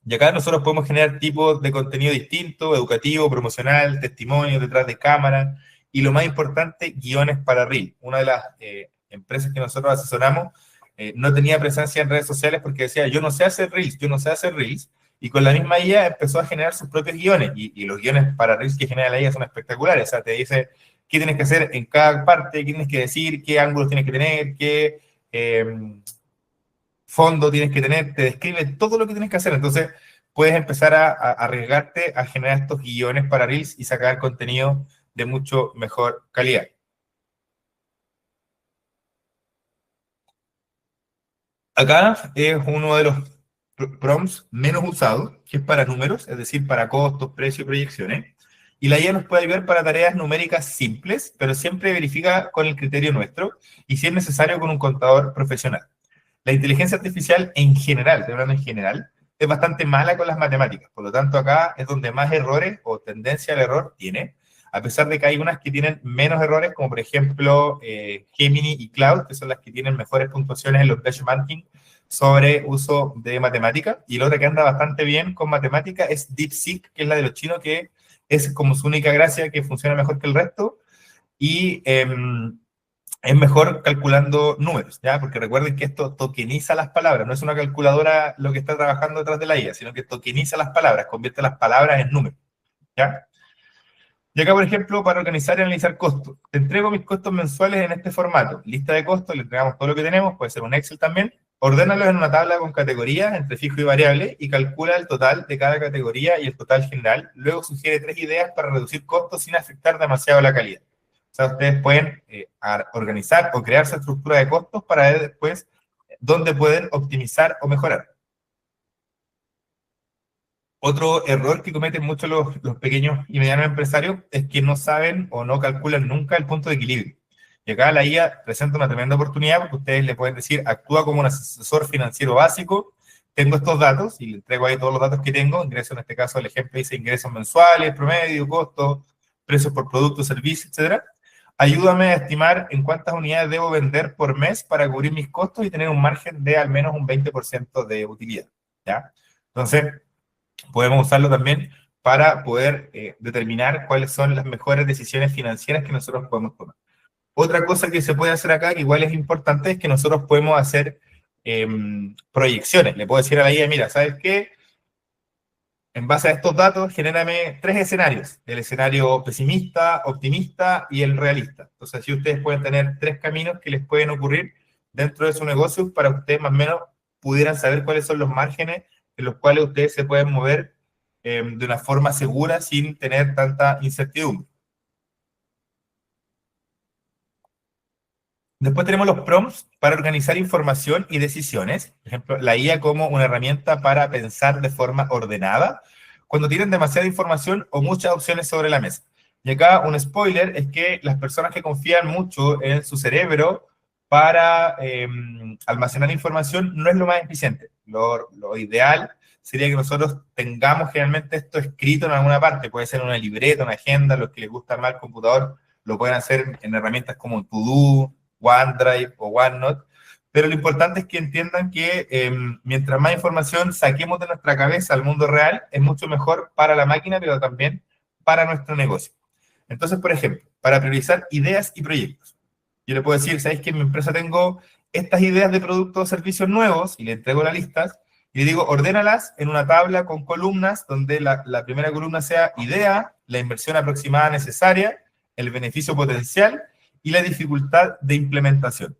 Y acá nosotros podemos generar tipos de contenido distinto, educativo, promocional, testimonios detrás de cámara, y lo más importante, guiones para Reel. Una de las empresas que nosotros asesoramos no tenía presencia en redes sociales porque decía, yo no sé hacer Reels, y con la misma IA empezó a generar sus propios guiones, y los guiones para Reels que genera la IA son espectaculares. O sea, te dice qué tienes que hacer en cada parte, qué tienes que decir, qué ángulos tienes que tener, qué fondo tienes que tener, te describe todo lo que tienes que hacer. Entonces, puedes empezar a arriesgarte a generar estos guiones para Reels y sacar contenido de mucho mejor calidad. Acá es uno de los prompts menos usados, que es para números, es decir, para costos, precios y proyecciones. Y la IA nos puede ayudar para tareas numéricas simples, pero siempre verifica con el criterio nuestro y si es necesario con un contador profesional. La inteligencia artificial en general, estoy hablando en general, es bastante mala con las matemáticas. Por lo tanto, acá es donde más errores o tendencia al error tiene, a pesar de que hay unas que tienen menos errores, como por ejemplo Gemini y Cloud, que son las que tienen mejores puntuaciones en los benchmarking sobre uso de matemática. Y la otra que anda bastante bien con matemática es DeepSeek, que es la de los chinos, que es como su única gracia, que funciona mejor que el resto. Y es mejor calculando números, ¿ya? Porque recuerden que esto tokeniza las palabras, no es una calculadora lo que está trabajando detrás de la IA, sino que tokeniza las palabras, convierte las palabras en números, ¿ya? Y acá, por ejemplo, para organizar y analizar costos, te entrego mis costos mensuales en este formato, lista de costos, le entregamos todo lo que tenemos, puede ser un Excel también, ordénalos en una tabla con categorías entre fijo y variable y calcula el total de cada categoría y el total general, luego sugiere 3 ideas para reducir costos sin afectar demasiado la calidad. O sea, ustedes pueden organizar o crear esa estructura de costos para ver después dónde pueden optimizar o mejorar. Otro error que cometen muchos los pequeños y medianos empresarios es que no saben o no calculan nunca el punto de equilibrio. Y acá la IA presenta una tremenda oportunidad porque ustedes le pueden decir, actúa como un asesor financiero básico, tengo estos datos y le entrego ahí todos los datos que tengo, ingreso en este caso, el ejemplo dice ingresos mensuales, promedio, costo, precios por producto, servicio, etcétera. Ayúdame a estimar en cuántas unidades debo vender por mes para cubrir mis costos y tener un margen de al menos un 20% de utilidad, ¿ya? Entonces, podemos usarlo también para poder determinar cuáles son las mejores decisiones financieras que nosotros podemos tomar. Otra cosa que se puede hacer acá, que igual es importante, es que nosotros podemos hacer proyecciones. Le puedo decir a la IA, mira, ¿sabes qué? En base a estos datos, genérame 3 escenarios. El escenario pesimista, optimista y el realista. Entonces, así ustedes pueden tener 3 caminos que les pueden ocurrir dentro de su negocio para que ustedes más o menos pudieran saber cuáles son los márgenes en los cuales ustedes se pueden mover de una forma segura sin tener tanta incertidumbre. Después tenemos los prompts para organizar información y decisiones. Por ejemplo, la IA como una herramienta para pensar de forma ordenada cuando tienen demasiada información o muchas opciones sobre la mesa. Y acá un spoiler es que las personas que confían mucho en su cerebro para almacenar información no es lo más eficiente. Lo ideal sería que nosotros tengamos generalmente esto escrito en alguna parte. Puede ser en una libreta, una agenda, los que les gusta más el computador lo pueden hacer en herramientas como To-Do, OneDrive o OneNote, pero lo importante es que entiendan que mientras más información saquemos de nuestra cabeza al mundo real, es mucho mejor para la máquina, pero también para nuestro negocio. Entonces, por ejemplo, para priorizar ideas y proyectos, yo le puedo decir, ¿sabéis que en mi empresa tengo estas ideas de productos o servicios nuevos? Y le entrego las listas, y le digo, ordénalas en una tabla con columnas, donde la primera columna sea idea, la inversión aproximada necesaria, el beneficio potencial, y la dificultad de implementación.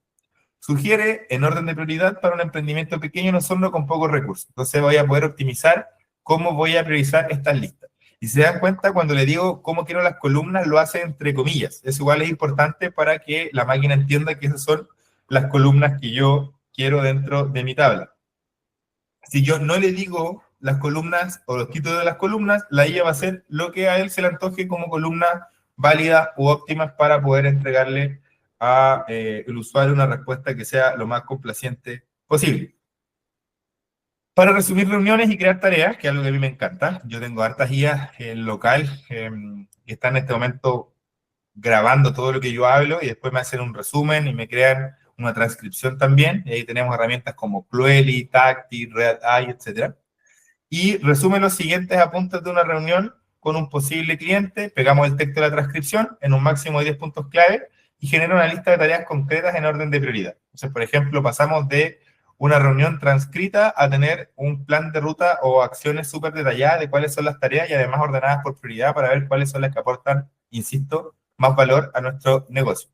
Sugiere en orden de prioridad para un emprendimiento pequeño, no solo con pocos recursos. Entonces voy a poder optimizar cómo voy a priorizar estas listas. Y se dan cuenta, cuando le digo cómo quiero las columnas, lo hace entre comillas. Eso igual es importante para que la máquina entienda que esas son las columnas que yo quiero dentro de mi tabla. Si yo no le digo las columnas o los títulos de las columnas, la IA va a hacer lo que a él se le antoje como columna válidas u óptimas para poder entregarle a el usuario una respuesta que sea lo más complaciente posible. Para resumir reuniones y crear tareas, que es algo que a mí me encanta, yo tengo hartas guías en local que están en este momento grabando todo lo que yo hablo y después me hacen un resumen y me crean una transcripción también, y ahí tenemos herramientas como Cloelly, Tacti, Red-Eye, etc. Y resumen los siguientes apuntes de una reunión con un posible cliente, pegamos el texto de la transcripción en un máximo de 10 puntos clave y genera una lista de tareas concretas en orden de prioridad. Entonces, por ejemplo, pasamos de una reunión transcrita a tener un plan de ruta o acciones súper detalladas de cuáles son las tareas y además ordenadas por prioridad para ver cuáles son las que aportan, insisto, más valor a nuestro negocio.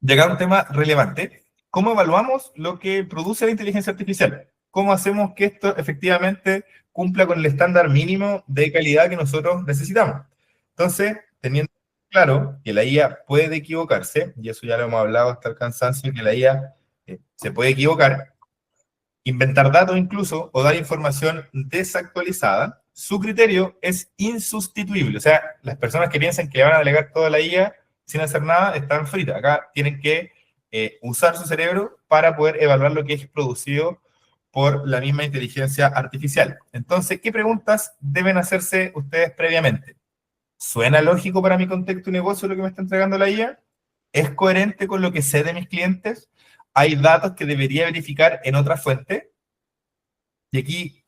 Llega un tema relevante. ¿Cómo evaluamos lo que produce la inteligencia artificial? ¿Cómo hacemos que esto efectivamente cumpla con el estándar mínimo de calidad que nosotros necesitamos? Entonces, teniendo claro que la IA puede equivocarse, y eso ya lo hemos hablado hasta el cansancio, que la IA se puede equivocar, inventar datos incluso, o dar información desactualizada, su criterio es insustituible. O sea, las personas que piensan que le van a delegar toda la IA sin hacer nada, están fritas. Acá tienen que usar su cerebro para poder evaluar lo que es producido por la misma inteligencia artificial. Entonces, ¿qué preguntas deben hacerse ustedes previamente? ¿Suena lógico para mi contexto y negocio lo que me está entregando la IA? ¿Es coherente con lo que sé de mis clientes? ¿Hay datos que debería verificar en otra fuente? Y aquí,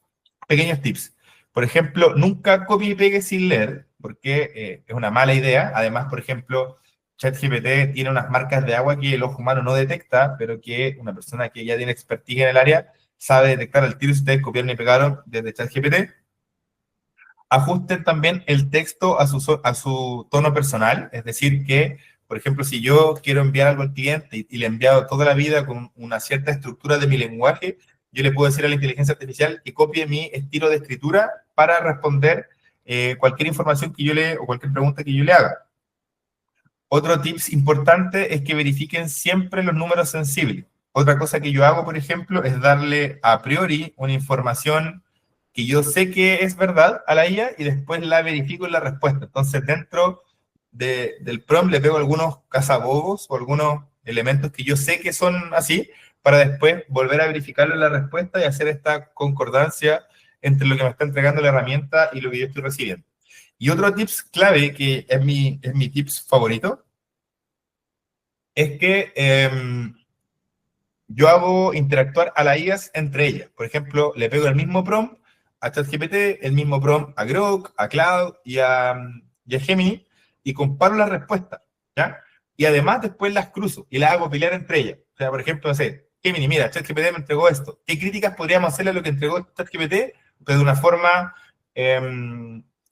pequeños tips. Por ejemplo, nunca copie y pegue sin leer, porque es una mala idea. Además, por ejemplo, ChatGPT tiene unas marcas de agua que el ojo humano no detecta, pero que una persona que ya tiene expertise en el área sabe detectar al tiro si ustedes copiaron y pegaron desde ChatGPT. Ajusten también el texto a su tono personal, es decir, que, por ejemplo, si yo quiero enviar algo al cliente y le he enviado toda la vida con una cierta estructura de mi lenguaje, yo le puedo decir a la inteligencia artificial que copie mi estilo de escritura para responder cualquier información que yo o cualquier pregunta que yo le haga. Otro tips importante es que verifiquen siempre los números sensibles. Otra cosa que yo hago, por ejemplo, es darle a priori una información que yo sé que es verdad a la IA y después la verifico en la respuesta. Entonces, dentro del prompt le pego algunos cazabobos o algunos elementos que yo sé que son así, para después volver a verificarlo en la respuesta y hacer esta concordancia entre lo que me está entregando la herramienta y lo que yo estoy recibiendo. Y otro tips clave, que es mi tips favorito, es que yo hago interactuar a las IAs entre ellas. Por ejemplo, le pego el mismo prompt a ChatGPT, el mismo prompt a Grok, a Cloud y a Gemini, y comparo las respuestas, ¿ya? Y además después las cruzo y las hago pelear entre ellas. O sea, por ejemplo, no sé, Gemini, mira, ChatGPT me entregó esto. ¿Qué críticas podríamos hacerle a lo que entregó ChatGPT? Pero de una forma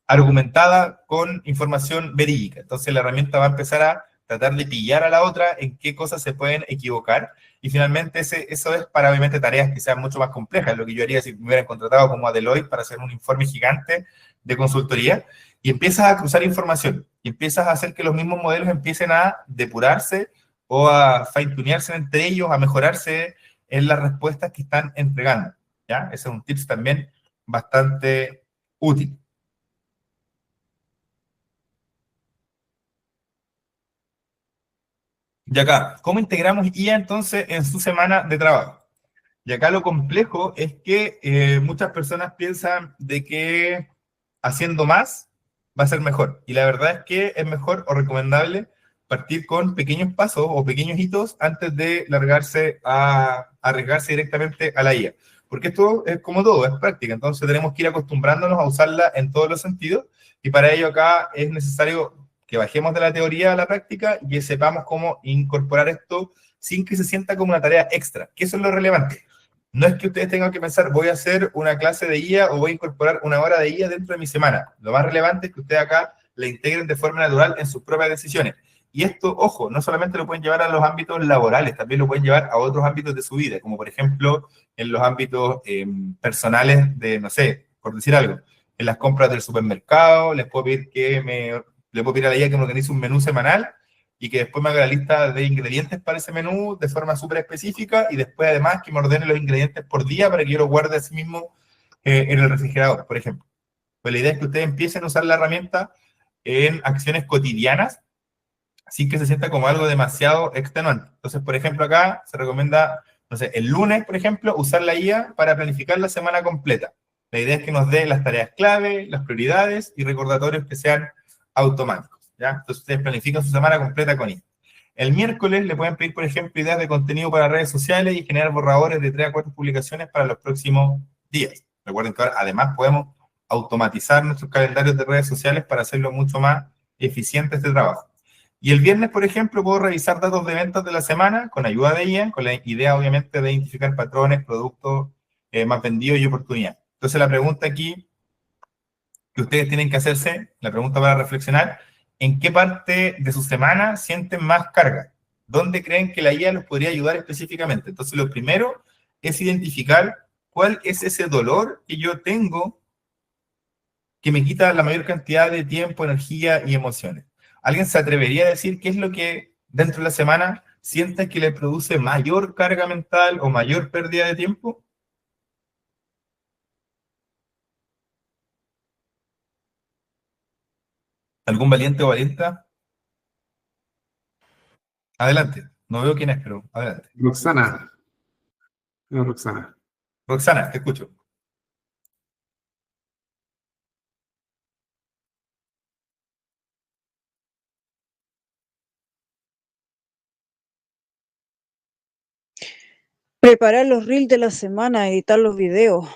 argumentada con información verídica. Entonces la herramienta va a empezar a tratar de pillar a la otra en qué cosas se pueden equivocar, y finalmente eso es para obviamente tareas que sean mucho más complejas, lo que yo haría si me hubieran contratado como a Deloitte para hacer un informe gigante de consultoría, y empiezas a cruzar información, y empiezas a hacer que los mismos modelos empiecen a depurarse o a fine-tunearse entre ellos, a mejorarse en las respuestas que están entregando, ¿ya? Ese es un tips también bastante útil. Y acá, ¿cómo integramos IA entonces en su semana de trabajo? Y acá lo complejo es que muchas personas piensan de que haciendo más va a ser mejor. Y la verdad es que es mejor o recomendable partir con pequeños pasos o pequeños hitos antes de largarse a arriesgarse directamente a la IA. Porque esto es como todo, es práctica. Entonces tenemos que ir acostumbrándonos a usarla en todos los sentidos. Y para ello acá es necesario que bajemos de la teoría a la práctica y que sepamos cómo incorporar esto sin que se sienta como una tarea extra, que eso es lo relevante. No es que ustedes tengan que pensar, voy a hacer una clase de IA o voy a incorporar una hora de IA dentro de mi semana. Lo más relevante es que ustedes acá la integren de forma natural en sus propias decisiones. Y esto, ojo, no solamente lo pueden llevar a los ámbitos laborales, también lo pueden llevar a otros ámbitos de su vida, como por ejemplo en los ámbitos personales de, no sé, por decir algo, en las compras del supermercado, le puedo pedir a la IA que me organice un menú semanal y que después me haga la lista de ingredientes para ese menú de forma súper específica, y después además que me ordene los ingredientes por día para que yo los guarde así mismo en el refrigerador, por ejemplo. Pues la idea es que ustedes empiecen a usar la herramienta en acciones cotidianas sin que se sienta como algo demasiado extenuante. Entonces, por ejemplo, acá se recomienda, no sé, el lunes, por ejemplo, usar la IA para planificar la semana completa. La idea es que nos dé las tareas clave, las prioridades y recordatorios que sean automáticos, ¿ya? Entonces ustedes planifican su semana completa con IA. El miércoles le pueden pedir, por ejemplo, ideas de contenido para redes sociales y generar borradores de 3 a 4 publicaciones para los próximos días. Recuerden que ahora además podemos automatizar nuestros calendarios de redes sociales para hacerlo mucho más eficiente este trabajo. Y el viernes, por ejemplo, puedo revisar datos de ventas de la semana con ayuda de IA, con la idea, obviamente, de identificar patrones, productos más vendidos y oportunidades. Entonces, la pregunta aquí que ustedes tienen que hacerse, la pregunta para reflexionar, ¿en qué parte de su semana sienten más carga? ¿Dónde creen que la IA los podría ayudar específicamente? Entonces, lo primero es identificar cuál es ese dolor que yo tengo que me quita la mayor cantidad de tiempo, energía y emociones. ¿Alguien se atrevería a decir qué es lo que dentro de la semana siente que le produce mayor carga mental o mayor pérdida de tiempo? ¿Algún valiente o valienta? Adelante. No veo quién es, pero adelante. Roxana. No, Roxana. Roxana, te escucho. Preparar los reels de la semana, editar los videos.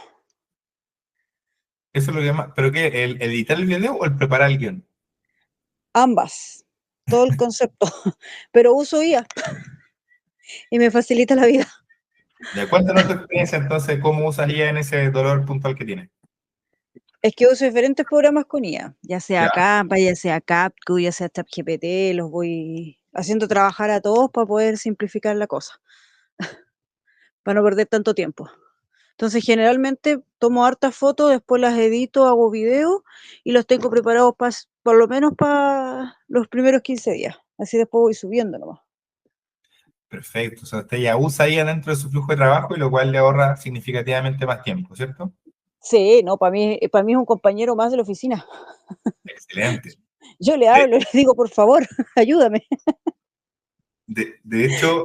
Eso es lo que llama. ¿Pero qué? ¿El editar el video o el preparar el guión? Ambas. Todo el concepto. Pero uso IA. Y me facilita la vida. Ya, cuéntanos tu experiencia entonces, cómo usas IA en ese dolor puntual que tienes. Es que uso diferentes programas con IA. Ya sea Ya. Canva, ya sea CapCut, ya sea ChatGPT. Los voy haciendo trabajar a todos para poder simplificar la cosa. Para no perder tanto tiempo. Entonces, generalmente tomo hartas fotos, después las edito, hago videos y los tengo preparados por lo menos para los primeros 15 días. Así después voy subiendo nomás. Perfecto. O sea, usted ya usa IA dentro de su flujo de trabajo, y lo cual le ahorra significativamente más tiempo, ¿cierto? Sí, no, para mí es un compañero más de la oficina. Excelente. Yo le hablo, le digo, por favor, ayúdame. De hecho,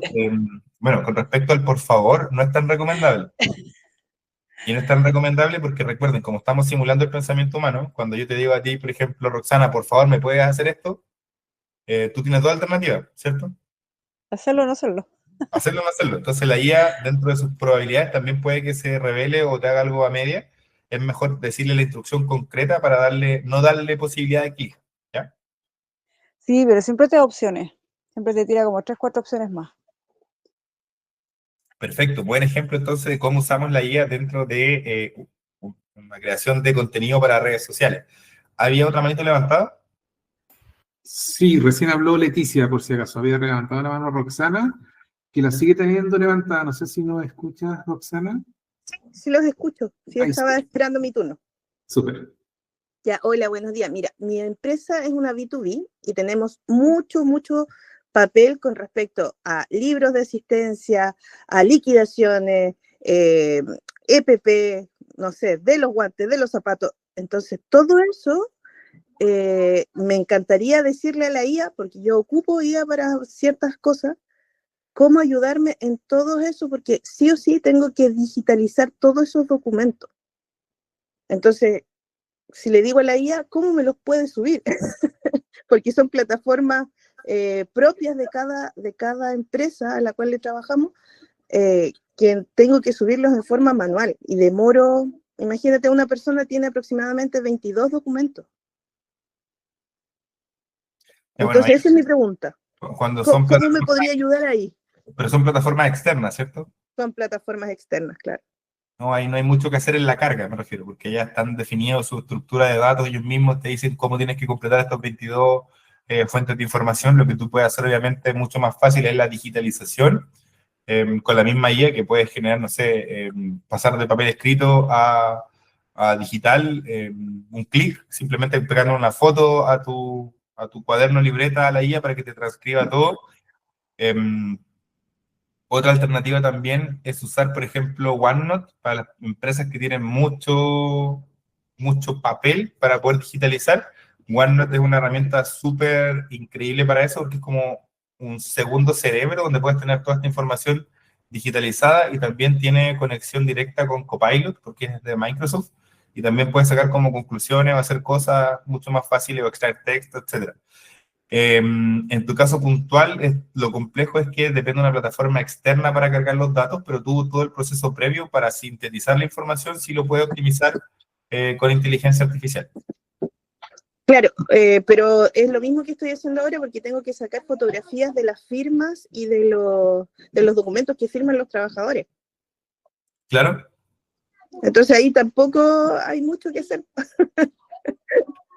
bueno, con respecto al por favor, no es tan recomendable. Y no es tan recomendable porque recuerden, como estamos simulando el pensamiento humano, cuando yo te digo a ti, por ejemplo, Roxana, por favor, ¿me puedes hacer esto? Tú tienes dos alternativas, ¿cierto? Hacerlo o no hacerlo. Hacerlo o no hacerlo. Entonces la IA, dentro de sus probabilidades, también puede que se revele o te haga algo a media. Es mejor decirle la instrucción concreta para no darle posibilidad de clic, ¿ya? Sí, pero siempre te da opciones. Siempre te tira como 3, 4 opciones más. Perfecto, buen ejemplo entonces de cómo usamos la IA dentro de una creación de contenido para redes sociales. ¿Había otra manito levantada? Sí, recién habló Leticia, por si acaso. Había levantado la mano Roxana, que la sigue teniendo levantada. No sé si nos escuchas, Roxana. Sí los escucho, sí Ahí estaba sí. esperando mi turno. Súper. Ya, hola, buenos días. Mira, mi empresa es una B2B y tenemos mucho papel con respecto a libros de asistencia, a liquidaciones, EPP, no sé, de los guantes, de los zapatos. Entonces, todo eso me encantaría decirle a la IA, porque yo ocupo IA para ciertas cosas, cómo ayudarme en todo eso, porque sí o sí tengo que digitalizar todos esos documentos. Entonces, si le digo a la IA, ¿cómo me los puede subir? Porque son plataformas propias de cada empresa a la cual le trabajamos, que tengo que subirlos en forma manual y demoro, imagínate, una persona tiene aproximadamente 22 documentos. Ya, bueno, Entonces, esa es mi pregunta. cuando son ¿Cómo me plataformas, podría ayudar ahí? pero son plataformas externas, ¿cierto? Son plataformas externas, claro. No hay mucho que hacer en la carga, me refiero, porque ya están definidos su estructura de datos, ellos mismos te dicen cómo tienes que completar estos 22 fuentes de información. Lo que tú puedes hacer, obviamente, mucho más fácil es la digitalización, con la misma IA que puedes generar, no sé, pasar de papel escrito a digital, un clic, simplemente pegando una foto a tu cuaderno libreta a la IA para que te transcriba todo. Otra alternativa también es usar, por ejemplo, OneNote para las empresas que tienen mucho papel para poder digitalizar. OneNote es una herramienta súper increíble para eso, porque es como un segundo cerebro donde puedes tener toda esta información digitalizada, y también tiene conexión directa con Copilot, porque es de Microsoft, y también puedes sacar como conclusiones o hacer cosas mucho más fáciles o extraer texto, etc. En tu caso puntual, lo complejo es que depende de una plataforma externa para cargar los datos, pero tú todo el proceso previo para sintetizar la información sí lo puedes optimizar con inteligencia artificial. Claro, pero es lo mismo que estoy haciendo ahora, porque tengo que sacar fotografías de las firmas y de los documentos que firman los trabajadores. ¿Claro? Entonces ahí tampoco hay mucho que hacer,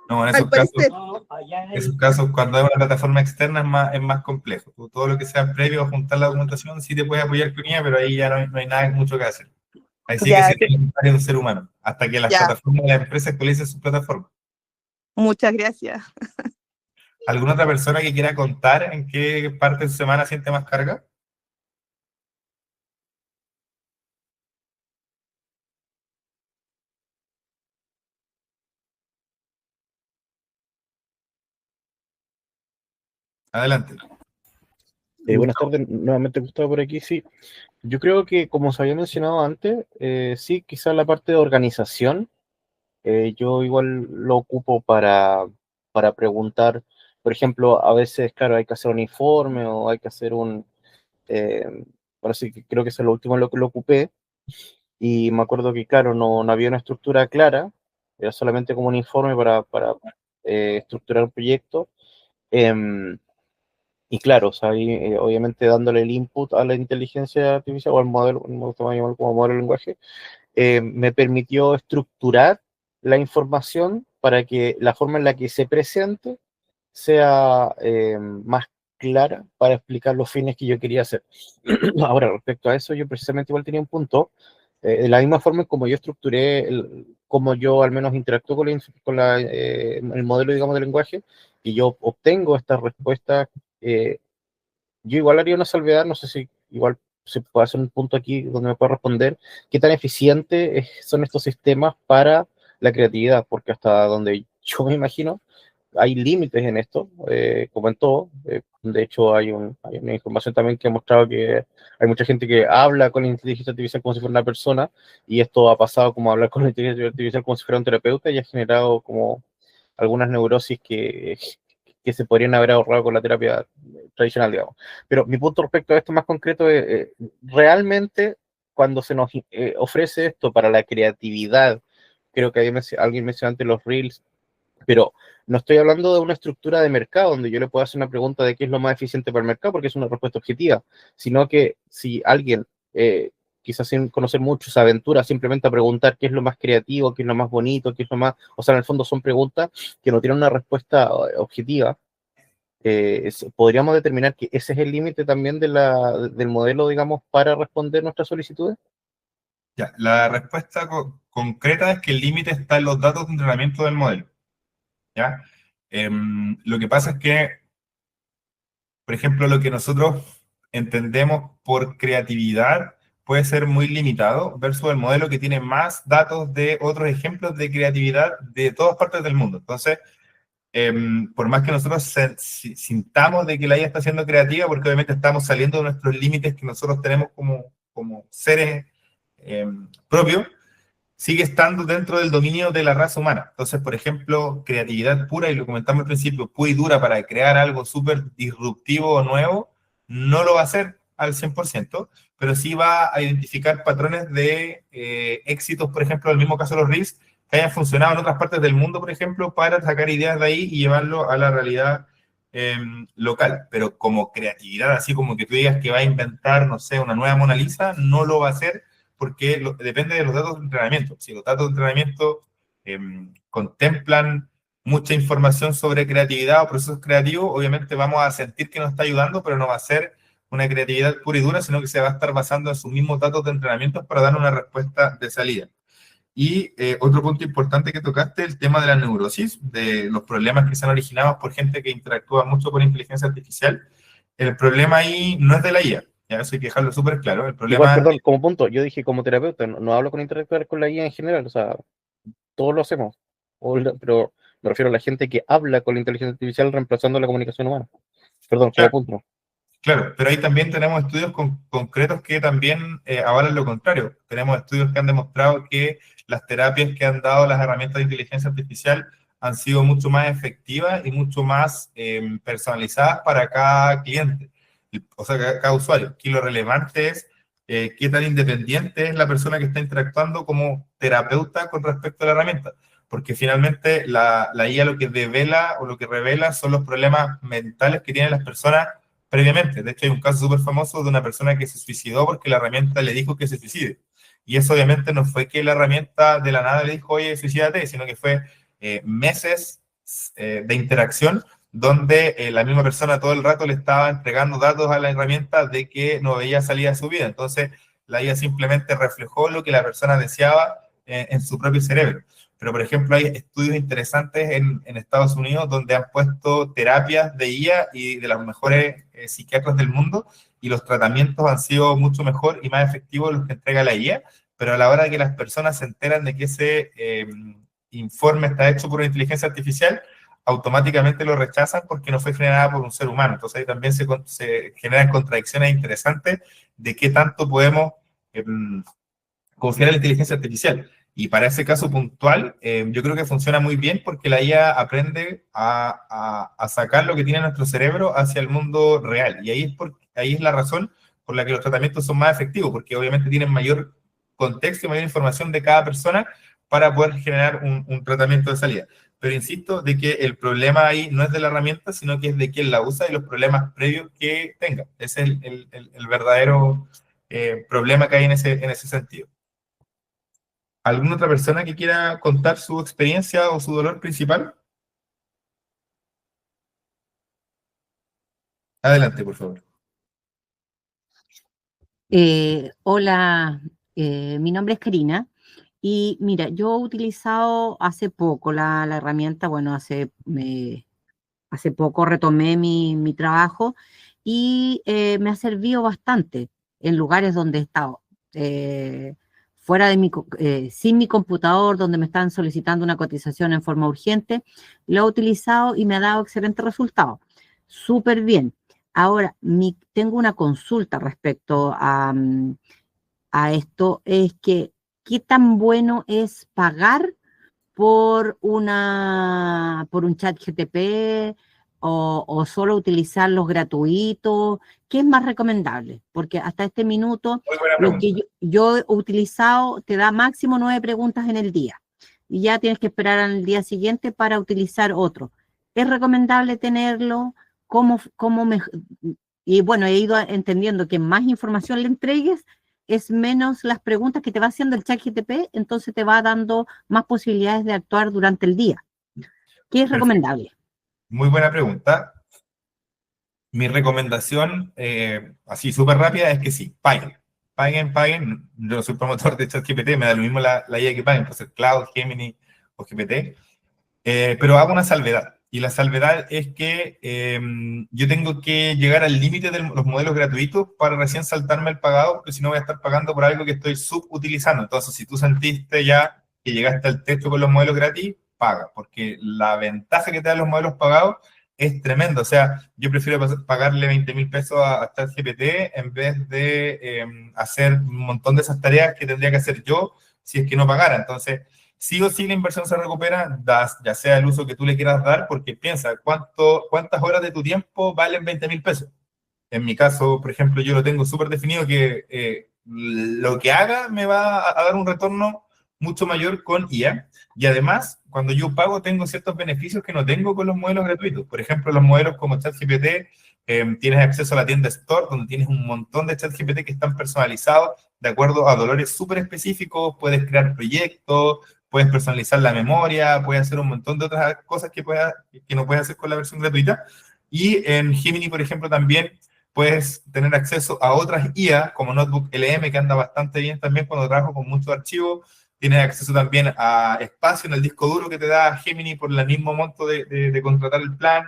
No, en al parecer. esos casos, cuando hay una plataforma externa es más complejo. Tú, todo lo que sea previo a juntar la documentación sí te puedes apoyar con ella, pero ahí ya no hay nada mucho que hacer. Ahí sí que Ya, sería necesario un ser humano, hasta que las ya, plataformas de la empresa actualicen sus plataformas. muchas gracias. ¿Alguna otra persona que quiera contar en qué parte de su semana siente más carga? Adelante. Buenas tardes, nuevamente Gustavo por aquí, sí. Yo creo que, como se había mencionado antes, sí, quizás la parte de organización, yo igual lo ocupo para preguntar, por ejemplo, a veces, claro, hay que hacer un informe o hay que hacer ahora sí que creo que eso es lo último en lo que lo ocupé, y me acuerdo que, claro, no había una estructura clara, era solamente como un informe para estructurar un proyecto. em, y claro, o sea, ahí, obviamente dándole el input a la inteligencia artificial o al modelo, me gusta más llamarlo como modelo de lenguaje, me permitió estructurar la información para que la forma en la que se presente sea más clara para explicar los fines que yo quería hacer. Ahora, respecto a eso, yo precisamente igual tenía un punto, de la misma forma en como yo estructuré, como yo al menos interactúo el modelo, digamos, de lenguaje, y yo obtengo estas respuestas. Yo igual haría una salvedad, no sé si igual se puede hacer un punto aquí donde me pueda responder qué tan eficientes son estos sistemas para la creatividad, porque hasta donde yo me imagino, hay límites en esto, como en todo. De hecho, hay una información también que ha mostrado que hay mucha gente que habla con la inteligencia artificial como si fuera una persona, y esto ha pasado como hablar con la inteligencia artificial como si fuera un terapeuta, y ha generado como algunas neurosis que se podrían haber ahorrado con la terapia tradicional, digamos. Pero mi punto respecto a esto más concreto es, realmente, cuando se nos ofrece esto para la creatividad, creo que alguien mencionó antes los reels, pero no estoy hablando de una estructura de mercado donde yo le puedo hacer una pregunta de qué es lo más eficiente para el mercado, porque es una respuesta objetiva, sino que si alguien, quizás sin conocer mucho, se aventura simplemente a preguntar qué es lo más creativo, qué es lo más bonito, qué es lo más... O sea, en el fondo son preguntas que no tienen una respuesta objetiva. ¿Podríamos determinar que ese es el límite también del modelo, digamos, para responder nuestras solicitudes? Ya, la respuesta concreta es que el límite está en los datos de entrenamiento del modelo. ¿Ya? Lo que pasa es que, por ejemplo, lo que nosotros entendemos por creatividad puede ser muy limitado versus el modelo que tiene más datos de otros ejemplos de creatividad de todas partes del mundo. Entonces, por más que nosotros sintamos de que la IA está siendo creativa, porque obviamente estamos saliendo de nuestros límites que nosotros tenemos como seres propios, sigue estando dentro del dominio de la raza humana. Entonces, por ejemplo, creatividad pura, y lo comentamos al principio, pura y dura para crear algo súper disruptivo o nuevo, no lo va a hacer al 100%, pero sí va a identificar patrones de éxitos, por ejemplo, en el mismo caso de los Reels, que hayan funcionado en otras partes del mundo, por ejemplo, para sacar ideas de ahí y llevarlo a la realidad local. Pero como creatividad, así como que tú digas que va a inventar, no sé, una nueva Mona Lisa, no lo va a hacer porque depende de los datos de entrenamiento. Si los datos de entrenamiento contemplan mucha información sobre creatividad o procesos creativos, obviamente vamos a sentir que nos está ayudando, pero no va a ser una creatividad pura y dura, sino que se va a estar basando en sus mismos datos de entrenamiento para dar una respuesta de salida. Y otro punto importante que tocaste, el tema de la neurosis, de los problemas que se han originado por gente que interactúa mucho con inteligencia artificial. El problema ahí no es de la IA, ya eso hay que dejarlo súper claro. El problema... Igual, perdón, como punto, yo dije como terapeuta, no hablo con interactuar con la IA en general, o sea, todos lo hacemos, pero me refiero a la gente que habla con la inteligencia artificial reemplazando la comunicación humana. Perdón, como punto. Claro, pero ahí también tenemos estudios concretos que también avalan lo contrario. Tenemos estudios que han demostrado que las terapias que han dado las herramientas de inteligencia artificial han sido mucho más efectivas y mucho más personalizadas para cada cliente, o sea, cada usuario. Aquí lo relevante es qué tan independiente es la persona que está interactuando como terapeuta con respecto a la herramienta. Porque finalmente la IA lo que devela o lo que revela son los problemas mentales que tienen las personas previamente. De hecho, hay un caso súper famoso de una persona que se suicidó porque la herramienta le dijo que se suicide. Y eso obviamente no fue que la herramienta de la nada le dijo, oye, suicídate, sino que fue meses de interacción donde la misma persona todo el rato le estaba entregando datos a la herramienta de que no veía salida a su vida. Entonces, la IA simplemente reflejó lo que la persona deseaba en su propio cerebro. Pero, por ejemplo, hay estudios interesantes en Estados Unidos donde han puesto terapias de IA y de los mejores psiquiatras del mundo, y los tratamientos han sido mucho mejor y más efectivos los que entrega la IA, pero a la hora de que las personas se enteran de que ese informe está hecho por una inteligencia artificial, automáticamente lo rechazan porque no fue generada por un ser humano. Entonces ahí también se generan contradicciones interesantes de qué tanto podemos confiar en la inteligencia artificial. Y para ese caso puntual, yo creo que funciona muy bien porque la IA aprende a sacar lo que tiene nuestro cerebro hacia el mundo real. Y ahí es la razón por la que los tratamientos son más efectivos, porque obviamente tienen mayor contexto y mayor información de cada persona para poder generar un tratamiento de salida. Pero insisto de que el problema ahí no es de la herramienta, sino que es de quién la usa y los problemas previos que tenga. Ese es el verdadero problema que hay en ese sentido. ¿Alguna otra persona que quiera contar su experiencia o su dolor principal? Adelante, por favor. Hola, mi nombre es Karina y mira, yo he utilizado hace poco la herramienta, bueno, hace poco retomé mi trabajo y me ha servido bastante en lugares donde he estado. fuera de sin mi computador, donde me están solicitando una cotización en forma urgente, lo he utilizado y me ha dado excelentes resultados. Súper bien. Ahora, tengo una consulta respecto a esto, es que ¿qué tan bueno es pagar por un chat GTP o solo utilizar los gratuitos? ¿Qué es más recomendable? Porque hasta este minuto Muy buena lo pregunta. que yo he utilizado te da máximo 9 preguntas en el día y ya tienes que esperar al día siguiente para utilizar otro. ¿Es recomendable tenerlo? Y bueno, he ido entendiendo que más información le entregues, es menos las preguntas que te va haciendo el chat GTP, entonces te va dando más posibilidades de actuar durante el día. ¿Qué es Perfecto. recomendable? Muy buena pregunta. Mi recomendación, así súper rápida, es que sí, paguen. Paguen. Yo no soy promotor de ChatGPT, me da lo mismo la IA que paguen, puede ser Cloud, Gemini o GPT. Pero hago una salvedad. Y la salvedad es que yo tengo que llegar al límite de los modelos gratuitos para recién saltarme el pagado, porque si no voy a estar pagando por algo que estoy subutilizando. Entonces, si tú sentiste ya que llegaste al techo con los modelos gratis, paga, porque la ventaja que te dan los modelos pagados es tremenda. O sea, yo prefiero pagarle 20.000 pesos a ChatGPT en vez de hacer un montón de esas tareas que tendría que hacer yo si es que no pagara. Entonces, sí o sí la inversión se recupera, ya sea el uso que tú le quieras dar, porque piensa, ¿cuántas horas de tu tiempo valen 20.000 pesos? En mi caso, por ejemplo, yo lo tengo súper definido que lo que haga me va a dar un retorno mucho mayor con IA. Y además, cuando yo pago, tengo ciertos beneficios que no tengo con los modelos gratuitos. Por ejemplo, los modelos como ChatGPT, tienes acceso a la tienda Store, donde tienes un montón de ChatGPT que están personalizados de acuerdo a dolores súper específicos. Puedes crear proyectos, puedes personalizar la memoria, puedes hacer un montón de otras cosas que no puedes hacer con la versión gratuita. Y en Gemini, por ejemplo, también puedes tener acceso a otras IA, como Notebook LM, que anda bastante bien también cuando trabajo con muchos archivos. Tienes acceso también a espacio en el disco duro que te da Gemini por el mismo monto de contratar el plan,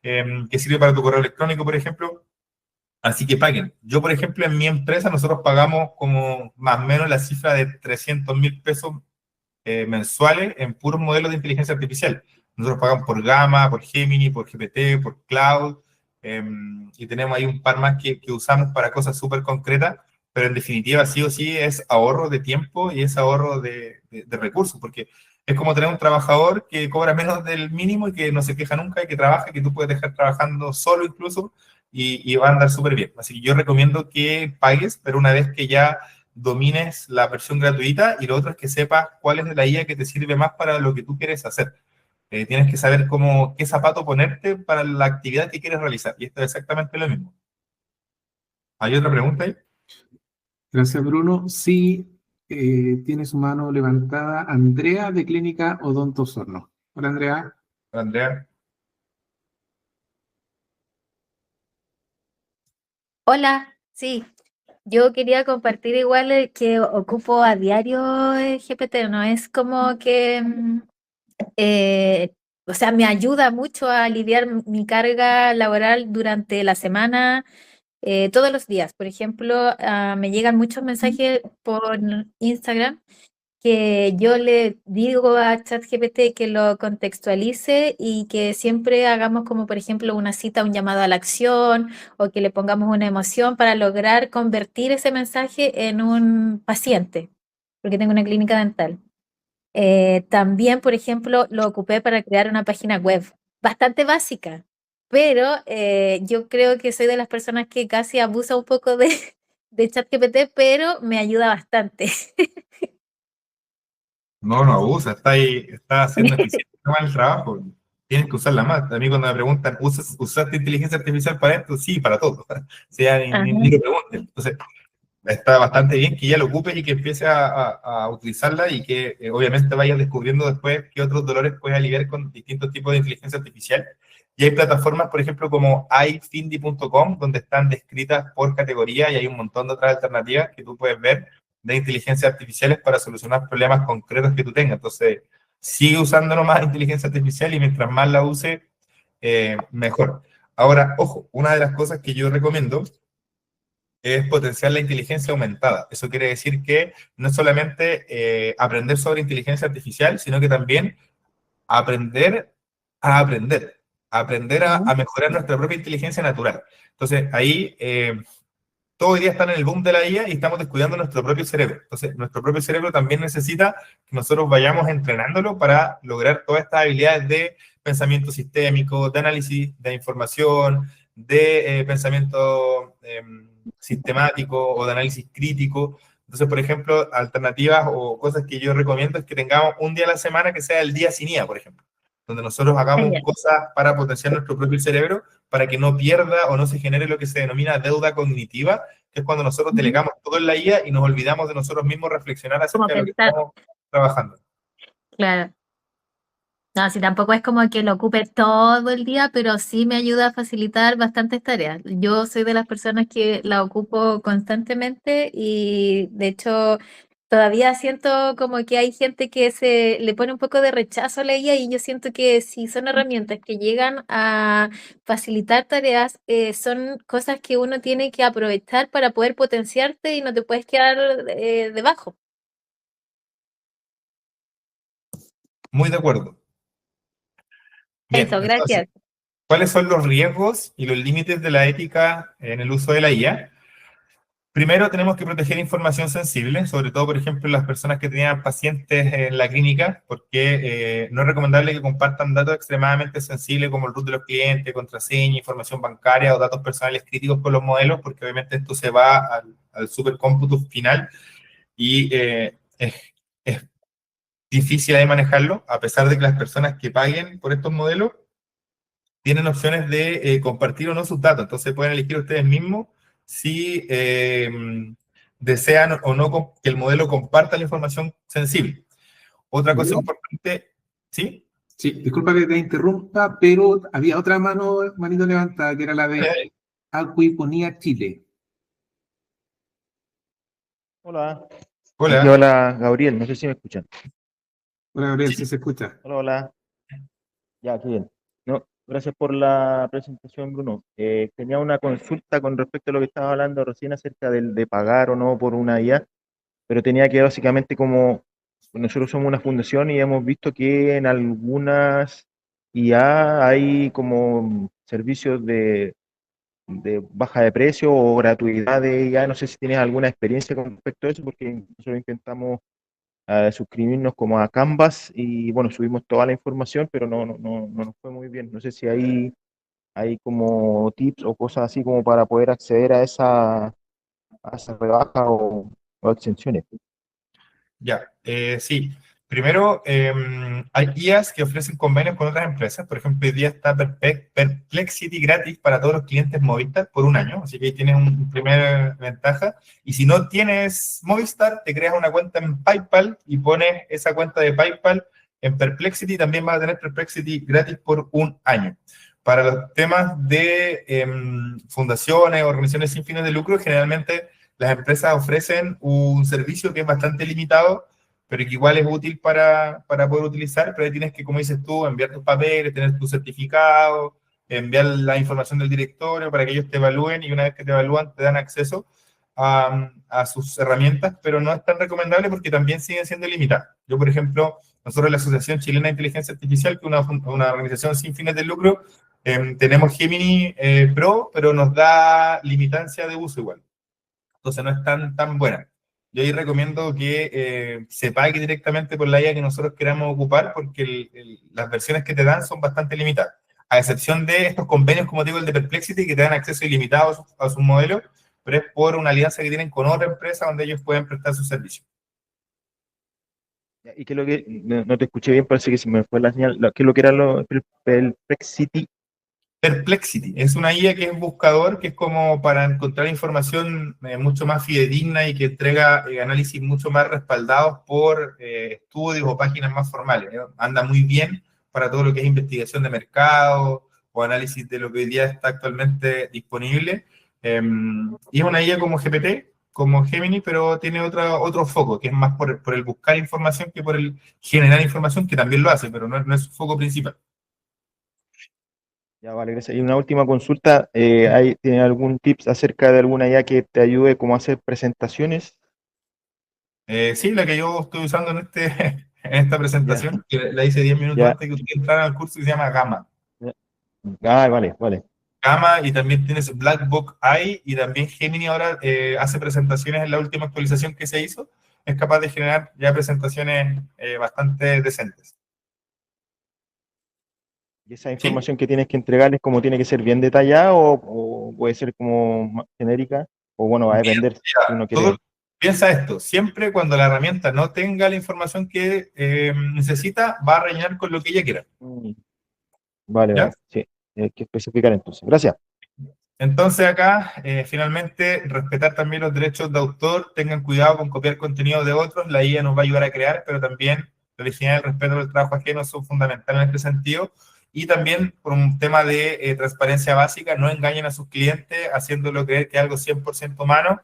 que sirve para tu correo electrónico, por ejemplo. Así que paguen. Yo, por ejemplo, en mi empresa, nosotros pagamos como más o menos la cifra de 300.000 pesos mensuales en puros modelos de inteligencia artificial. Nosotros pagamos por Gamma, por Gemini, por GPT, por Cloud, y tenemos ahí un par más que usamos para cosas súper concretas, pero en definitiva sí o sí es ahorro de tiempo y es ahorro de recursos, porque es como tener un trabajador que cobra menos del mínimo y que no se queja nunca y que trabaja, que tú puedes dejar trabajando solo incluso, y va a andar súper bien. Así que yo recomiendo que pagues, pero una vez que ya domines la versión gratuita, y lo otro es que sepas cuál es la IA que te sirve más para lo que tú quieres hacer. Tienes que saber qué zapato ponerte para la actividad que quieres realizar, y esto es exactamente lo mismo. ¿Hay otra pregunta ahí? Gracias, Bruno. Sí, tiene su mano levantada Andrea de Clínica Odonto Osorno. Hola, Andrea. Hola, Andrea. Hola, sí, yo quería compartir igual que ocupo a diario el GPT, no es como que, o sea, me ayuda mucho a aliviar mi carga laboral durante la semana, todos los días. Por ejemplo, me llegan muchos mensajes por Instagram que yo le digo a ChatGPT que lo contextualice y que siempre hagamos como, por ejemplo, una cita, un llamado a la acción o que le pongamos una emoción para lograr convertir ese mensaje en un paciente, porque tengo una clínica dental. También, por ejemplo, lo ocupé para crear una página web bastante básica, pero yo creo que soy de las personas que casi abusa un poco de ChatGPT, pero me ayuda bastante. No abusa, está ahí, está haciendo eficiente el trabajo. Tienes que usarla más. A mí cuando me preguntan, ¿usaste inteligencia artificial para esto? Sí, para todo. Sea, ni lo pregunten. Entonces, está bastante bien que ya lo ocupes y que empieces a utilizarla, y que obviamente vayas descubriendo después qué otros dolores puedes aliviar con distintos tipos de inteligencia artificial. Y hay plataformas, por ejemplo, como iFindy.com, donde están descritas por categoría, y hay un montón de otras alternativas que tú puedes ver de inteligencias artificiales para solucionar problemas concretos que tú tengas. Entonces, sigue usando más inteligencia artificial, y mientras más la use, mejor. Ahora, ojo, una de las cosas que yo recomiendo es potenciar la inteligencia aumentada. Eso quiere decir que no es solamente aprender sobre inteligencia artificial, sino que también aprender a aprender, a mejorar nuestra propia inteligencia natural. Entonces, ahí todo hoy día están en el boom de la IA y estamos descuidando nuestro propio cerebro. Entonces, nuestro propio cerebro también necesita que nosotros vayamos entrenándolo para lograr todas estas habilidades de pensamiento sistémico, de análisis de información, de pensamiento sistemático o de análisis crítico. Entonces, por ejemplo, alternativas o cosas que yo recomiendo es que tengamos un día a la semana que sea el día sin IA, por ejemplo, donde nosotros hagamos Ya. cosas para potenciar nuestro propio cerebro, para que no pierda o no se genere lo que se denomina deuda cognitiva, que es cuando nosotros delegamos todo en la IA y nos olvidamos de nosotros mismos reflexionar acerca Como de lo que pensar, estamos trabajando. claro. No, si tampoco es como que lo ocupe todo el día, pero sí me ayuda a facilitar bastantes tareas. Yo soy de las personas que la ocupo constantemente y de hecho todavía siento como que hay gente que se le pone un poco de rechazo a la IA y yo siento que si son herramientas que llegan a facilitar tareas, son cosas que uno tiene que aprovechar para poder potenciarte y no te puedes quedar debajo. Muy de acuerdo. Bien, Eso, entonces, gracias. ¿cuáles son los riesgos y los límites de la ética en el uso de la IA? Primero, tenemos que proteger información sensible, sobre todo, por ejemplo, las personas que tenían pacientes en la clínica, porque no es recomendable que compartan datos extremadamente sensibles como el root de los clientes, contraseña, información bancaria o datos personales críticos con los modelos, porque obviamente esto se va al supercómputo final y es difícil de manejarlo, a pesar de que las personas que paguen por estos modelos tienen opciones de compartir o no sus datos. Entonces pueden elegir ustedes mismos si desean o no que el modelo comparta la información sensible. Otra cosa importante, ¿sí? Sí, disculpa que te interrumpa, pero había otra manito levantada, que era la de Acuiponía Chile. Hola. Hola. Aquí hola, Gabriel, no sé si me escuchan. Hola, Gabriel, sí se escucha. Hola, hola. Ya, qué bien. No, gracias por la presentación, Bruno. Tenía una consulta con respecto a lo que estaba hablando recién acerca de pagar o no por una IA, pero tenía que básicamente como nosotros somos una fundación y hemos visto que en algunas IA hay como servicios de baja de precio o gratuidad de IA. No sé si tienes alguna experiencia con respecto a eso, porque nosotros intentamos suscribirnos como a Canvas y bueno, subimos toda la información, pero no nos fue muy bien. No sé si hay como tips o cosas así como para poder acceder a esa rebaja o exenciones. Ya, sí. Primero, hay IAs que ofrecen convenios con otras empresas. Por ejemplo, hoy día está Perplexity gratis para todos los clientes Movistar por un año. Así que ahí tienes una primera ventaja. Y si no tienes Movistar, te creas una cuenta en PayPal y pones esa cuenta de PayPal en Perplexity. También vas a tener Perplexity gratis por un año. Para los temas de fundaciones, organizaciones sin fines de lucro, generalmente las empresas ofrecen un servicio que es bastante limitado, pero que igual es útil para poder utilizar, pero ahí tienes que, como dices tú, enviar tus papeles, tener tu certificado, enviar la información del directorio para que ellos te evalúen y una vez que te evalúan te dan acceso a sus herramientas, pero no es tan recomendable porque también siguen siendo limitadas. Yo, por ejemplo, nosotros en la Asociación Chilena de Inteligencia Artificial, que es una organización sin fines de lucro, tenemos Gemini Pro, pero nos da limitancia de uso igual. Entonces no es tan buena. Yo ahí recomiendo que se pague directamente por la IA que nosotros queramos ocupar, porque las versiones que te dan son bastante limitadas, a excepción de estos convenios, como digo, el de Perplexity, que te dan acceso ilimitado a sus modelos, pero es por una alianza que tienen con otra empresa donde ellos pueden prestar sus servicios. Y que lo que no te escuché bien, parece que se me fue la señal. ¿Qué es lo que era Perplexity? Perplexity es una IA que es buscador, que es como para encontrar información mucho más fidedigna y que entrega análisis mucho más respaldados por estudios o páginas más formales. Anda muy bien para todo lo que es investigación de mercado o análisis de lo que hoy día está actualmente disponible. Y es una IA como GPT, como Gemini, pero tiene otro foco, que es más por el buscar información que por el generar información, que también lo hace, pero no es su foco principal. Ya, vale, gracias. Y una última consulta, ¿tiene algún tips acerca de alguna IA que te ayude como a hacer presentaciones? Sí, la que yo estoy usando en en esta Ya, presentación, que la hice 10 minutos ya, antes que usted entrara al curso, que se llama Gamma. ya. Ah, vale, vale. Gamma, y también tienes Blackbook AI, y también Gemini ahora hace presentaciones en la última actualización que se hizo. Es capaz de generar ya presentaciones bastante decentes. ¿Y esa ¿Sí? información que tienes que entregarles como tiene que ser bien detallada o puede ser como genérica? O bueno, va a depender si uno quiere. Piensa esto, siempre cuando la herramienta no tenga la información que necesita, va a rellenar con lo que ella quiera. Vale, ¿Ya? vale, sí, hay que especificar entonces. Gracias. Entonces acá, finalmente, respetar también los derechos de autor, tengan cuidado con copiar contenido de otros, la IA nos va a ayudar a crear, pero también la originalidad y el respeto del trabajo ajeno son fundamentales en este sentido, y también por un tema de transparencia básica, no engañen a sus clientes haciéndolo creer que es algo 100% humano.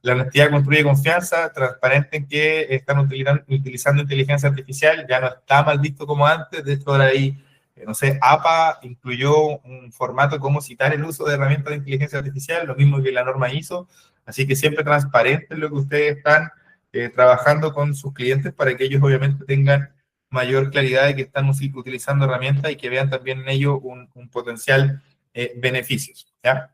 La honestidad construye confianza, transparente en que están utilizando inteligencia artificial, ya no está mal visto como antes, de hecho ahora hay no sé, APA incluyó un formato como citar el uso de herramientas de inteligencia artificial, lo mismo que la norma ISO, así que siempre transparente en lo que ustedes están trabajando con sus clientes para que ellos obviamente tengan mayor claridad de que están utilizando herramientas y que vean también en ello un potencial beneficios, ¿ya?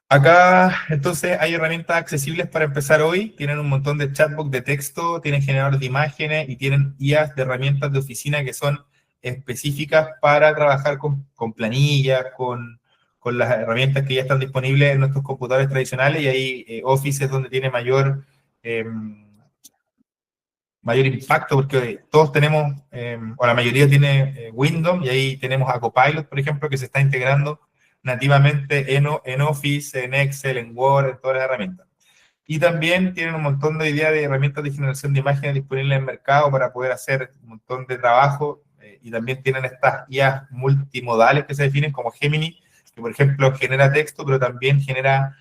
Acá, entonces, hay herramientas accesibles para empezar hoy. Tienen un montón de chatbots de texto, tienen generadores de imágenes y tienen IAs de herramientas de oficina que son específicas para trabajar con planillas, con las herramientas que ya están disponibles en nuestros computadores tradicionales, y hay Office es donde tiene mayor impacto, porque todos tenemos, o la mayoría tiene Windows, y ahí tenemos a Copilot, por ejemplo, que se está integrando nativamente en Office, en Excel, en Word, en todas las herramientas. Y también tienen un montón de ideas de herramientas de generación de imágenes disponibles en el mercado para poder hacer un montón de trabajo, y también tienen estas IAs multimodales que se definen como Gemini, que por ejemplo genera texto, pero también genera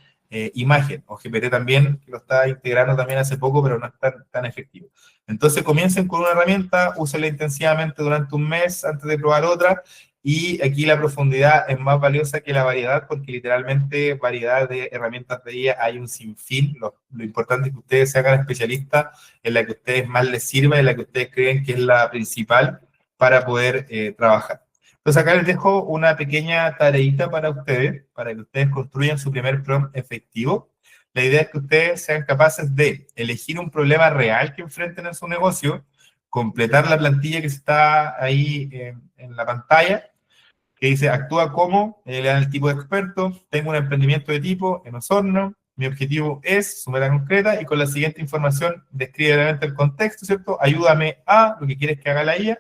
imagen, o GPT también, que lo está integrando también hace poco, pero no es tan efectivo. Entonces comiencen con una herramienta, úsenla intensivamente durante un mes antes de probar otra, y aquí la profundidad es más valiosa que la variedad, porque literalmente variedad de herramientas de IA hay un sinfín. Lo importante es que ustedes se hagan especialistas en la que a ustedes más les sirva, en la que ustedes creen que es la principal para poder trabajar. Entonces acá les dejo una pequeña tareita para que ustedes construyan su primer prompt efectivo. La idea es que ustedes sean capaces de elegir un problema real que enfrenten en su negocio, completar la plantilla que está ahí en la pantalla, que dice, actúa como, le dan el tipo de experto, tengo un emprendimiento de tipo en Osorno, mi objetivo es, su meta concreta, y con la siguiente información describe realmente el contexto, ¿cierto? Ayúdame a lo que quieres que haga la IA,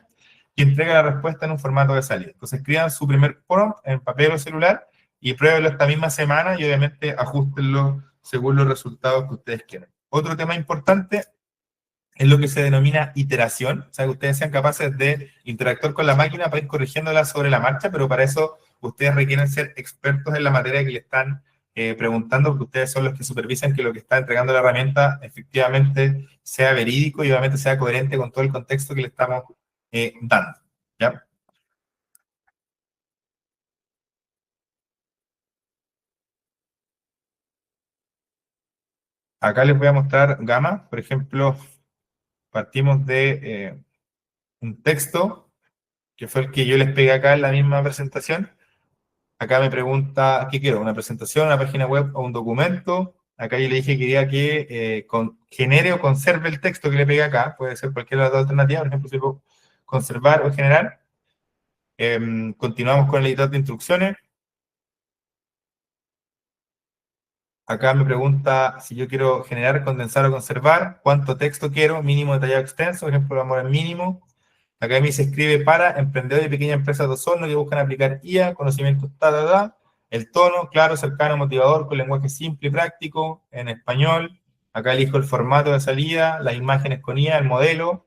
y entrega la respuesta en un formato de salida. Entonces escriban su primer prompt en papel o celular, y pruébenlo esta misma semana, y obviamente ajustenlo según los resultados que ustedes quieran. Otro tema importante es lo que se denomina iteración, o sea, que ustedes sean capaces de interactuar con la máquina para ir corrigiéndola sobre la marcha, pero para eso ustedes requieren ser expertos en la materia que le están preguntando, porque ustedes son los que supervisan que lo que está entregando la herramienta efectivamente sea verídico y obviamente sea coherente con todo el contexto que le estamos dando, ¿ya? Acá les voy a mostrar Gamma, por ejemplo, partimos de un texto, que fue el que yo les pegué acá en la misma presentación. Acá me pregunta, ¿qué quiero? ¿Una presentación, una página web o un documento? Acá yo le dije que quería que genere o conserve el texto que le pegué acá. Puede ser cualquiera de las dos alternativas. Por ejemplo, si puedo conservar o generar. Continuamos con el editor de instrucciones. Acá me pregunta si yo quiero generar, condensar o conservar. ¿Cuánto texto quiero? Mínimo, detallado, extenso. Por ejemplo, vamos al mínimo. Acá me se escribe para emprendedores y pequeñas empresas de Osorno que buscan aplicar IA, conocimientos, el tono, claro, cercano, motivador, con lenguaje simple y práctico, en español. Acá elijo el formato de salida, las imágenes con IA, el modelo,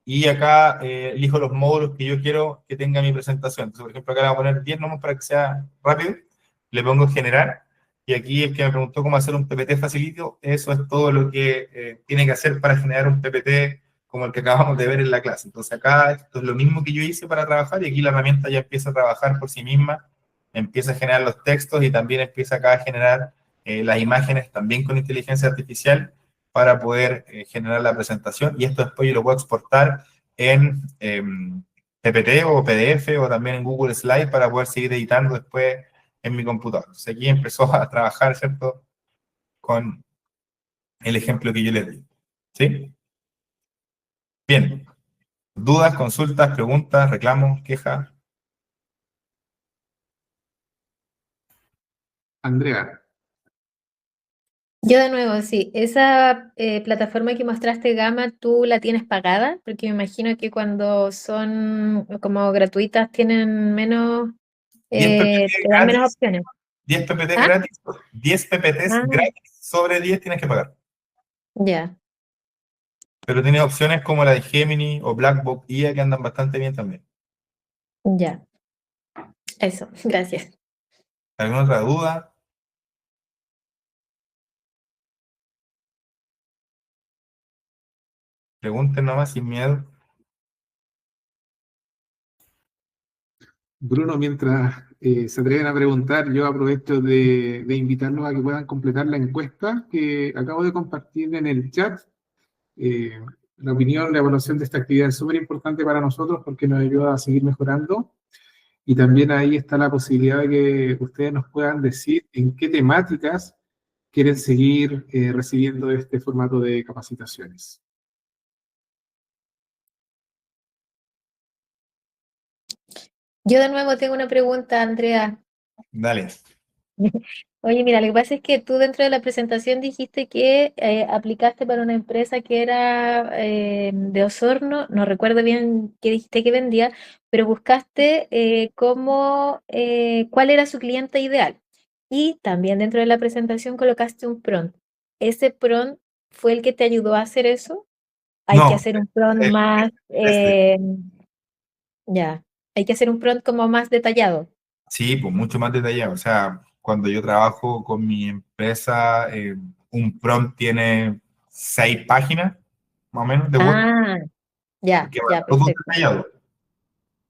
y acá elijo los módulos que yo quiero que tenga mi presentación. Entonces, por ejemplo, acá le voy a poner 10 nomás para que sea rápido. Le pongo generar, y aquí el que me preguntó cómo hacer un PPT facilito, eso es todo lo que tiene que hacer para generar un PPT como el que acabamos de ver en la clase. Entonces acá esto es lo mismo que yo hice para trabajar y aquí la herramienta ya empieza a trabajar por sí misma, empieza a generar los textos y también empieza acá a generar las imágenes también con inteligencia artificial para poder generar la presentación y esto después yo lo puedo exportar en PPT o PDF o también en Google Slide para poder seguir editando después en mi computador. O sea, aquí empezó a trabajar, ¿cierto? Con el ejemplo que yo les di. ¿Sí? Bien. ¿Dudas, consultas, preguntas, reclamos, quejas? Andrea, Yo de nuevo, sí, esa plataforma que mostraste, Gama, ¿tú la tienes pagada? Porque me imagino que cuando son como gratuitas tienen menos, 10 PPT te dan menos gratis, opciones. 10 PPT ¿Ah? gratis, 10 PPTs Ah, gratis, sobre 10 tienes que pagar. ya, Pero tienes opciones como la de Gemini o Blackbox IA que andan bastante bien también. ya. Eso, gracias. ¿Alguna otra duda? Pregunten nomás sin miedo. Bruno, mientras se atreven a preguntar, yo aprovecho de invitarlos a que puedan completar la encuesta que acabo de compartir en el chat. Eh, la opinión, la evaluación de esta actividad es súper importante para nosotros porque nos ayuda a seguir mejorando. Y también ahí está la posibilidad de que ustedes nos puedan decir en qué temáticas quieren seguir recibiendo este formato de capacitaciones. Yo de nuevo tengo una pregunta, Andrea. Dale. Oye, mira, lo que pasa es que tú dentro de la presentación dijiste que aplicaste para una empresa que era de Osorno, no recuerdo bien qué dijiste que vendía, pero buscaste cuál era su cliente ideal. Y también dentro de la presentación colocaste un prompt. ¿Ese prompt fue el que te ayudó a hacer eso? Hay que No, hacer un prompt el- más, este. ya, hay que hacer un prompt como más detallado. Sí, pues mucho más detallado. O sea, cuando yo trabajo con mi empresa, un prompt tiene 6 páginas, más o menos, de Word, Ah, ya, porque va ya, todo perfecto. detallado.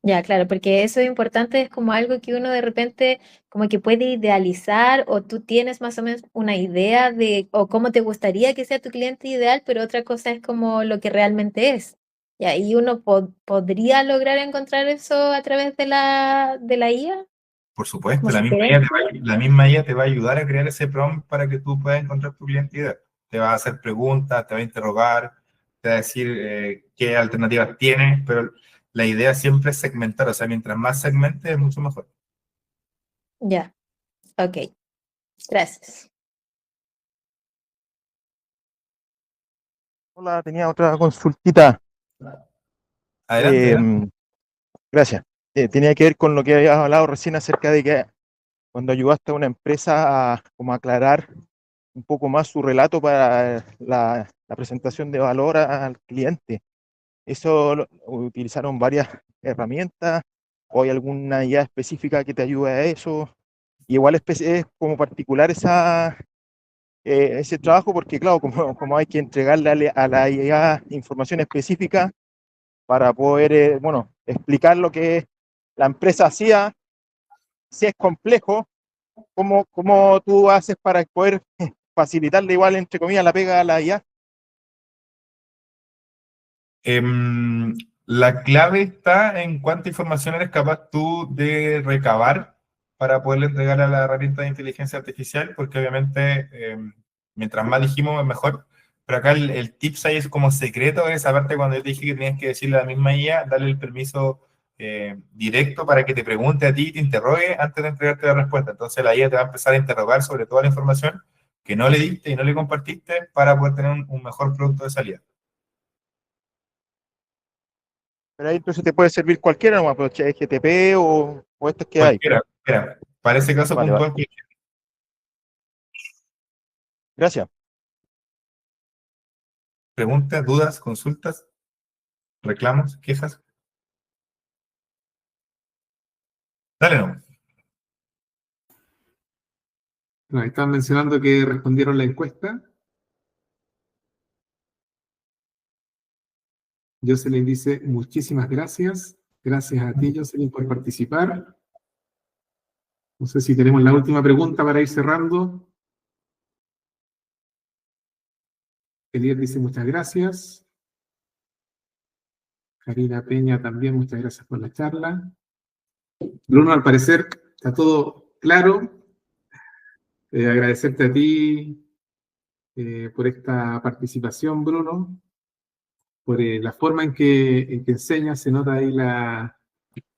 Ya, claro, porque eso es importante, es como algo que uno de repente como que puede idealizar o tú tienes más o menos una idea de o cómo te gustaría que sea tu cliente ideal, pero otra cosa es como lo que realmente es. Ya, y uno podría lograr encontrar eso a través de la IA Por supuesto, como la misma IA sugerencia. la misma IA te va a ayudar a crear ese prompt para que tú puedas encontrar tu cliente ideal. Te va a hacer preguntas, te va a interrogar, te va a decir qué alternativas tienes, pero la idea siempre es segmentar. O sea, mientras más segmentes, es mucho mejor. Ya, ok, gracias. Hola, tenía otra consultita. Adelante, adelante. Gracias. Tenía que ver con lo que habías hablado recién acerca de que cuando ayudaste a una empresa a como aclarar un poco más su relato para la presentación de valor al cliente. ¿Eso utilizaron varias herramientas o hay alguna IA específica que te ayude a eso? Y igual es como particular ese trabajo porque, claro, como hay que entregarle a la IA información específica para poder, bueno, explicar lo que la empresa hacía, si es complejo, ¿cómo tú haces para poder facilitarle igual, entre comillas, la pega a la IA? La clave está en cuánta información eres capaz tú de recabar para poderle entregar a la herramienta de inteligencia artificial, porque obviamente mientras más dijimos es mejor. Pero acá el tips ahí es como secreto, esa parte cuando yo te dije que tenías que decirle a la misma IA, darle el permiso directo para que te pregunte a ti y te interrogue antes de entregarte la respuesta. Entonces la IA te va a empezar a interrogar sobre toda la información que no le diste y no le compartiste para poder tener un mejor producto de salida. Pero ahí entonces te puede servir cualquiera, nomás, pero ChatGPT o estos que hay. Cualquiera, cualquiera. Para ese caso Vale, vale. puntual, cualquiera. Gracias. Preguntas, dudas, consultas, reclamos, quejas. Dale, no. Bueno, están mencionando que respondieron la encuesta. Jocelyn dice, muchísimas gracias. Gracias a ti, Jocelyn, por participar. No sé si tenemos la última pregunta para ir cerrando. Elier dice, muchas gracias. Karina Peña también, muchas gracias por la charla. Bruno, al parecer está todo claro. Agradecerte a ti por esta participación, Bruno, por la forma en que enseñas, se nota ahí la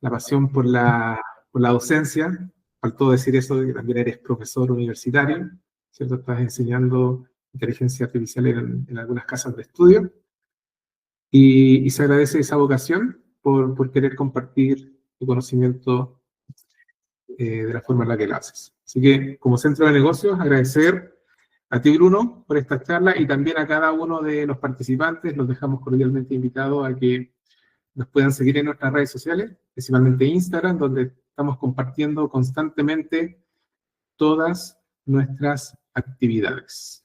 pasión por la docencia. Faltó decir eso, de que también eres profesor universitario, ¿cierto? Estás enseñando inteligencia artificial en algunas casas de estudio. Y se agradece esa vocación por querer compartir tu conocimiento de la forma en la que lo haces. Así que, como centro de negocios, agradecer a ti, Bruno, por esta charla y también a cada uno de los participantes. Los dejamos cordialmente invitados a que nos puedan seguir en nuestras redes sociales, principalmente Instagram, donde estamos compartiendo constantemente todas nuestras actividades.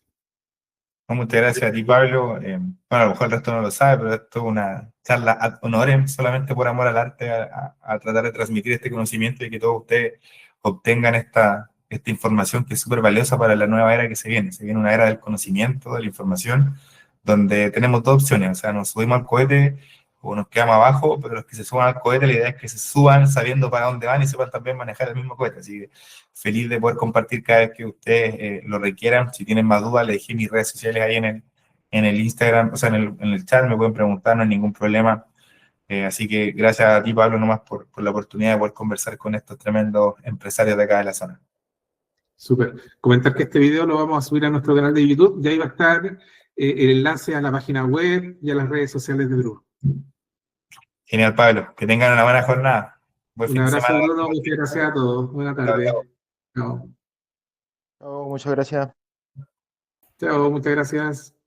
Muchas gracias a ti, Pablo. Bueno, a lo mejor el resto no lo sabe, pero esto es una charla ad honorem, solamente por amor al arte, a tratar de transmitir este conocimiento y que todos ustedes obtengan esta información que es súper valiosa para la nueva era que se viene. Se viene una era del conocimiento, de la información, donde tenemos dos opciones. O sea, nos subimos al cohete o nos quedamos abajo, pero los que se suban al cohete, la idea es que se suban sabiendo para dónde van y sepan también manejar el mismo cohete. Así que feliz de poder compartir cada vez que ustedes lo requieran. Si tienen más dudas, les dejé mis redes sociales ahí en el Instagram, o sea, en el chat, me pueden preguntar, no hay ningún problema. Así que gracias a ti, Pablo, nomás por la oportunidad de poder conversar con estos tremendos empresarios de acá de la zona. Súper. Comentar que este video lo vamos a subir a nuestro canal de YouTube. Ya iba a estar el enlace a la página web y a las redes sociales de Bruno. Genial, Pablo. Que tengan una buena jornada. Buen Un fin de abrazo, semana. Bruno. Muchas gracias a todos. Buenas tardes. Chao. Chao, muchas gracias. Chao, muchas gracias.